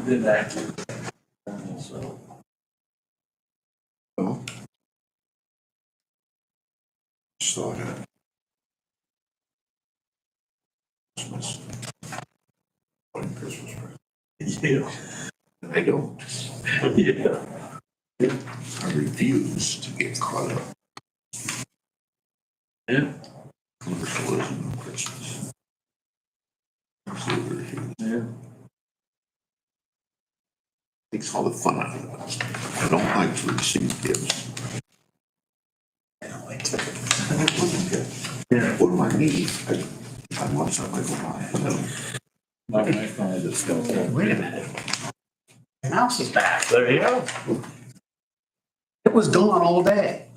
Did that. So. Oh. Saw that. Christmas. One Christmas present. Yeah. I don't. Yeah. I refuse to get caught up. Yeah. Commercialism on Christmas. Yeah. Takes all the fun out of it. I don't like to receive gifts. I don't like to. Yeah. What do I need? I want something, I go buy it. My phone is still. Wait a minute. The mouse is back. There you go. It was gone all day.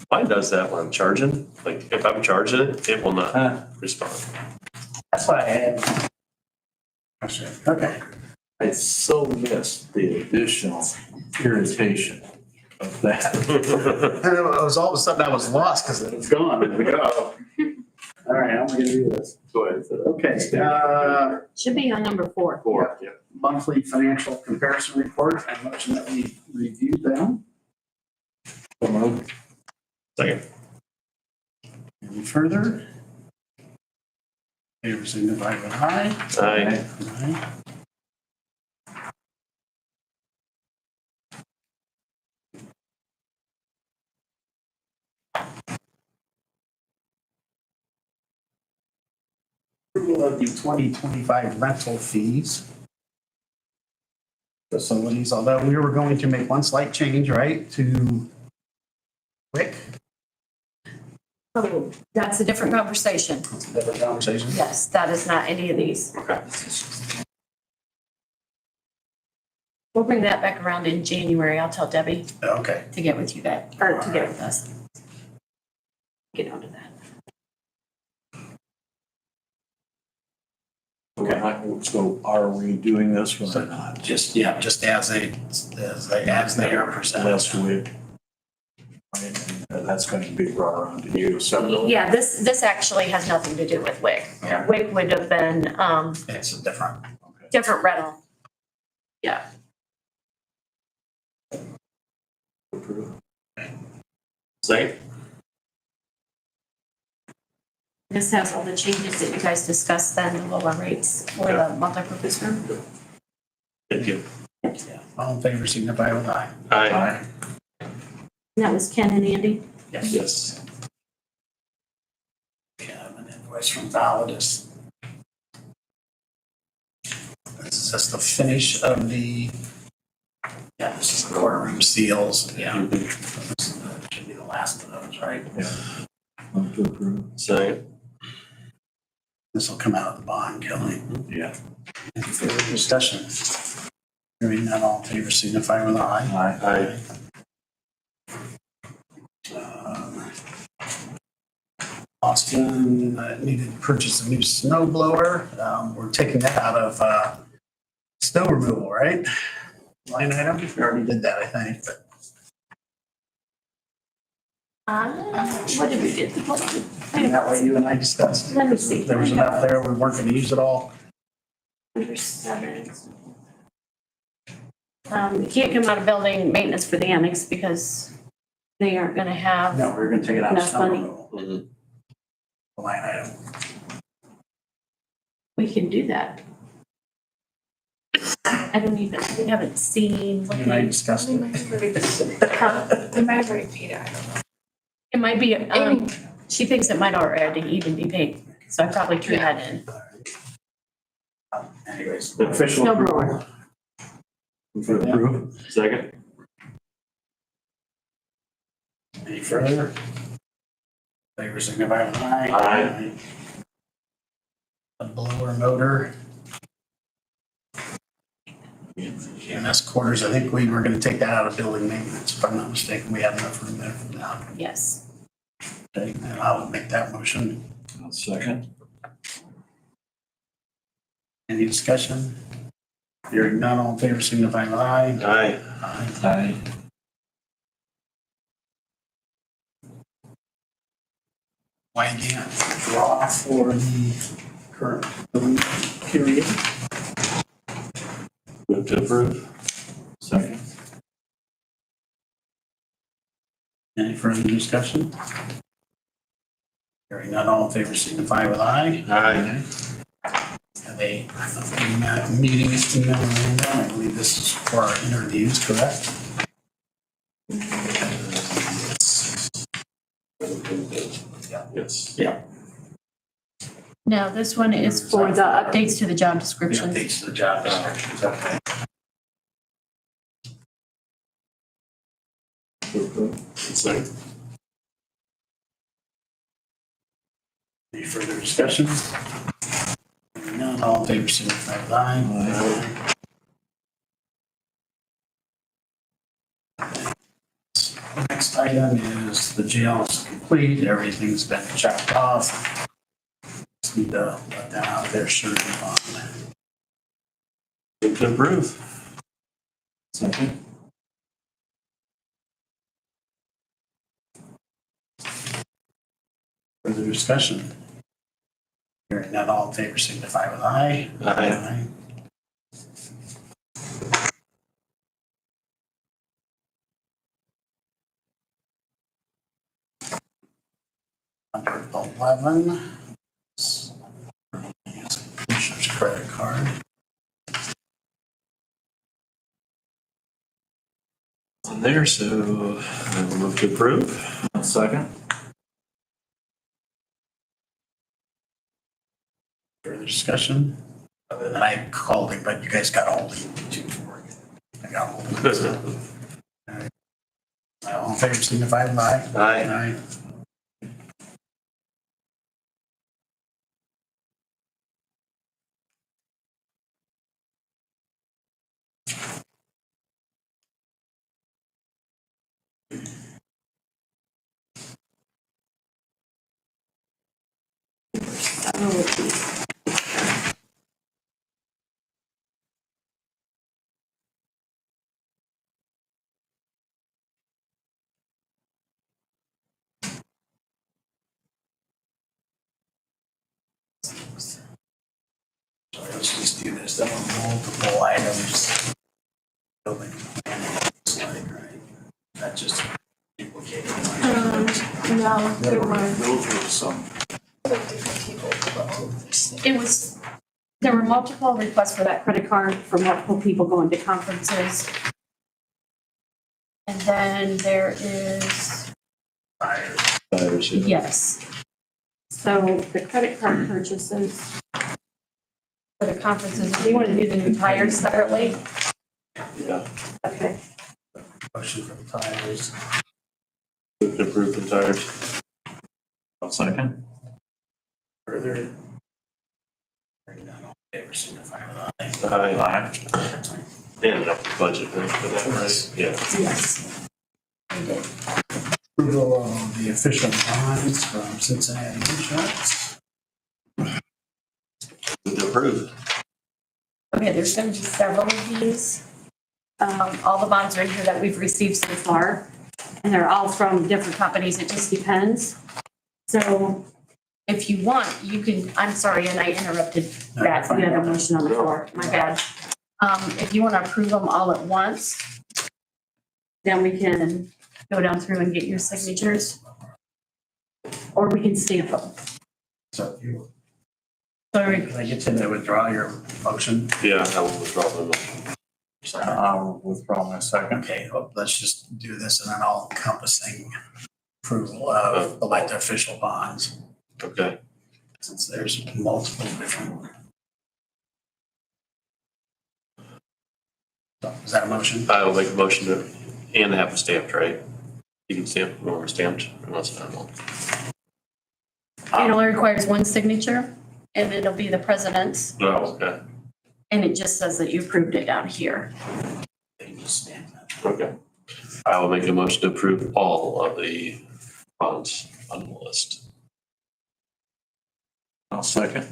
Mine does that when I'm charging. Like if I'm charging it, it will not respond. That's why I had. Okay. I so missed the additional irritation of that. And it was all of a sudden I was lost because it was gone. There we go. All right, I'm gonna do this. Go ahead. Okay, Should be on number 4. monthly financial comparison report. I mentioned that we reviewed them. Second. Any further? Favor signify with aye. Aye. Aye. Approval of the 2025 rental fees. Facilities, although we were going to make one slight change, right, to Wick. Oh, that's a different conversation. It's a different conversation. Yes, that is not any of these. Okay. We'll bring that back around in January. I'll tell Debbie Okay. to get with you guys, or to get with us. Get onto that. So are we doing this one or not? Just as they are presented. Last week. And that's going to be brought around to you separately. Yeah, this actually has nothing to do with WIC. Yeah. WIC would have been, It's a different. different rental. Yeah. Second. This has all the changes that you guys discussed then, the lower rates for the multi-purpose room. Thank you. Yeah. All in favor, signify with aye. Aye. And that was Ken and Andy. Yes. We have an invoice from Validus. This is just the finish of the, this is the courtroom seals, yeah. This should be the last of those, right? Move to approve. Second. This will come out of the bond, Kelly. Yeah. Any further discussion? Hearing none, all in favor, signify with aye. Aye. Austin needed to purchase a new snow blower. We're taking that out of snow removal, right? Line item, we already did that, I think, but. What did we get? That way you and I discussed. Let me see. There was enough there, we weren't gonna use it all. Under 7. You can't come out of building maintenance for the annex because they aren't gonna have No, we're gonna take it out of enough snow money. removal. Line item. We can do that. I haven't seen. You and I discussed it. It might have already paid it. It might be, she thinks it might already even be paid, so I probably threw that in. Anyways. The official. Snow blower. Move to approve. Second. Any further? Favor signify with aye. Aye. A blower motor. EMS quarters, I think we were gonna take that out of building maintenance, if I'm not mistaken, we had enough room there for that. Yes. Okay, and I'll make that motion. I'll second. Any discussion? Hearing none, all in favor signify with aye. Aye. Aye. Why can't draw for the current billing period? Move to approve. Second. Any further discussion? Hearing none, all in favor signify with aye. Aye. have a meeting memorandum. I believe this is for our interviews, correct? Yes. Yeah. No, this one is for the updates to the job descriptions. Updates to the job descriptions, okay. Second. Any further discussion? None, all in favor, signify with aye. Next item is the jail is complete, everything's been checked off. Just need to let that out there, sure. Move to approve. Second. Further discussion? Hearing none, all in favor, signify with aye. Aye. Under 11. Commissioner's credit card. On there, so I will move to approve. Second. Further discussion? Other than I called him, but you guys got all the two for it. I got all of them. All right. All in favor, signify with aye. Aye. So let's just do this. There are multiple items. Building plan, looks like, right? That just duplicated. No, there were, Those were some. there were multiple requests for that credit card for multiple people going to conferences. And then there is, yes. So the credit card purchases for the conferences, do you want to do the new tires separately? Yeah. Okay. Motion for the tires. Move to approve the tires. I'll second. Further. Hearing none, all in favor, signify with aye. Aye. They ended up with budget for that, right? Yeah. Yes. We did. Approval of the official bonds from Cincinnati Insurance. Move to approve. Okay, there's going to be several of these. All the bonds are in here that we've received so far, and they're all from different companies. It just depends. So if you want, you can, I'm sorry, and I interrupted that. You have a motion on the floor. My bad. If you want to approve them all at once, then we can go down through and get your signatures. Or we can stamp them. So you, Sorry. can I get you to withdraw your motion? Yeah, I will withdraw the motion. I'll withdraw my second. Okay, well, let's just do this and then all encompassing approval of elected official bonds, Okay. since there's multiple different. So, is that a motion? I will make a motion to, and have them stamped, right? You can stamp or stamped, unless I don't know. It only requires one signature, and it'll be the president's, Oh, okay. and it just says that you approved it down here. They just stamp that. Okay. I will make a motion to approve all of the bonds on the list. I'll second.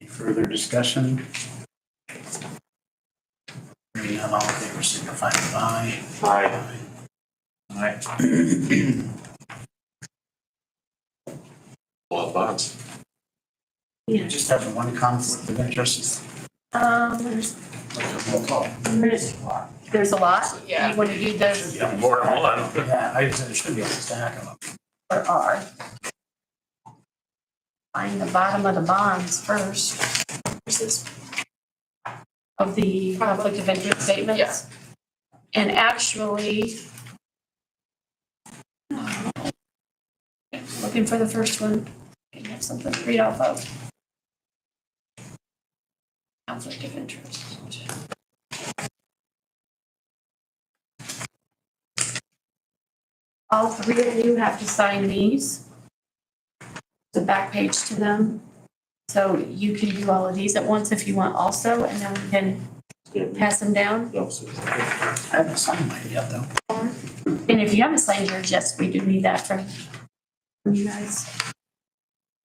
Any further discussion? Hearing none, all in favor, signify with aye. Aye. Aye. A lot of bonds. Yeah. Just have one conflict of interest. There's a lot. Yeah. You want to do this? Yeah, More than one. Yeah, I said there should be a stack of them. There are. find the bottom of the bonds first. This is of the conflict of interest statements. Yeah. And actually, looking for the first one, I have something to read off of. Conflict of interest. All three of you have to sign these. The back page to them. So you can do all of these at once if you want also, and then we can pass them down. I haven't signed mine yet, though. And if you haven't signed yours, yes, we do need that from you guys.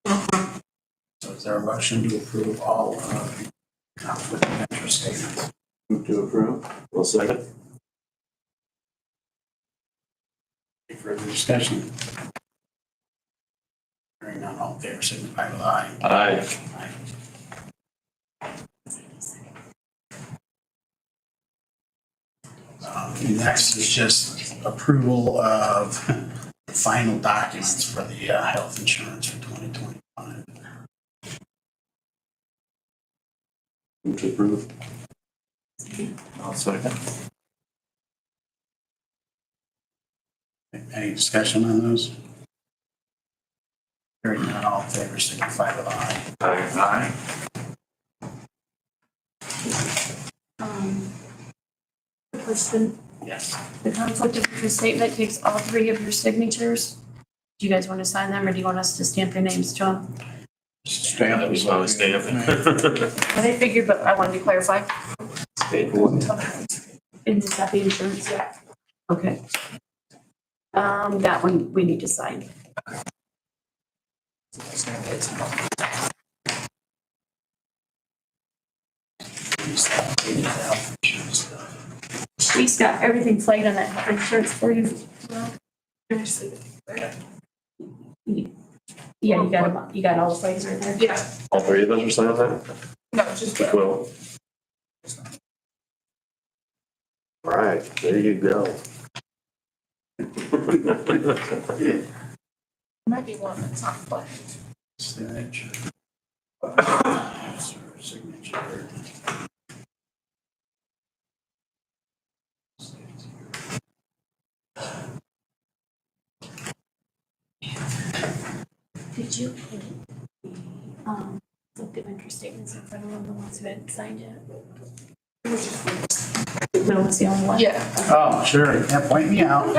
So is there a motion to approve all conflict of interest statements? Move to approve. Well, second. Any further discussion? Hearing none, all in favor, signify with aye. Aye. Next is just approval of the final documents for the health insurance for 2025. Move to approve. I'll second. Any discussion on those? Hearing none, all in favor, signify with aye. Aye. Question. Yes. The conflict of interest statement takes all three of your signatures. Do you guys want to sign them or do you want us to stamp your names to them? Stamp. I was stamping. I figured, but I wanted to clarify. And is that the insurance? Yeah. Okay. That one we need to sign. She's got everything flagged on that health insurance for you. Yeah, you got them, you got all the flags right there? Yeah. All three of us are signing that? No, just Will. Will. All right, there you go. Might be one that's not flagged. Signature. Signature. Did you put conflict of interest statements in front of them, the ones who hadn't signed yet? No, it's the only one. Yeah. Oh, sure. Yeah, point me out.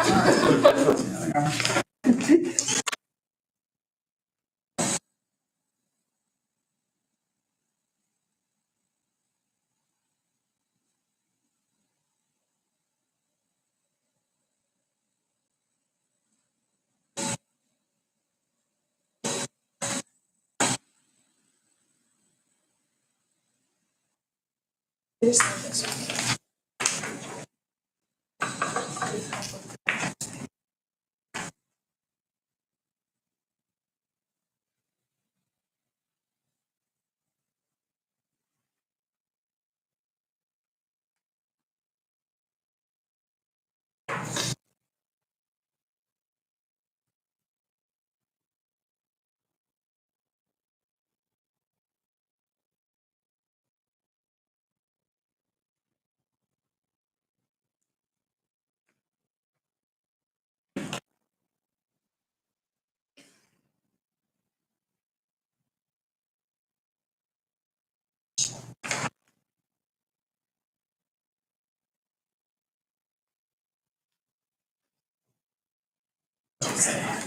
Okay.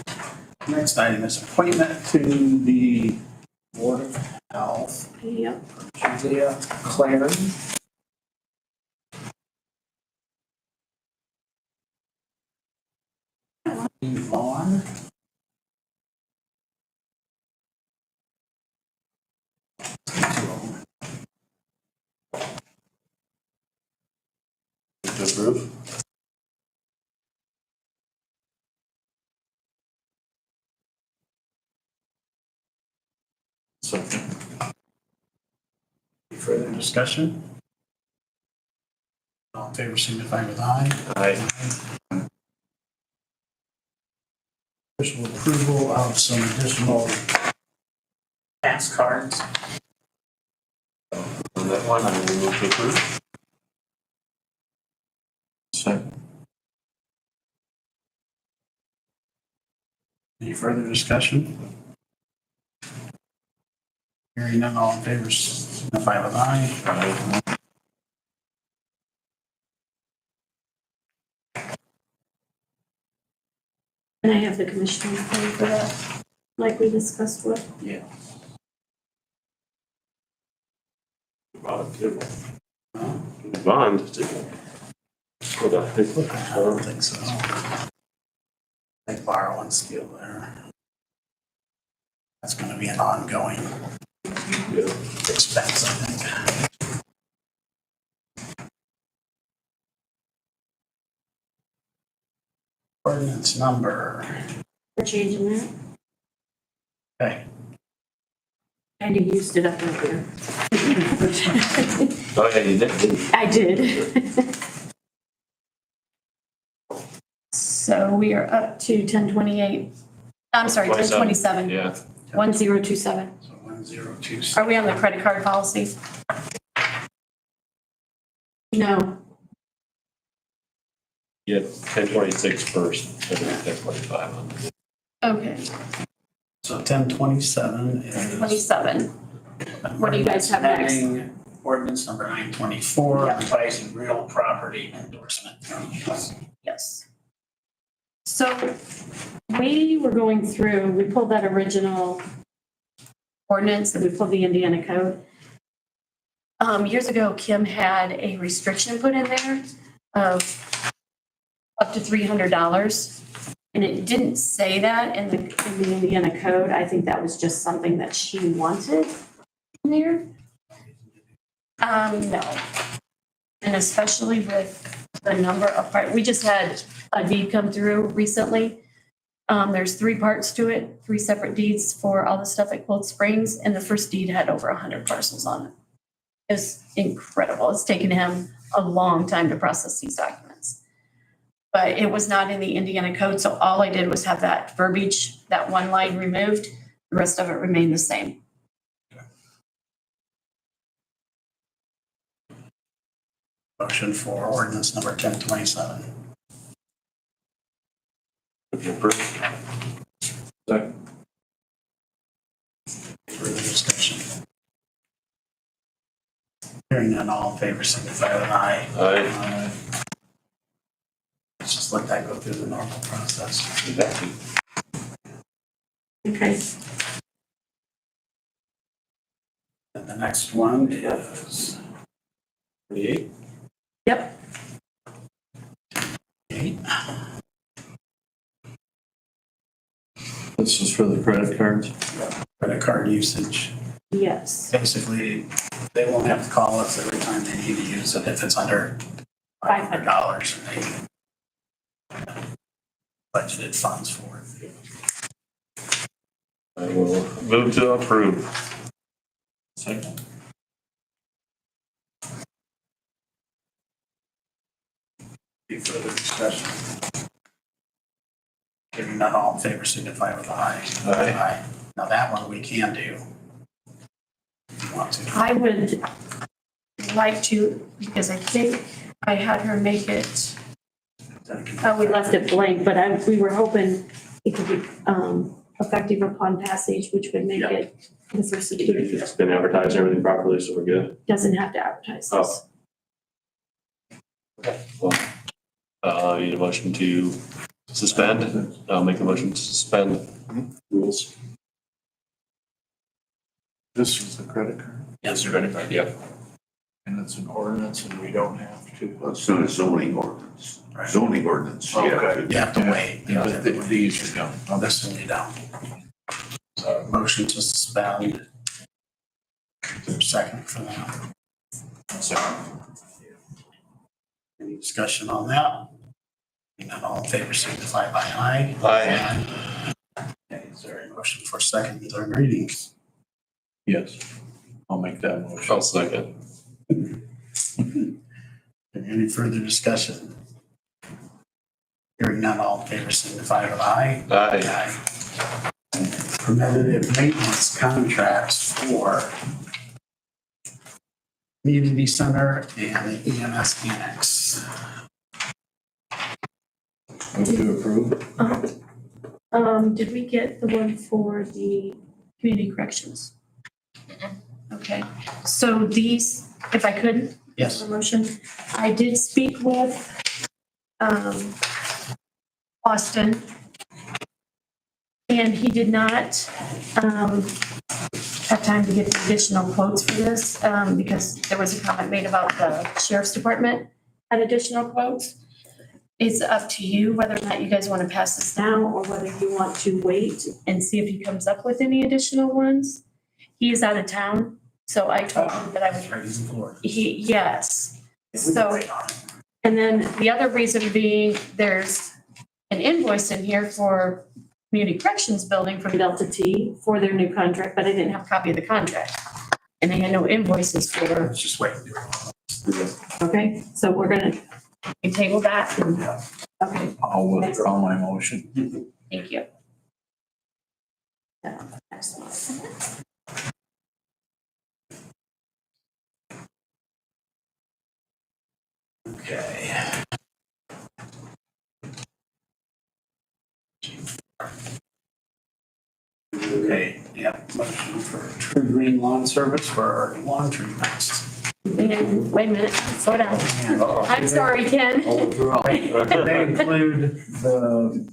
Next item is appointment to the Board of Health. Yep. Julia Clary. Vaughn. To approve? Second. Any further discussion? All in favor, signify with aye. Aye. Official approval of some additional gas cards. On that one, I will move to approve. Second. Any further discussion? Hearing none, all in favor, signify with aye. And I have the commissioner pay for that, like we discussed with. Yeah. Bond too. Bond too. Hold on. I don't think so. They borrow and steal there. That's gonna be an ongoing expense, I think. Ordinance number. We're changing that. Okay. And you used it up earlier. Oh, yeah, you did, didn't you? I did. So we are up to 1028. I'm sorry, 1027. Yeah. 1027. So 1027. Are we on the credit card policy? No. You had 1026 first, so then 1025 on. Okay, So 1027 is. 27. What do you guys have next? Amending Ordinance number 924, Yeah. revising real property endorsement. Yes. So we were going through, we pulled that original ordinance and we pulled the Indiana code. Years ago, Kim had a restriction put in there of up to $300. And it didn't say that in the Indiana code. I think that was just something that she wanted in there. No. And especially with the number of we just had a deed come through recently. There's 3 parts to it, 3 separate deeds for all the stuff at Cold Springs, and the first deed had over 100 parcels on it. It's incredible. It's taken him a long time to process these documents. But it was not in the Indiana code, so all I did was have that verbiage, that one line removed. The rest of it remained the same. Motion for ordinance number 1027. Second. Further discussion. Hearing none, all in favor, signify with aye. Aye. Let's just let that go through the normal process. Exactly. Okay. And the next one is 28. Yep. 8. This is for the credit cards. Credit card usage. Yes. Basically, they won't have to call us every time they need to use it if it's under $500 and they budgeted funds for it. I will move to approve. Second. Any further discussion? Hearing none, all in favor, signify with aye. Aye. Now that one we can do. If you want to. I would like to, because I think I had her make it, we left it blank, but we were hoping it could be effective upon passage, which would make it the first of the year. It's been advertised and everything properly, so we're good. Doesn't have to advertise this. Well, I need a motion to suspend. I'll make a motion to suspend rules. This is the credit card, Yes, credit card, yeah. and it's an ordinance, and we don't have to. Let's do a zoning ordinance. Zoning ordinance. Okay. You have to wait. You know, These are done. Oh, this one you don't. So motion to suspend. Is there a second for that? Any discussion on that? Hearing none, all in favor, signify by aye. Aye. Okay, is there a motion for second and third readings? Yes. I'll make that motion. I'll second. Any further discussion? Hearing none, all in favor, signify with aye. Aye. preventative maintenance contracts for community center and the EMS annex. Move to approve. Did we get the one for the community corrections? Okay, so these, if I could. Yes. a Motion. I did speak with, Austin. And he did not, have time to get the additional quotes for this, because there was a comment made about the sheriff's department had additional quotes. It's up to you whether or not you guys want to pass this now or whether you want to wait and see if he comes up with any additional ones. He is out of town, so I told him that I would. Yes. So, and then the other reason being, there's an invoice in here for community corrections building from Delta T for their new contract, but I didn't have a copy of the contract. And they had no invoices for. Let's just wait. Okay, so we're gonna table that and, okay, I'll withdraw my motion. thank you. Next one. Okay. Okay, yep, motion for True Green Lawn Service for our lawn treatments. And wait a minute, slow down. I'm sorry, Ken. Did they include the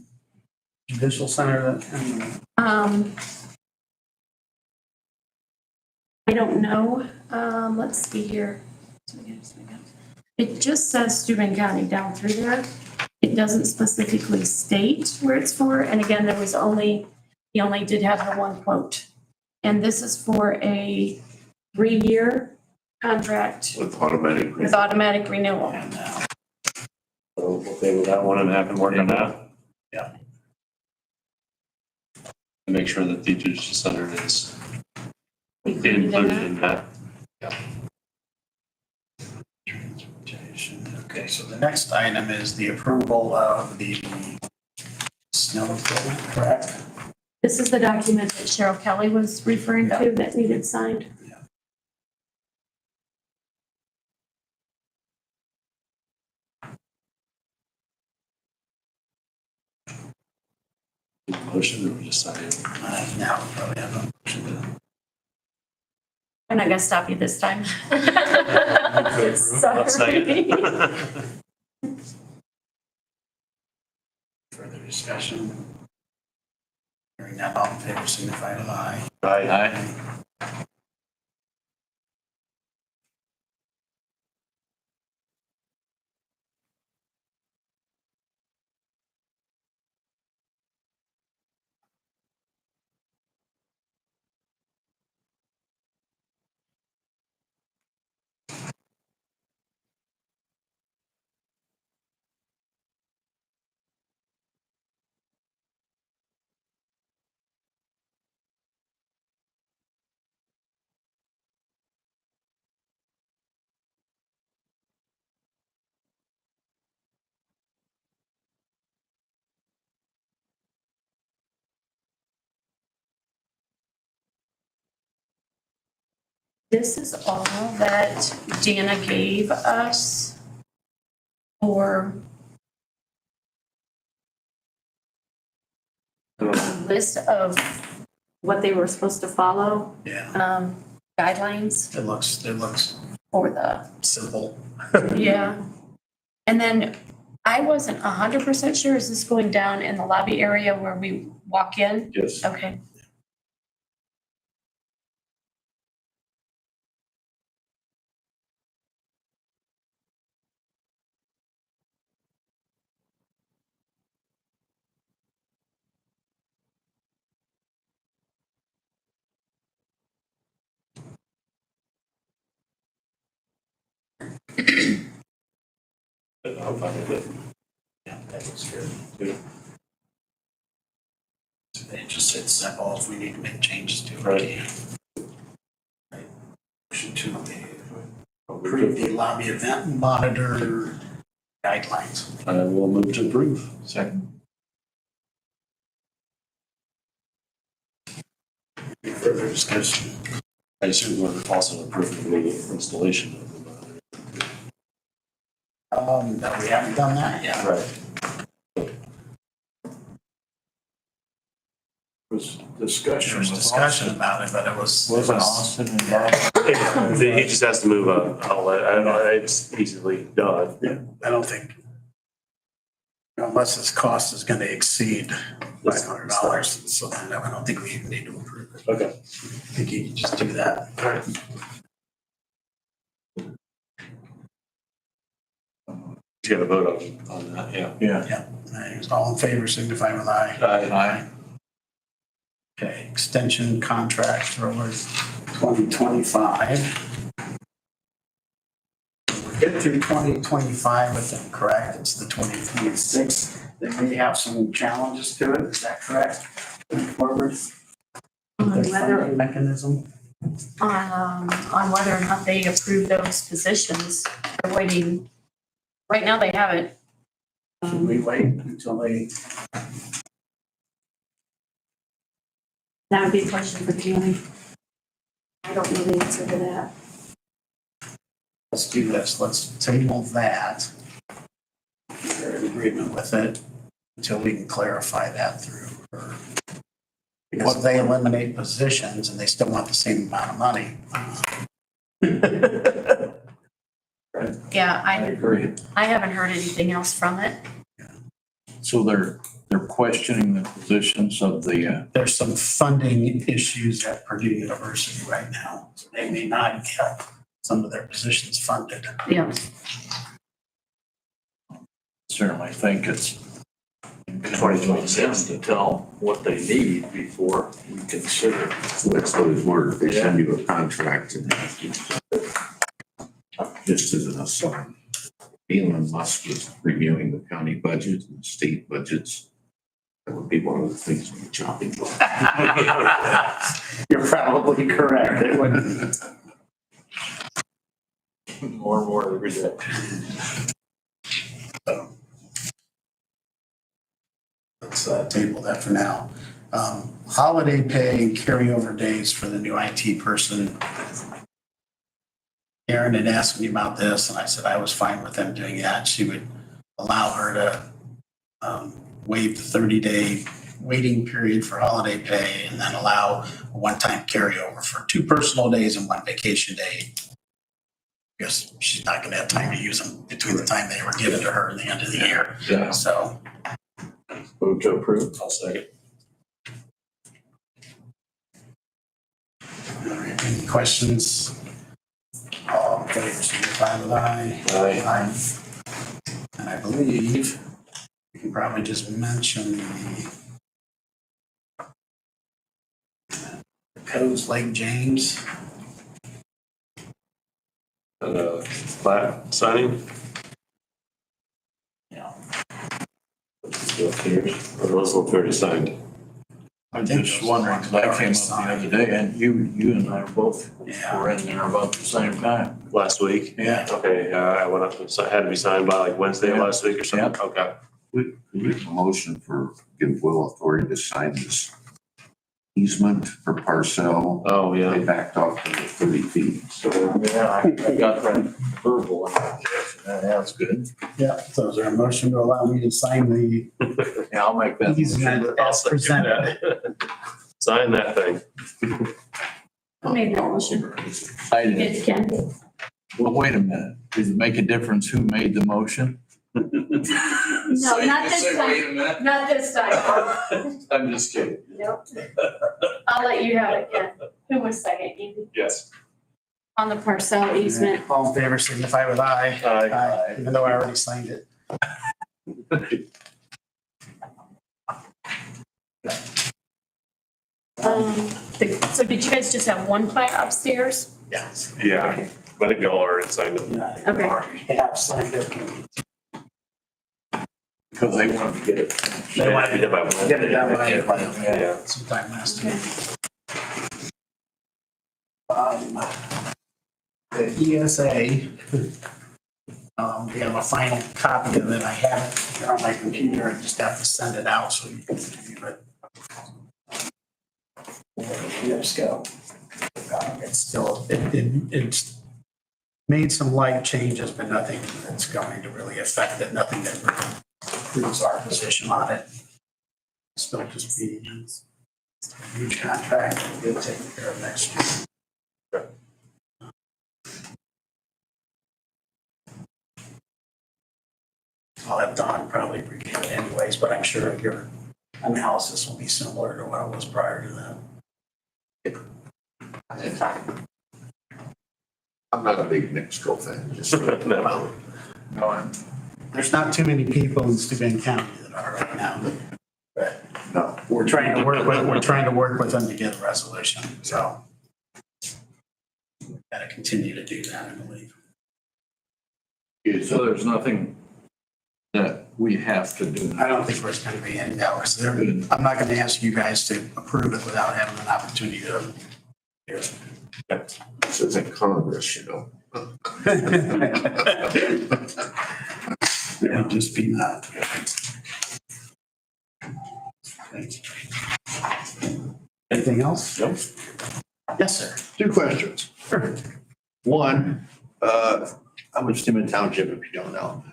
judicial center that? I don't know. Let's see here. It just says Steuben County down through there. It doesn't specifically state where it's for. And again, he only did have the one quote. And this is for a 3-year contract With automatic. with automatic renewal. So okay with that one and have him work on that? Yeah. And make sure that the judicial center is Included in included that. in that. Transportation. Okay, so the next item is the approval of the snow equipment, correct? This is the document that Cheryl Kelly was referring to that needed signed. Motion or we just sign it? Now, we probably have a motion to. I'm not gonna stop you this time. I'll Sorry. second. Further discussion? Hearing none, all in favor, signify with aye. Aye. This is all that Dana gave us for a list of what they were supposed to follow, Yeah, guidelines it looks for the, simple. yeah. And then I wasn't 100% sure, is this going down in the lobby area where we walk in? Yes. Okay. I'm fine with it. Yeah, that looks good. They just said simple, if we need to make changes to it. Right. Right. Motion to approve the lobby event monitor guidelines. I will move to approve. Second. further discussion? I assume we're also approving the installation of the monitor. No, we haven't done that yet. Right. Was discussion. There was discussion about it, but it was. Wasn't Austin involved? He just has to move a outlet. I don't know, it's easily done. Yeah, I don't think, unless this cost is gonna exceed $500, so then I don't think we even need to approve it. Okay. I think you can just do that. All right. You got to vote on that, yeah. Yeah. All in favor, signify with aye. Aye. Okay, extension contract for 2025. Get through 2025 with them, correct? It's the 2026. They may have some challenges to it, is that correct? Going forward? On Their whether, funding mechanism? on whether or not they approve those positions. They're waiting. Right now, they haven't. Should we wait until they? That would be a question for Julie. I don't know the answer to that. Let's do this, let's table that. You're in agreement with it until we can clarify that through her. Because if they eliminate positions and they still want the same amount of money. Yeah, I agree. I haven't heard anything else from it. So they're questioning the positions of the, There's some funding issues at Purdue University right now. So they may not get some of their positions funded. Yeah. certainly think it's 2026 to tell what they need before we consider. So that's what it's word, they send you a contract and just as an aside. Elon Musk was reviewing the county budget and state budgets. That would be one of the things on the chopping block. You're probably correct. It would. More and more every day. So let's table that for now. Holiday pay and carryover days for the new IT person. Erin had asked me about this, and I said I was fine with them doing that. She would allow her to waive the 30-day waiting period for holiday pay and then allow a one-time carryover for 2 personal days and 1 vacation day. Because she's not going to have time to use them between the time they were given to her and the end of the year. Yeah. So. Move to approve. I'll second. All right, any questions? All in favor, signify with aye. Aye. And I believe you can probably just mention the Coes Lake James. Plat signing? Yeah. Or those look already signed. I'm just wondering, because I came up the other day and you and I both were in there about the same time. Last week? Yeah. Okay, I went up, and had to be signed by like Wednesday of last week or something? Okay. We make a motion for, give Will authority to sign this easement for parcel. Oh, yeah. They backed off to the 30 feet. So, yeah, I got that verbal. That's good. Yeah, so is there a motion to allow me to sign the Yeah, I'll make that. easement as presented? Sign that thing. Who made that motion? I did. It's Ken. Well, wait a minute. Does it make a difference who made the motion? No, not this time. Not this time. I'm just kidding. Nope. I'll let you have it, Ken. Who was second? Andy? Yes. On the parcel easement. All in favor, signify with aye. Aye. Even though I already signed it. So did you guys just have one plat upstairs? Yes. Yeah, I think we all already signed it. Okay. Yeah, signed it. Because they wanted to get it. They wanted to get it done by Yeah. sometime last year. The ESA, we have a final copy of it. I have it here on my computer. I just have to send it out so you can review it. years ago. It's still, it's made some light changes, but nothing that's going to really affect it, nothing that improves our position on it. Still just be a huge contract, we'll get taken care of next year. I'll have Don probably review it anyways, but I'm sure your analysis will be similar to what it was prior to that. I'm not a big Nextro fan, just. No, there's not too many people in Steuben County that are right now, but No. we're trying to work with them to get a resolution, so. Gotta continue to do that, I believe. So there's nothing that we have to do. I don't think there's gonna be any hours there. I'm not gonna ask you guys to approve it without having an opportunity to hear it. This isn't Congress, you know. It would just be that. Anything else? Nope. Yes, sir. Two questions. One, I'm with Steuben Township, if you don't know.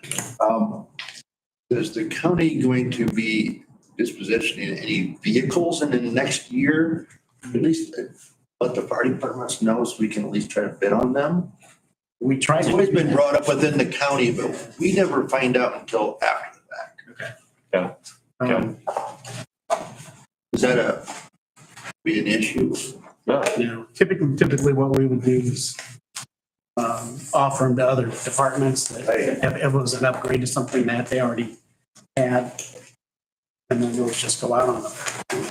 Is the county going to be dispositioning any vehicles in the next year? At least let the fire departments know so we can at least try to bid on them? We tried. It's always been brought up within the county, but we never find out until after the fact. Yeah. Is that be an issue? No, typically what we would do is offer them to other departments that if it was an upgrade to something that they already had. And then those just go out on the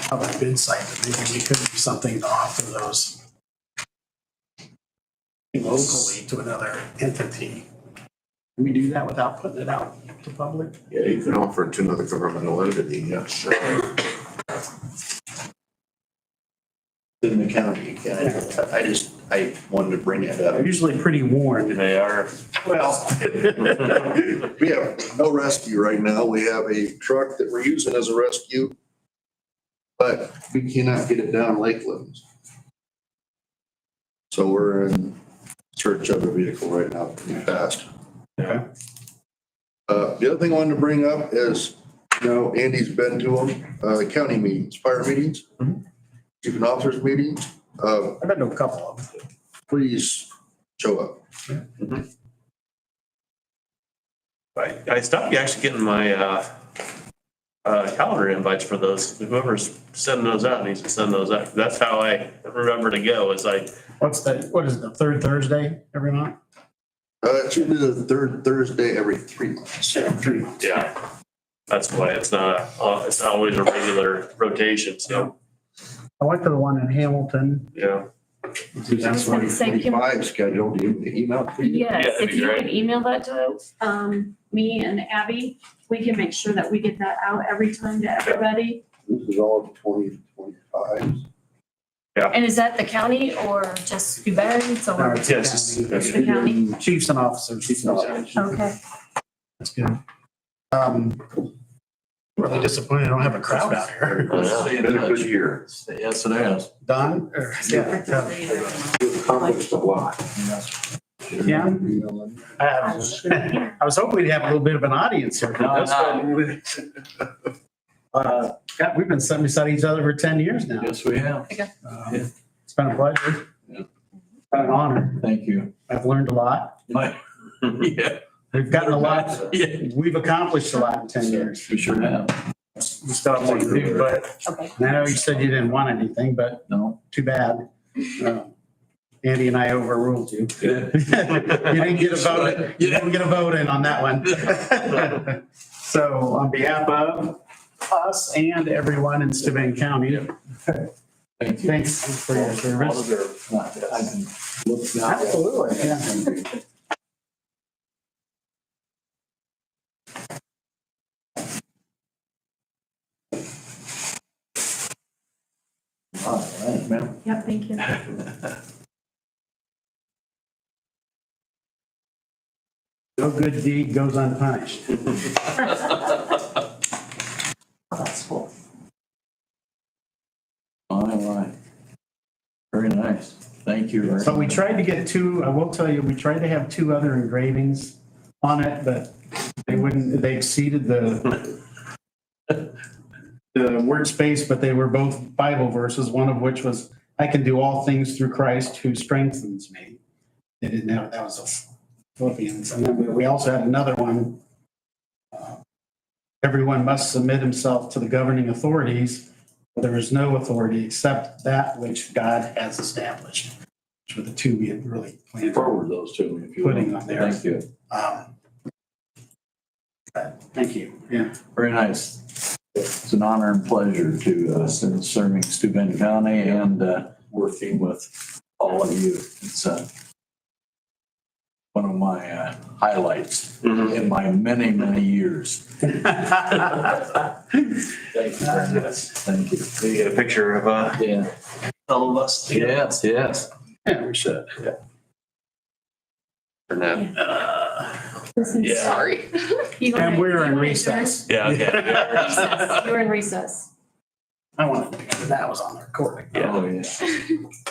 public bid site, but maybe we could do something to offer those locally to another entity. Can we do that without putting it out to public? Yeah, you can offer it to another governmental entity, yes. In the county, I wanted to bring it up. They're usually pretty warned. They are. Well, We have no rescue right now. We have a truck that we're using as a rescue, but we cannot get it down Lakeland. So we're in search of a vehicle right now pretty fast. Okay. The other thing I wanted to bring up is, Andy's been to them, county meetings, fire meetings, chief and officers meetings. I've been to a couple of them. Please show up. I stopped actually getting my calendar invites for those. Whoever's sending those out needs to send those out. That's how I remember to go is what is it, the third Thursday every month? It's usually the third Thursday every 3 months. Yeah. That's why it's not always a regular rotation, so. I went to the one in Hamilton. Yeah. That's gonna say, Kim- 45 scheduled, you email it to you? Yes, that'd if be you great. would email that to me and Abby, we can make sure that we get that out every time to everybody. This is all 2025. And is that the county or just Steuben? So we're- Yes. It's the county? Chiefs and officers. Okay. That's good. Really disappointed I don't have a crowd out here. It's been a good year. Yes, it has. Don? You've accomplished a lot. Yeah. I was hoping we'd have a little bit of an audience here. God, we've been sitting beside each other for 10 years now. Yes, we have. It's been a pleasure. Yeah. It's been an honor. Thank you. I've learned a lot. Yeah. We've gotten a lot. Yeah. We've accomplished a lot in 10 years. We sure have. We still have more to do, but Okay. I know you said you didn't want anything, but No. too bad. Andy and I overruled you. You didn't get a vote. You didn't get a vote in on that one. So on behalf of us and everyone in Steuben County, Thank you. thanks for your service. I can look now. Absolutely, yeah. All right, ma'am. Yep, thank you. No good deed goes unpunished. That's cool. All right. Very nice. Thank you. very So we much. tried to get two, I will tell you, we tried to have two other engravings on it, but they wouldn't, they exceeded the word space, but they were both Bible verses, one of which was, I can do all things through Christ who strengthens me. They didn't have, that was a Philippians. And then we also had another one. Everyone must submit himself to the governing authorities. There is no authority except that which God has established, which were the two we had really planned. Forward those two, if you Putting will. on there. Thank you. Thank you. Yeah. Very nice. It's an honor and pleasure to serving Steuben County and working with all of you. It's one of my highlights in my many, many years. Thank you very much. Thank you. Can you get a picture of, Yeah. all of us? Yes, yes. Yeah, we should. Yeah. For now. Yeah. Sorry. And we're in recess. Yeah, okay. Recess. You were in recess. I wanted to make sure that was on the recording. Oh, yeah.